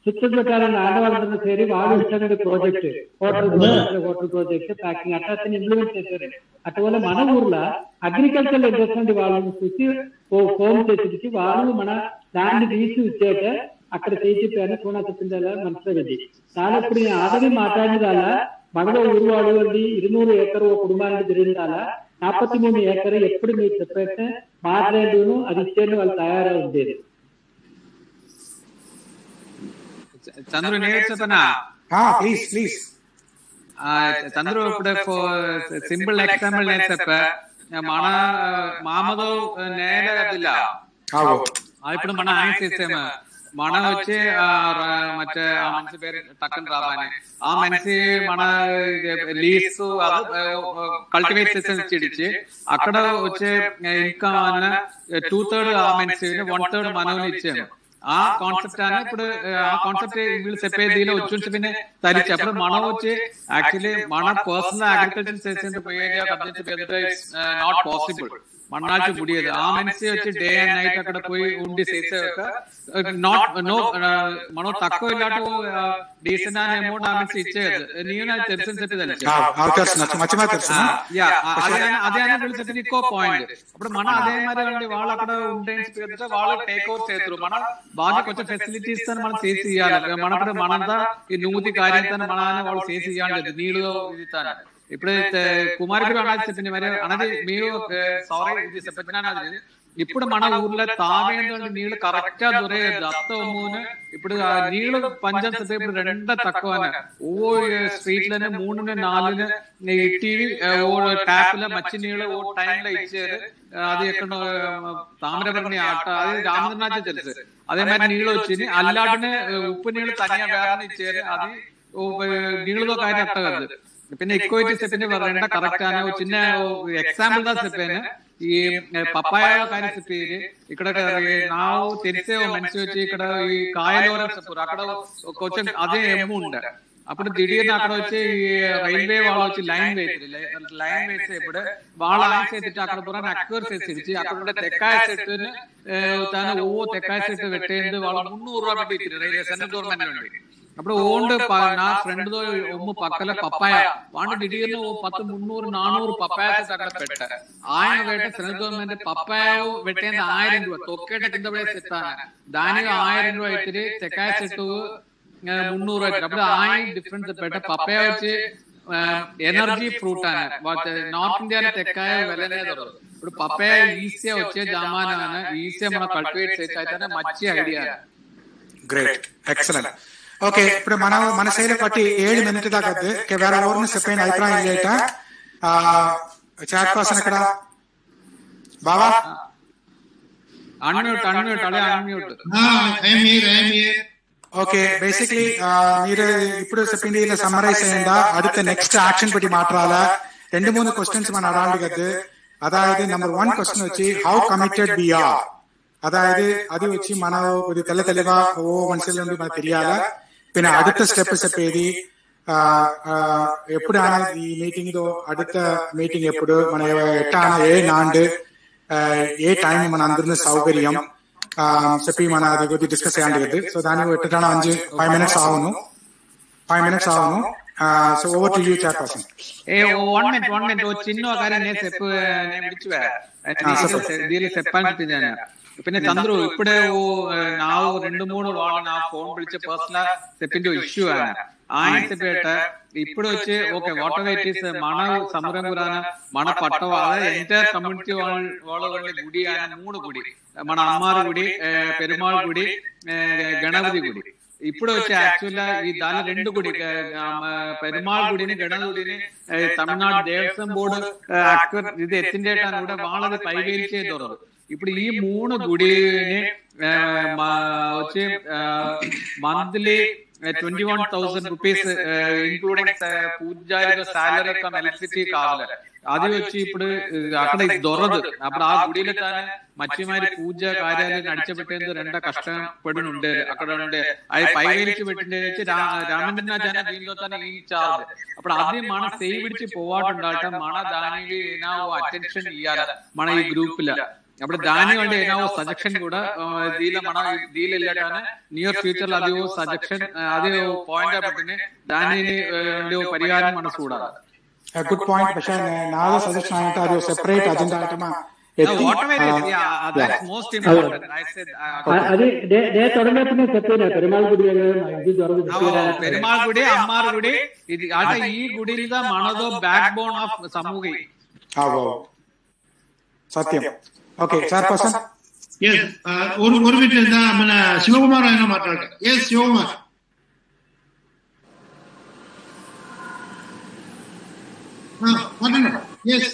శిక్షణ పెట్టాలని ఆడవాళ్ళందరూ చేరి వాళ్ళు ఇచ్చిన ప్రాజెక్ట్ హోటల్ ప్రాజెక్ట్ ప్యాకింగ్ అట్లా ఇంప్లిమెంట్ చేశారు. అటువల్ల మన ఊర్లో అగ్రికల్చర్ ఇండస్ట్రీ వాళ్ళని చూసి ఫోన్ చేసి వాళ్ళు మన ల్యాండ్ తీసి ఇచ్చాక అక్కడ చేయించాను. పూనా చెప్పింది అలా మనసులో చాలా ఇప్పుడు నేను ఆల్రెడీ మాట్లాడిన మనలో ఊరు వాళ్ళు 200 ఏకర్ కుటుంబానికి జరిగిందాలా 43 ఏకర్ ఎప్పుడు మీరు చెప్పేస్తే మాట్లాడును అది ఇచ్చేది వాళ్ళు తయారై ఉండేది. చంద్రు నేను చెప్పనా? ప్లీజ్ చంద్రు ఇప్పుడు సింపుల్ ఎగ్జాంపుల్ నేను చెప్పా. మన మామదో నేల అదిಲ್ಲ ఇప్పుడు మన ఆయన సిస్టమ్ మన వచ్చి మറ്റേ ఆ మనిషి పేరు టక్కన్ రాబానే ఆ మనిషి మన లీస్ అది కల్టివేట్ చేసి అక్కడ వచ్చే ఇంకా 2/3 ఆ మనిషిని 1/3 మనల్ని ఇచ్చాము. ఆ కాన్సెప్ట్ అని ఇప్పుడు ఆ కాన్సెప్ట్ వీళ్ళు చెప్పేది వచ్చి പിന്നെ തരിച്ചപ്പോൾ మనం వచ్చి యాక్చువల్లీ మన పర్సనల్ అగ్రికల్చర్ చేసేందుకు పోయేది నాట్ పాసిబుల్. మన్నాల్చి ముడియదు. ఆ మనిషి వచ్చి డే అండ్ నైట్ అక్కడ పోయి ఉండి చేసాక మనం తక్కువ ఇలాంటి డీసెంట్ అనే అమౌంట్ ఆ మనిషి ఇచ్చేది. నేను నాకు తెలిసిన చెప్పేది అదే అని వీళ్ళు చెప్పింది ఇంకో పాయింట్. ఇప్పుడు మన అదే మరి వాళ్ళు అక్కడ ఉంటే వాళ్ళు టేక్ ఓవర్ చేస్తారు. మన బాగా కొంచెం ఫెసిలిటీస్ తో మనం చేసి ఇవ్వాలి. మనప్పుడు మనంతా ఈ నూతి కార్యంతో మన వాళ్ళు చేసి ఇవ్వాలి. నీళ్ళు ఇది ఇప్పుడు కుమార్ గారు అన్నది చెప్పింది మరి అన్నది మీరు సారీ ఇది చెప్పినది. ఇప్పుడు మన ఊర్లో తాగేటువంటి నీళ్లు కరెక్ట్ గా దొరేది అత్తమూను. ఇప్పుడు నీళ్లు పంచం ఇప్పుడు 2 తక్కువ ఓ స్ట్రీట్ లోనే 3 4 ఇట్టి ఓ ట్యాప్ లో మంచి నీళ్ళు ఓ టైం లో ఇచ్చారు. అది ఎక్కడ తామరబరిని ఆట అది రామనాథ తెలుసు. అదే మరి నీళ్ళు వచ్చింది అల్లాటనే ఉప్పు నీళ్లు తనియా వేరని ఇచ్చారు. అది నీళ్ళతో కాయ అట్టగదు. പിന്നെ ఎక్కువ చెప్పిన రెండ కరెక్ట్ అనే చిన్న ఎగ్జాంపుల్ దా చెప్పాను. ఈ పప్పాయ కాయ చెప్పేది ఇక్కడ నాకు తెలిసే మనిషి వచ్చి ఇక్కడ ఈ కాయలు చెప్పారు. అక్కడ కొంచెం అదే ఏమో ఉండే. అప్పుడు దిಢీర్న అక్కడ వచ్చి ఈ రైల్వే వాళ్ళు వచ్చి లైన్ వేసేప్పుడు వాళ్ళ ఆయన చేతి అక్కడ పురాణ అక్వర్ చేసి అక్కడ ఉండే తెక్కాయ చెట్టుని తను తెక్కాయ చెట్టు పెట్టేందు వాళ్ళు 300 రూపాయలు పెట్టారు రైల్వే సెంట్రల్ గవర్నమెంట్ నుండి. అప్పుడు ఓండ్ నా ఫ్రెండ్ దో ఒమ్ము పక్కల పప్పాయ వాడు దిಢీర్న 10 300 400 పప్పాయ అక్కడ పెట్టారు. ఆయన పెట్టే సెంట్రల్ గవర్నమెంట్ పప్పాయ పెట్టేది 1000 రూపాయలు తొక్కేట కింద పడేస్తాను. దానికి 1000 రూపాయలు అయితే తెక్కాయ చెట్టు 300 రూపాయలు. అప్పుడు ఆయన డిఫరెన్స్ పెట్ట పప్పాయ వచ్చి ఎనర్జీ ఫ్రూట్ అని నార్త్ ఇండియాలో తెక్కాయ వెళ్ళనే దొరకదు. ఇప్పుడు పప్పాయ ఈజీగా వచ్చే జామాన్ ఈజీగా మనం కల్టివేట్ చేసి అయితే మంచి ఐడియా. Great, excellent. ఓకే, ఇప్పుడు మన శైలి బట్టి 7 మినిట్ దాకా వేరే ఊరిని చెప్పైన అభిప్రాయం లేట చాట్ పర్సన్ ఇక్కడ బాబా ఓకే. బేసిక్లీ మీరు ఇప్పుడు చెప్పింది ఇలా సమ్మరైజ్ అయ్యిందా? அடுத்த నెక్స్ట్ యాక్షన్ పట్టి మాట్లాడాలా? 2-3 క్వశ్చన్స్ మన అడాలి కదా. అదాയത് നമ്പർ 1 క్వశ్చన్ వచ్చి హౌ కమిటెడ్ వి ఆర్. అదాയത് అది వచ్చి మన తెల్లగా ఓ మనుషుల నుండి మనకు తెలియాలా. പിന്നെ അടുത്ത സ്റ്റെപ്പ് చెప్పేది ఎప్పుడాണ് ఈ మీటింగ్ അടുത്ത మీటింగ్ ఎప్పుడు మన ఎట్టాണ് ఏ నాండు ఏ టైం మన అందరినీ సౌకర్యం. చెప్పి మన అది కొద్దిగా డిస్కస్ చేయండి. సో దాన్ని పెట్టడం 5 minutes ఆవును. So over to you, Chairperson. One minute. ಚಿನ್ನು ಕಾರಣ ಬಿಡಿಸುವೆ దీని చెప్పాలనిపించాను. പിന്നെ ചന്ദ്രു ഇപ്പടെ ನಾವು 2-3 వాళ్ళ నా ఫోన్ పిలిచే పర్సనల్ చెప్పింది ఇష్యూ ఆయన చెప్పేట ఇప్పుడు వచ్చి okay what ever it is మన సమరం గురాన మన పట్టవ అదే ఎంటైర్ కమ్యూనిటీ వాళ్ళ గుడి ఆయన 3 గుడి మన అమ్మారు గుడి పెరుమాళ్ గుడి గణపతి గుడి ఇప్పుడు వచ్చి యాక్చువల్గా ఈ దాని 2 గుడి పెరుమాళ్ గుడిని గణపతి గుడిని తమిళనాడు దేవస్వం బోర్డు ఇది ఎత్తిండేటాన్ని కూడా వాళ్ళది పైవేల్చే దొరదు. ఇప్పుడు ఈ 3 గుడిని వచ్చి మంత్లీ 21,000 రూపీస్ ఇంక్లూడింగ్ పూజారి సాలరీ కమ్ ఎలక్ట్రిసిటీ కావాలి. అది వచ్చి ఇప్పుడు అక్కడ దొరదు. అప్పుడు ఆ గుడిలో తానే మచ్చిమారి పూజ కార్యాలు నడిచబెట్టేందుకు 2 కష్టపడి ఉండేది అక్కడ ఉండే అది పైవేలికి పెట్టిండే రామచంద్ర దీనిలో తన ఈ చార్జ్. అప్పుడు అది మన సేయి విడిచి పోవాటు ఉండాలట. మన దానికి అటెన్షన్ ఇవ్వాలి మన ఈ గ్రూప్ లో. అప్పుడు దాని అంటే ఏదో సజెషన్ కూడా దీని వెళ్ళటానే నియర్ ఫ్యూచర్ లో అది సజెషన్ అది పాయింట్ పట్టినే దానిని పరిహారం మనం చూడాలి. Good point. പക്ഷേ നാളെ സജഷൻ ആയിട്ട് അത് സെപ്പറേറ്റ് അജണ്ട ആയിട്ട് పెరుమాళ్ గుడి అమ్మారు గుడి ఇది అంటే ఈ గుడిలో మనదో బ్యాక్ బోన్ ఆఫ్ సమూహి సత్యం. Okay chairperson. ஒரு மினிட் இருந்தா మన శివకుమార్ ఆయన మాట్లాడతారు. S Sivakumar. S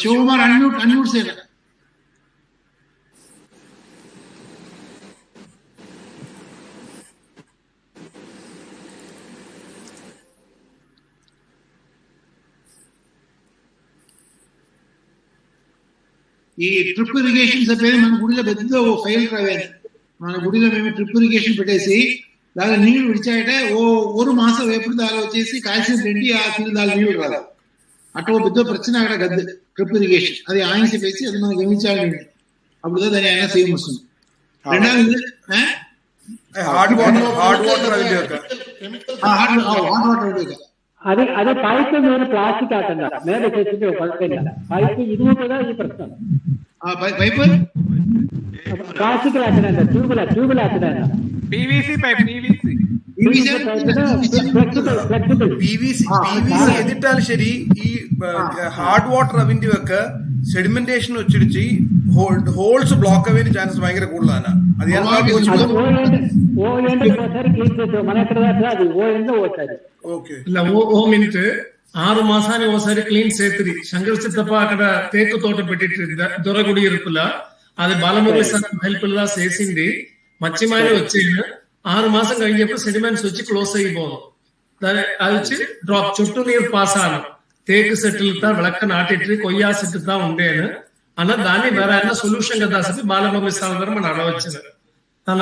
Sivakumar unmute చేయాలి. ఈ ట్రిప్ ఇరిగేషన్ చెప్పేది మన గుడిలో పెద్ద ఫెయిల్ అయ్యేది. మన గుడిలో మేము ట్రిప్ ఇరిగేషన్ పెట్టేసి దాని నీళ్లు విడిచాయంటే ஒரு மாசம் ఎప్పుడు దాని వచ్చేసి కాల్షియం పెట్టి ఆ దాని నీళ్లు రాదు. అటు పెద్ద ప్రశ్న అక్కడ గద్దు ట్రిప్ ఇరిగేషన్ అది ఆయన చెప్పేసి అది మనకు గమనించాలి. అప్పుడు దాని ఆయన సేమ్ వస్తుంది. రెండవది హార్డ్ వాటర్ ಅದೇ ಪೈಪ್ ಮೇಲೆ ಪ್ಲಾಸ್ಟಿಕ್ ಹಾಕಲ್ಲ ಮೇಲೆ ಕುഴപ്പമിಲ್ಲ. ಪೈಪ್ ಇರುವುದಲ್ಲ ಈ ಪ್ರಶ್ನೆ. ಪೈಪ್ ಪ್ಲಾಸ್ಟಿಕ್ ಹಾಕಿದ ಟ್ಯೂಬಲ್ ಹಾಕಿದ PVC pipe, PVC എതിട്ടാൽ ശരി ഈ ഹാർഡ് വാട്ടർ അവന്റെ ഒക്കെ സെഡിമെന്റേഷൻ വെച്ചിടിച്ച് ഹോൾസ് ബ്ലോക്ക് ആവാൻ ചാൻസസ് ഭയങ്കര കൂടുതലാണ്. അത് మినిట్ 6 మాసానికి ఒకసారి క్లీన్ చేతురి శంకర్ సిద్ధప్ప అక్కడ తేకు తోట పెట్టి దొరగుడి ఇరుపుల అది బాలమురళి సార్ హెల్ప్ లా చేసింది. మచ్చిమారి వచ్చేది 6 మాసం കഴിഞ്ഞപ്പോൾ సెడిమెంట్స్ వచ్చి క్లోజ్ అయిపోను. అది వచ్చి డ్రాప్ చుట్టూ నీరు పాస్ ఆను తేకు సెటిల్తా విளக்க నాటిట్రి కొయ్యా సెట్టుతా ఉండేను అన్న దాన్ని వేరే అన్న సొల్యూషన్ కదా చెప్పి బాలమురళి సార్ గారు మనం అడగవచ్చు. దాని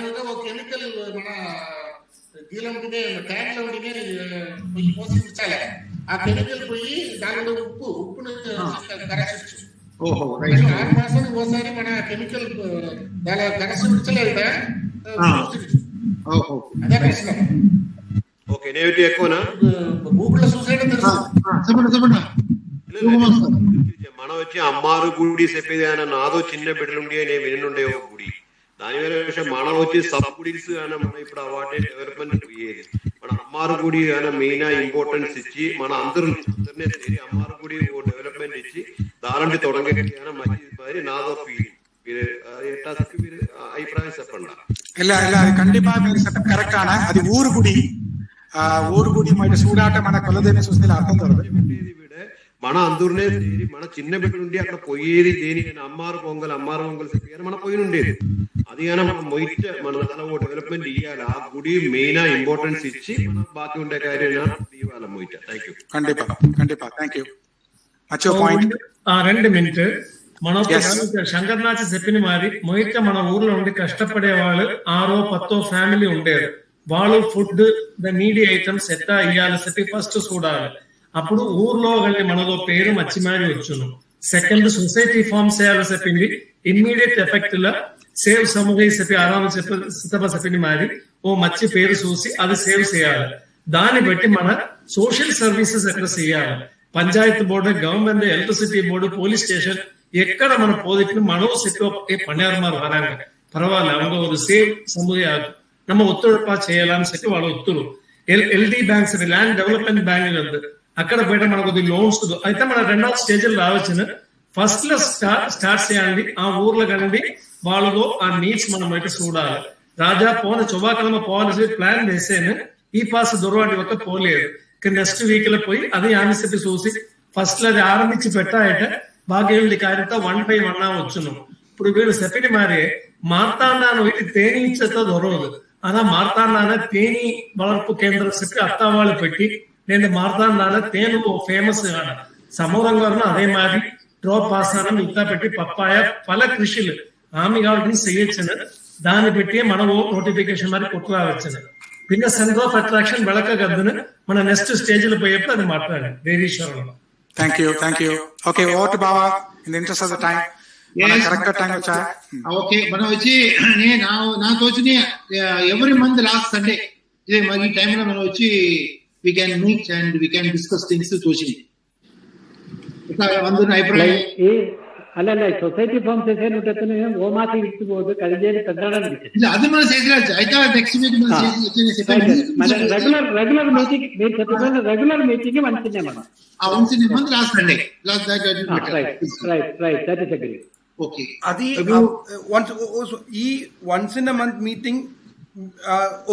వల్ల ఒక కెమికల్ మన దీనిలో ఉంటే ట్యాంక్ లో ఉంటే పోషించాలి. ఆ కెమికల్ పోయి దానిలో ఉప్పును కరచచ్చు. 6 మాసానికి ఒకసారి మన కెమికల్ దాని కరచలేదు. అదే ప్రశ్న. ఓకే నెగిటివ్ ఎక్కువనా గూగుల్లో చూసేట తెలుసు. మనం వచ్చి అమ్మారు గుడి చెప్పేది ఆయన నాదో చిన్న బిడ్డలుండి నేను వినుండే ఒక గుడి దాని వేరే విషయం. మనం వచ్చి సబ్ గుడీస్ ఆయన మన ఇప్పుడు అవార్డే డెవలప్మెంట్ పోయేది. మన అమ్మారు గుడి ఆయన మెయిన్ ఇంపార్టెన్స్ ఇచ్చి మన అందరినీ చేరి అమ్మారు గుడి డెవలప్మెంట్ ఇచ్చి దారంటి తొడగట్టి మంచి నాదో ఫీలింగ్. మీరు అభిప్రాయం చెప్పండి. இல்ல அது கண்டிப்பா கரெக்ட் ஆனா அது ஊர்குடி మాట సూడాట మన కొలదేవి చూస్తే అర్థం దొరకదు. మన అందరినే మన చిన్న బిడ్డ నుండి అక్కడ పోయేది దేని అమ్మారు పొంగల్ చెప్పి మన పోయి ఉండేది. అది కానీ మనం మొయిట్ మన డెవలప్మెంట్ ఇవ్వాలి. ఆ గుడి మెయిన్ ఇంపార్టెన్స్ ఇచ్చి మన బాకీ ఉండే కార్యం ఇవ్వాలి మొయిట్. Thank you. கண்டிப்பா థ్యాంక్ యూ. అచ్చో పాయింట్ 2 మినిట్ మనం శంకర్నాథ్ చెప్పిన మాది మొయిట్ మన ఊర్లో ఉండి కష్టపడే వాళ్ళు 6-10 ఫ్యామిలీ ఉండేది. వాళ్ళు ఫుడ్ ద నీడీ ఐటమ్స్ ఎట్లా ఇయ్యాలి చెప్పి ఫస్ట్ చూడాలి. అప్పుడు ఊర్లో వెళ్ళి మనలో పేరు మచ్చిమారి వచ్చును. సెకండ్ సొసైటీ ఫామ్ చేయాలి చెప్పింది. ఇమ్మీడియట్ ఎఫెక్ట్ లా సేవ్ సమూహ చెప్పి ఆరామ చెప్పింది మారి ఓ మచ్చి పేరు చూసి అది సేవ్ చేయాలి. దాన్ని బట్టి మన సోషల్ సర్వీసెస్ ఎక్కడ చేయాలి, panchayat board, government, electricity board, police station எக்கட நம்ம போதிட்டு மனோ செட்டோ பணியாரமார் வராங்க பரவாயில்ல, அவங்க ஒரு சேவ் சமூக நம்ம ஒத்துழைப்பா செய்யலாம்னு చెప్పి వాళ్ళు ఒత్తురు. LD banks land development bank ఉంది, అక్కడ పోయిట మనకు కొద్ది లోన్స్ అయితే మన రెండవ స్టేజ్ లో రావచ్చు. ఫస్ట్ లో స్టార్ట్ చేయండి ఆ ఊర్లో కండి వాళ్ళలో ఆ నీడ్స్ మనం బయట చూడాలి. రాజా పోన చొవ్వాకలమ పోవాల్సి ప్లాన్ వేసాను, ఈ పాస్ దొరవాటి ఒక పోలేదు. నెక్స్ట్ వీక్ లో పోయి అది ఆమె చెప్పి చూసి ఫస్ట్ లో అది ఆరంభించి పెట్టాయట భాగ్యం కార్యత 1/1 వచ్చును. ఇప్పుడు వీళ్ళు చెప్పిన మారే మార్తాండాను వీటి తేనీ ఇచ్చేతో దొరకదు. అలా మార్తాండాన తేనీ వளர்ப்பு కేంద్రం చెప్పి అత్తావాళ్ళు పెట్టి నేను మార్తాండాన తేను ఫేమస్ సమూరంగా అదే మాది డ్రాప్ ఆసానం ఇంత పెట్టి పప్పాయ పల కృషిలు ఆమె కాబట్టి చెయ్యొచ్చును. దాన్ని పెట్టి మనం నోటిఫికేషన్ మరి కొట్టురావచ్చును. పిన్న సెంటర్ ఆఫ్ అట్రాక్షన్ వెళకగద్దును మన నెక్స్ట్ స్టేజ్ లో పోయేప్పుడు అది మాట్లాడాలి. దేవీశ్వరంలో thank you. Okay, over to Bava in the interest of the time. Correct time వచ్చా? ఓకే, మనం వచ్చి నాకు వచ్చిన ఎవ్రీ మంత్ లాస్ట్ సండే ఇదే మరి ఈ టైంలో మనం వచ్చి we can meet and we can discuss things చూసింది. ಅಭಿಪ್ರಾಯ ಅಲ್ಲ ಸೊಸೈಟಿ ಫಾರ್ಮ್ ಸೇರಿಬಿಟ್ಟೆ ಓ ಮಾತು ಇರ್ಬೋದು ಕಳಿಜೇರಿ ಕನ್ನಡ ಇಲ್ಲ ಅದು మనం చేసిరాచ్చు అయితే నెక్స్ట్ వీక్ మనం రెగ్యులర్ మీటింగ్ మీరు చెప్పిన రెగ్యులర్ మీటింగ్ వన్సినే మనం ఆ once in a month last Sunday last right that is agree. Okay, అది ఈ once in a month meeting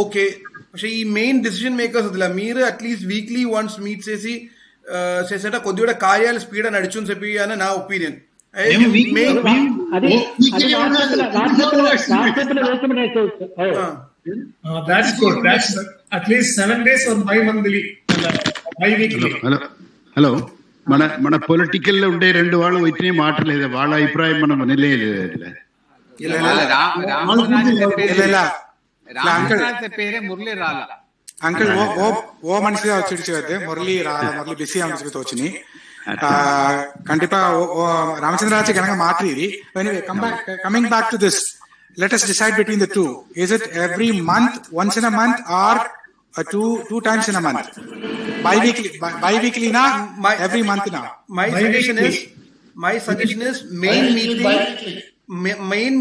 okay. പക്ഷെ ఈ మెయిన్ డిసిజన్ మేకర్స్ అదిలా మీరు అట్లీస్ట్ వీక్లీ వన్స్ మీట్ చేసి చేసేట కొద్దిగా కార్యాలు స్పీడ్ అని నడుచుని చెప్పి అని నా opinion. That's good. That's at least 7 days or bi-monthly, bi-weekly. Hello, మన పొలిటికల్ లో ఉండే రెండు వాళ్ళు వచ్చినాయి మాటలేదు, వాళ్ళ అభిప్రాయం మనం నిలయలేదు. అంకుల్ ఓ మనిషిగా వచ్చి మురళి మురళి బిసి అనిపిస్తూ వచ్చినాయి. కండిపా రామచంద్రాచి గనక మాట్లాడి coming back to this, let us decide between the two. Is it every month, once in a month, or two times in a month? Bi-weekly na every month na? My suggestion is main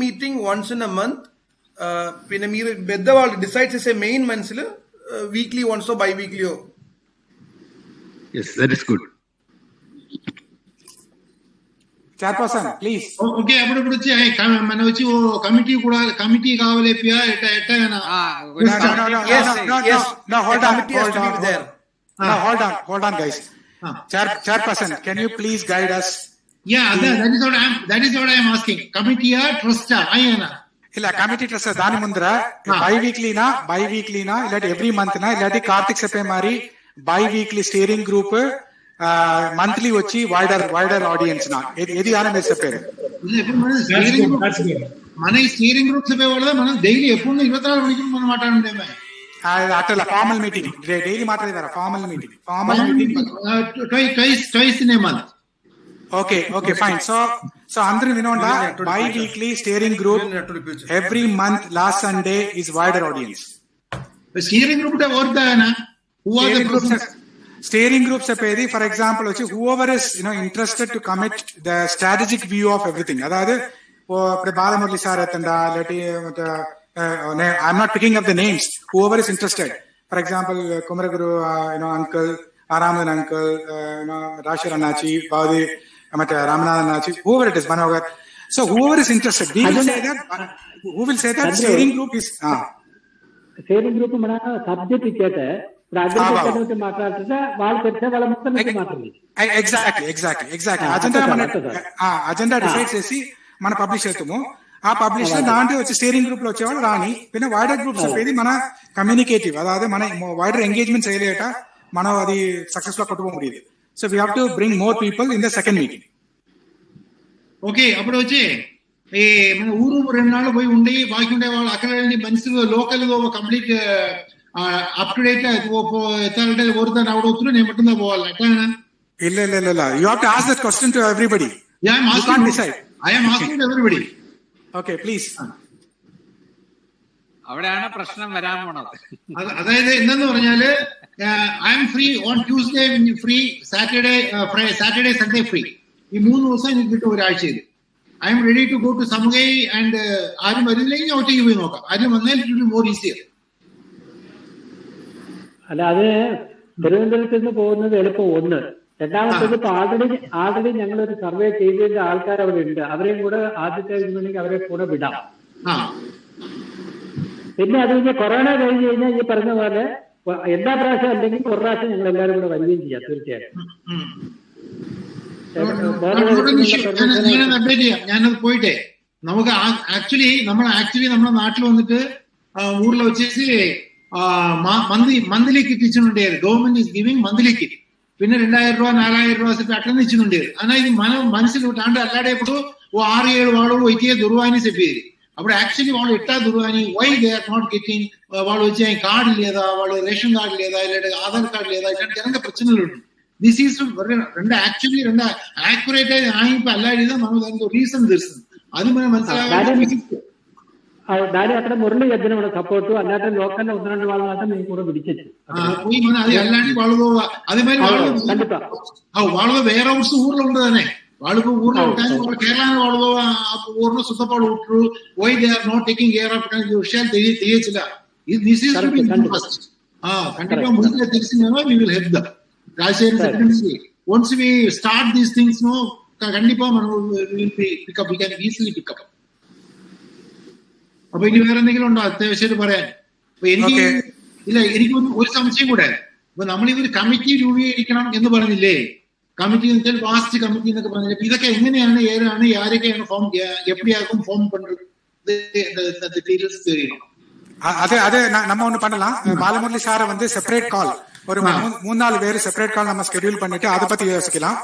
meeting once in a month. പിന്നെ మీరు పెద్దవాళ్ళు decide చేసే main మనుషులు weekly once by weekly. yes, that is good. chairperson please. Okay, అప్పుడు వచ్చి మన వచ్చి committee కూడా కమిటీ కావాలి hold on guys. chairperson, can you please guide us? that is what I am asking. committee or trust ayana ಇಲ್ಲ committee trust దాని ముందర by వీక్లీనా ఇలాంటి ఎవ్రీ మంత్ నా ఇలాంటి కార్తిక్ చెప్పే మరి by weekly steering group monthly వచ్చి వైడర్ ఆడియన్స్ నా ఏది ఆన మీరు చెప్పారు. మన స్టీరింగ్ గ్రూప్ చెప్పేవాళ్ళ మనం డైలీ ఎప్పుడు 24 మணிக்கு మనం మాట్లాడుండేమే అట్లా ఫార్మల్ మీటింగ్ డైలీ మాట్లాడేదారా? Formal meeting twice in a month. Okay, fine. So అందరూ వినోండా, by weekly steering group every month last Sunday is wider audience. Steering group steering group చెప్పేది ఫర్ ఎగ్జాంపుల్ వచ్చి whoever is interested to commit the strategic view of everything. అதாவது ఇప్పుడు Balamurali sir అవుతుందా లేకపోతే I'm not picking up the names, whoever is interested. For example Kumaraguru uncle, Aramadan uncle, రాశి అన్నాచి, బాది ಮತ್ತೆ ರಾಮನಾಥನ್ ಆಚಿ, whoever it is, Manohar. So whoever is interested, we will say that, who will say that steering group is steering group మన subject ఇచ్చేటే project గురించి మాట్లాడుతుంటే వాళ్ళు చెప్తే వాళ్ళ మొత్తం మాట్లాడాలి. ఎగ్జాక్ట్లీ అజెండా డిసైడ్ చేసి మనం పబ్లిష్ అవుతాము. ఆ పబ్లిష్ దాంట్లో వచ్చి స్టీరింగ్ గ్రూప్ లో వచ్చేవాళ్ళు రాని పిన్న వైడర్ గ్రూప్ చెప్పేది మన కమ్యూనికేటివ్, అதாவது మన వైడర్ ఎంగేజ్మెంట్ చేయలేట మనం అది సక్సెస్ లో కొట్టుకో ముడియదు. So we have to bring more people in the second meeting. Okay, అప్పుడు వచ్చి మన ఊరు 2 నాళ్ళు పోయి ఉండి బాకీ ఉండే వాళ్ళు అక్కడ వెళ్ళి మనిషి local complete up to data இப்போ எத்தனை ஒருத்தர் அவட ஒத்துரு நீ மட்டும் தான் போகல இல்ல you have to ask that question to everybody. Yeah, I am asking. You can't decide. I am asking to everybody. Okay, please. അവിടെയാണ് പ്രശ്നം വരാൻ പോണത്. അതായത് എന്തെന്ന് പറഞ്ഞാല് I am free on Tuesday free, Saturday Sunday free. ഈ 3 ദിവസം എനിക്ക് കിട്ടും ഒരാഴ്ചയിൽ. I am ready to go to സമഗൈ ആൻഡ് ആരും വരില്ലെങ്കിൽ ഒറ്റയ്ക്ക് പോയി നോക്കാം. ആരും വന്നാൽ it will be more easier. അല്ല, അത് തിരുവനന്തപുരത്ത് നിന്ന് പോകുന്നത് എളുപ്പം ഒന്ന്. രണ്ടാമത്തേത് ഇപ്പൊ ആൾറെഡി ഞങ്ങളൊരു സർവേ ചെയ്തതിന്റെ ആൾക്കാർ അവിടെ ഉണ്ട്. അവരെയും കൂടെ ആദ്യത്തെ വേണമെങ്കിൽ അവരെ കൂടെ വിടാം. പിന്നെ അത് കഴിഞ്ഞ് കൊറോണ കഴിഞ്ഞ് കഴിഞ്ഞാൽ ഈ പറഞ്ഞ പോലെ എല്ലാ പ്രാവശ്യം അല്ലെങ്കിൽ ഒരു പ്രാവശ്യം ഞങ്ങൾ എല്ലാവരും കൂടെ വരികയും ചെയ്യാം. തീർച്ചയായും ഞാനത് പോയിട്ടെ നമുക്ക് നമ്മുടെ നാട്ടിൽ വന്നിട്ട് ഊരിൽ വെച്ചേച്ച് മന്ത്ലി കിറ്റ് ഇച്ചിട്ടുണ്ടായിരുന്നു. Government is giving monthly kit. പിന്നെ 2000 രൂപ 4000 രൂപ അട്ടನ್ ఇచ్చినుండేది. అలా ఇది మనసులు అంటే అల్లాడేప్పుడు 6-7 వాళ్ళు వచ్చే దుర్వాణి చెప్పేది. అప్పుడు యాక్చువల్లీ వాళ్ళు ఎట్టా దుర్వాణి why they are not getting, వాళ్ళు వచ్చే కార్డు లేదా, వాళ్ళు రేషన్ కార్డు లేదా, లేదా ఆధార్ కార్డు లేదా, ఇలాంటి జనంగా ప్రశ్నలు ఉంటుంది. దిస్ ఈస్ రెండు యాక్చువల్లీ రెండు యాక్యురేట్ అయి ఆగిపోయి అల్లాడిదా మనకు దానికి రీజన్ తెలుస్తుంది. అది మనం മനസ്സിലാക്കി దాని అక్కడ మురళి గద్దెన కూడా సపోర్టు అన్నట్టు లోకల్లో ఉన్న వాళ్ళ మాట మేము కూడా విడిచేది. అది అలాంటి వాళ్ళు అది మరి వాళ్ళ వేర్ హౌస్ ఊర్లో ఉండదనే వాళ్ళకు ఊర్లో ఉంటాయి. వాళ్ళు కేరళ వాళ్ళు ఊర్లో సుత్తపాడు ఉంటారు. Why they are not taking care of విషయాలు తెలియచ్చుగా. దిస్ ఈస్ కంటిన్యూ ముందుగా తెలిసిందేమో we will help them. Rajasekhar secondary once we start these things no கண்டிப்பா మనం pick up we can easily pick up. അപ്പൊ ഇനി വേറെ എന്തെങ്കിലും ഉണ്ടോ അത്യാവശ്യമായിട്ട് പറയാൻ? അപ്പൊ എനിക്ക് ഒരു സംശയം കൂടെ. അപ്പൊ നമ്മളിതൊരു കമ്മിറ്റി രൂപീകരിക്കണം എന്ന് പറഞ്ഞില്ലേ? കമ്മിറ്റി എന്ന് വെച്ചാൽ വാസ്റ്റ് കമ്മിറ്റി എന്നൊക്കെ പറഞ്ഞില്ലേ? ഇതൊക്കെ എങ്ങനെയാണ്, ഏതാണ്, ആരൊക്കെയാണ് ഫോം, എപ്പിയാക്കും ഫോം പண்றது டீடைல்ஸ் தெரியணும். அது நம்ம ஒண்ணு பண்ணலாம். பாலமுரளி சாரை வந்து செப்பரேட் கால், ஒரு 3-4 பேர் செப்பரேட் கால் நம்ம ஸ்கெடியூல் பண்ணிட்டு அதை பத்தி யோசிக்கலாம்.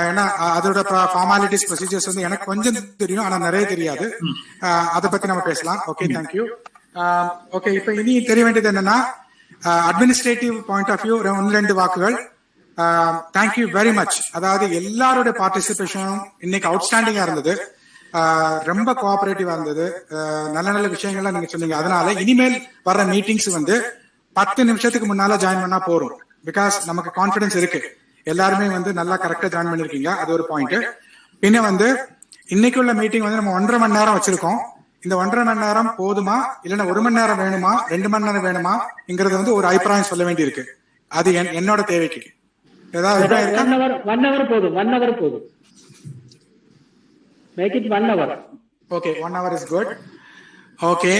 ஏன்னா அதோட ஃபார்மாலிட்டிஸ் ப்ரொசீஜர்ஸ் வந்து எனக்கு கொஞ்சம் தெரியும், ஆனா நிறைய தெரியாது. அதை பத்தி நம்ம பேசலாம். Okay, thank you. ஓகே, இப்ப இனி தெரிய வேண்டியது என்னன்னா அட்மினிஸ்ட்ரேட்டிவ் பாயிண்ட் ஆஃப் வியூ 1-2 வாக்குகள். Thank you very much. அதாவது எல்லாரோட பார்ட்டிசிபேஷனும் இன்னைக்கு அவுட்ஸ்டாண்டிங்கா இருந்தது. ரொம்ப கோஆபரேட்டிவா இருந்தது. நல்ல நல்ல விஷயங்கள்லாம் நீங்க சொன்னீங்க. அதனால இனிமேல் வர்ற மீட்டிங்ஸ் வந்து 10 நிமிஷத்துக்கு முன்னால ஜாயின் பண்ணா போறோம். பிகாஸ் நமக்கு கான்பிடன்ஸ் இருக்கு. எல்லாருமே வந்து நல்லா கரெக்டா ஜாயின் பண்ணிருக்கீங்க. அது ஒரு பாயிண்ட். பின்ன வந்து இன்னைக்கு உள்ள மீட்டிங் வந்து நம்ம 1.5 மணி நேரம் வச்சிருக்கோம். இந்த 1.5 மணி நேரம் போதுமா, இல்லைன்னா 1 மணி நேரம் வேணுமா, 2 மணி நேரம் வேணுமாங்கிறது வந்து ஒரு அபிப்பிராயம் சொல்ல வேண்டி இருக்கு. அது என்னோட தேவைக்கு ஏதாவது 1 hour போதும். 1 hour போதும். Make it 1 hour. Okay, 1 hour is good. Okay,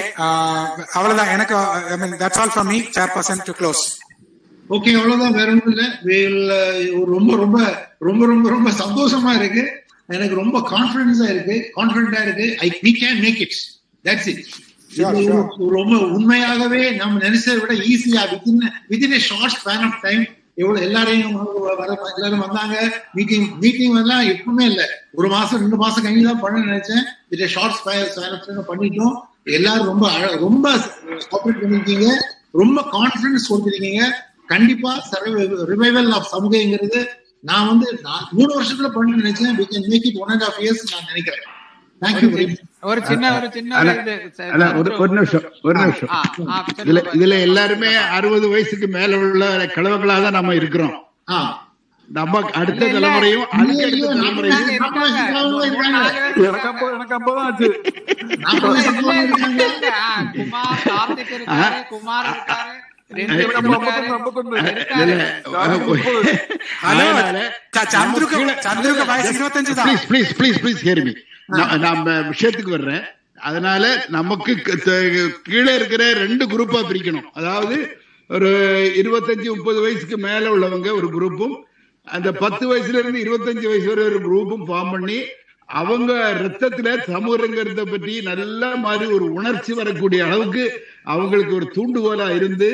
அவ்வளவுதான் எனக்கு. I mean that's all from me, chairperson to close. Okay, அவ்வளவுதான், வேற ஒன்றும் இல்ல. ரொம்ப ரொம்ப ரொம்ப ரொம்ப ரொம்ப சந்தோஷமா இருக்கு. எனக்கு ரொம்ப கான்பிடன்ஸா இருக்கு. we can make it. That's it. ரொம்ப உண்மையாகவே நம்ம நினைச்சதை விட ஈஸியா within a short span of time எவ்வளவு எல்லாரும் வந்தாங்க. மீட்டிங் எல்லாம் எப்பவுமே இல்ல, 1 மாசம் 2 மாசம் கழிஞ்சு தான் பண்ண நினைச்சேன். With a short span of time பண்ணிட்டோம். எல்லாரும் ரொம்ப ரொம்ப கோஆபரேட் பண்ணிருக்கீங்க, ரொம்ப கான்பிடன்ஸ் கொடுத்துருக்கீங்க. கண்டிப்பா ரிவைவல் ஆஃப் சமூகங்கிறது நான் வந்து 3 வருஷத்துல பண்ண நினைச்சேன். we can make it 1.5 years நான் நினைக்கிறேன். Thank you very much. ஒரு நிமிஷம் இதுல எல்லாருமே 60 வயசுக்கு மேல உள்ள கிழவர்களாக தான் நம்ம இருக்கிறோம். நம்ம அடுத்த தலைமுறையும் நம்ம விஷயத்துக்கு வர்றேன். அதனால நமக்கு கீழே இருக்கிற 2 குரூப்பா பிரிக்கணும். அதாவது ஒரு 25-30 வயசுக்கு மேல உள்ளவங்க ஒரு குரூப்பும், அந்த 10 வயசுல இருந்து 25 வயசு வரை ஒரு குரூப்பும் ஃபார்ம் பண்ணி அவங்க ரத்தத்துல சமூகங்கிறத பற்றி நல்ல மாதிரி ஒரு உணர்ச்சி வரக்கூடிய அளவுக்கு அவங்களுக்கு ஒரு தூண்டுகோலா இருந்து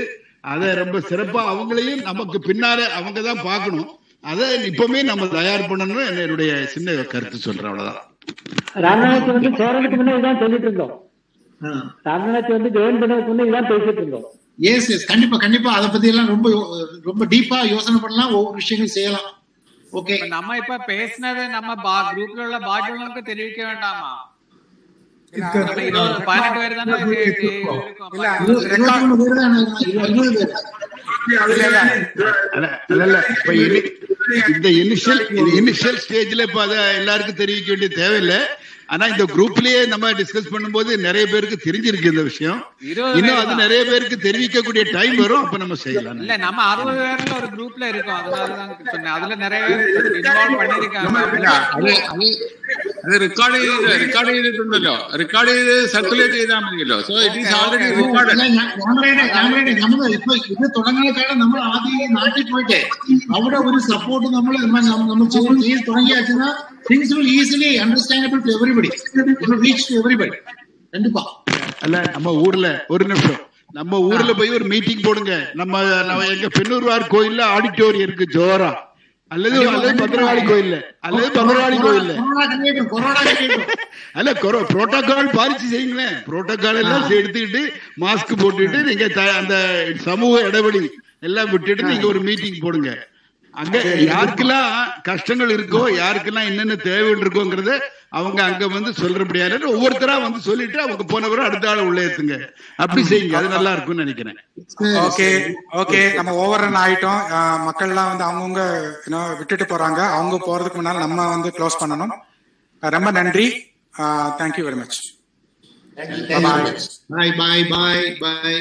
அதை ரொம்ப சிறப்பா அவங்களையும் நமக்கு பின்னால அவங்க தான் பார்க்கணும். அதை இப்பவுமே நம்ம தயார் பண்ணணும். என்னுடைய சின்ன கருத்து சொல்றேன். அவ்வளவுதான். ராமநாத் வந்து சேரனுக்கு முன்னே இதான் சொல்லிட்டு இருந்தோம். ராமநாத் வந்து ஜாயின் பண்ணதுக்கு முன்னே இதான் பேசிட்டு இருந்தோம். எஸ் எஸ் கண்டிப்பா கண்டிப்பா அதை பத்தி எல்லாம் ரொம்ப ரொம்ப டீப்பா யோசனை பண்ணலாம், ஒவ்வொரு விஷயங்கள் செய்யலாம். ஓகே, நம்ம இப்ப பேசினது நம்ம குரூப்ல உள்ள பாக்கியவங்களுக்கு தெரிவிக்க வேண்டாமா? நம்ம 18 பேர் தானே இந்த இனிஷியல் ஸ்டேஜ்ல இப்ப அத எல்லாருக்கும் தெரிவிக்க வேண்டிய தேவையில்லை. ஆனா இந்த குரூப்லயே நம்ம டிஸ்கஸ் பண்ணும்போது நிறைய பேருக்கு தெரிஞ்சிருக்கு இந்த விஷயம். இன்னும் அது நிறைய பேருக்கு தெரிவிக்கக்கூடிய டைம் வரும், அப்ப நம்ம செய்யலாம். இல்ல நம்ம 60 பேர்ல ஒரு குரூப்ல இருக்கோம், அதனாலதான் சொன்னேன். அதுல நிறைய பேர் இன்வால்வ் பண்ணிருக்காங்க. അത് റെക്കോർഡ് ചെയ്തിട്ടുണ്ടല്ലോ, റെക്കോർഡ് ചെയ്ത് സർക്കുലേറ്റ് ചെയ്താൽ മതിയല്ലോ. So it is already record. ഇപ്പൊ ഇത് തുടങ്ങാനാണ് നമ്മൾ ആദ്യം നാട്ടിൽ പോയിട്ട് അവിടെ ഒരു സപ്പോർട്ട് നമ്മൾ ചെയ്ത് തുടങ്ങിയാച്ചാൽ things will easily understandable to everybody. It will reach to everybody. கண்டிப்பா. அல்ல நம்ம ஊர்ல ஒரு நிமிஷம், நம்ம ஊர்ல போய் ஒரு மீட்டிங் போடுங்க. நம்ம எங்க பெண்ணூர்வார் கோயில்ல ஆடிட்டோரியம் இருக்கு ஜோரா, அல்லது பத்திரகாளி கோயில்ல அல்ல புரோட்டோகால் பாலிச்சு செய்யுங்களேன். புரோட்டோகால் எல்லாம் எடுத்துக்கிட்டு மாஸ்க் போட்டுட்டு நீங்க அந்த சமூக இடைவெளி எல்லாம் விட்டுட்டு நீங்க ஒரு மீட்டிங் போடுங்க. அங்க யாருக்கெல்லாம் கஷ்டங்கள் இருக்கோ, யாருக்கெல்லாம் என்னென்ன தேவை இருக்கோங்கிறத அவங்க அங்க வந்து சொல்றபடியான ஒவ்வொருத்தரா வந்து சொல்லிட்டு அவங்க போனவரும் அடுத்த ஆள் உள்ள ஏத்துங்க. அப்படி செய்யுங்க, அது நல்லா இருக்கும்னு நினைக்கிறேன். ஓகே ஓகே, நம்ம ஓவர் ரன் ஆயிட்டோம். மக்கள் எல்லாம் வந்து அவங்கவுங்க விட்டுட்டு போறாங்க. அவங்க போறதுக்கு முன்னால நம்ம வந்து க்ளோஸ் பண்ணணும். ரொம்ப நன்றி. Thank you very much. Bye bye bye பாய்.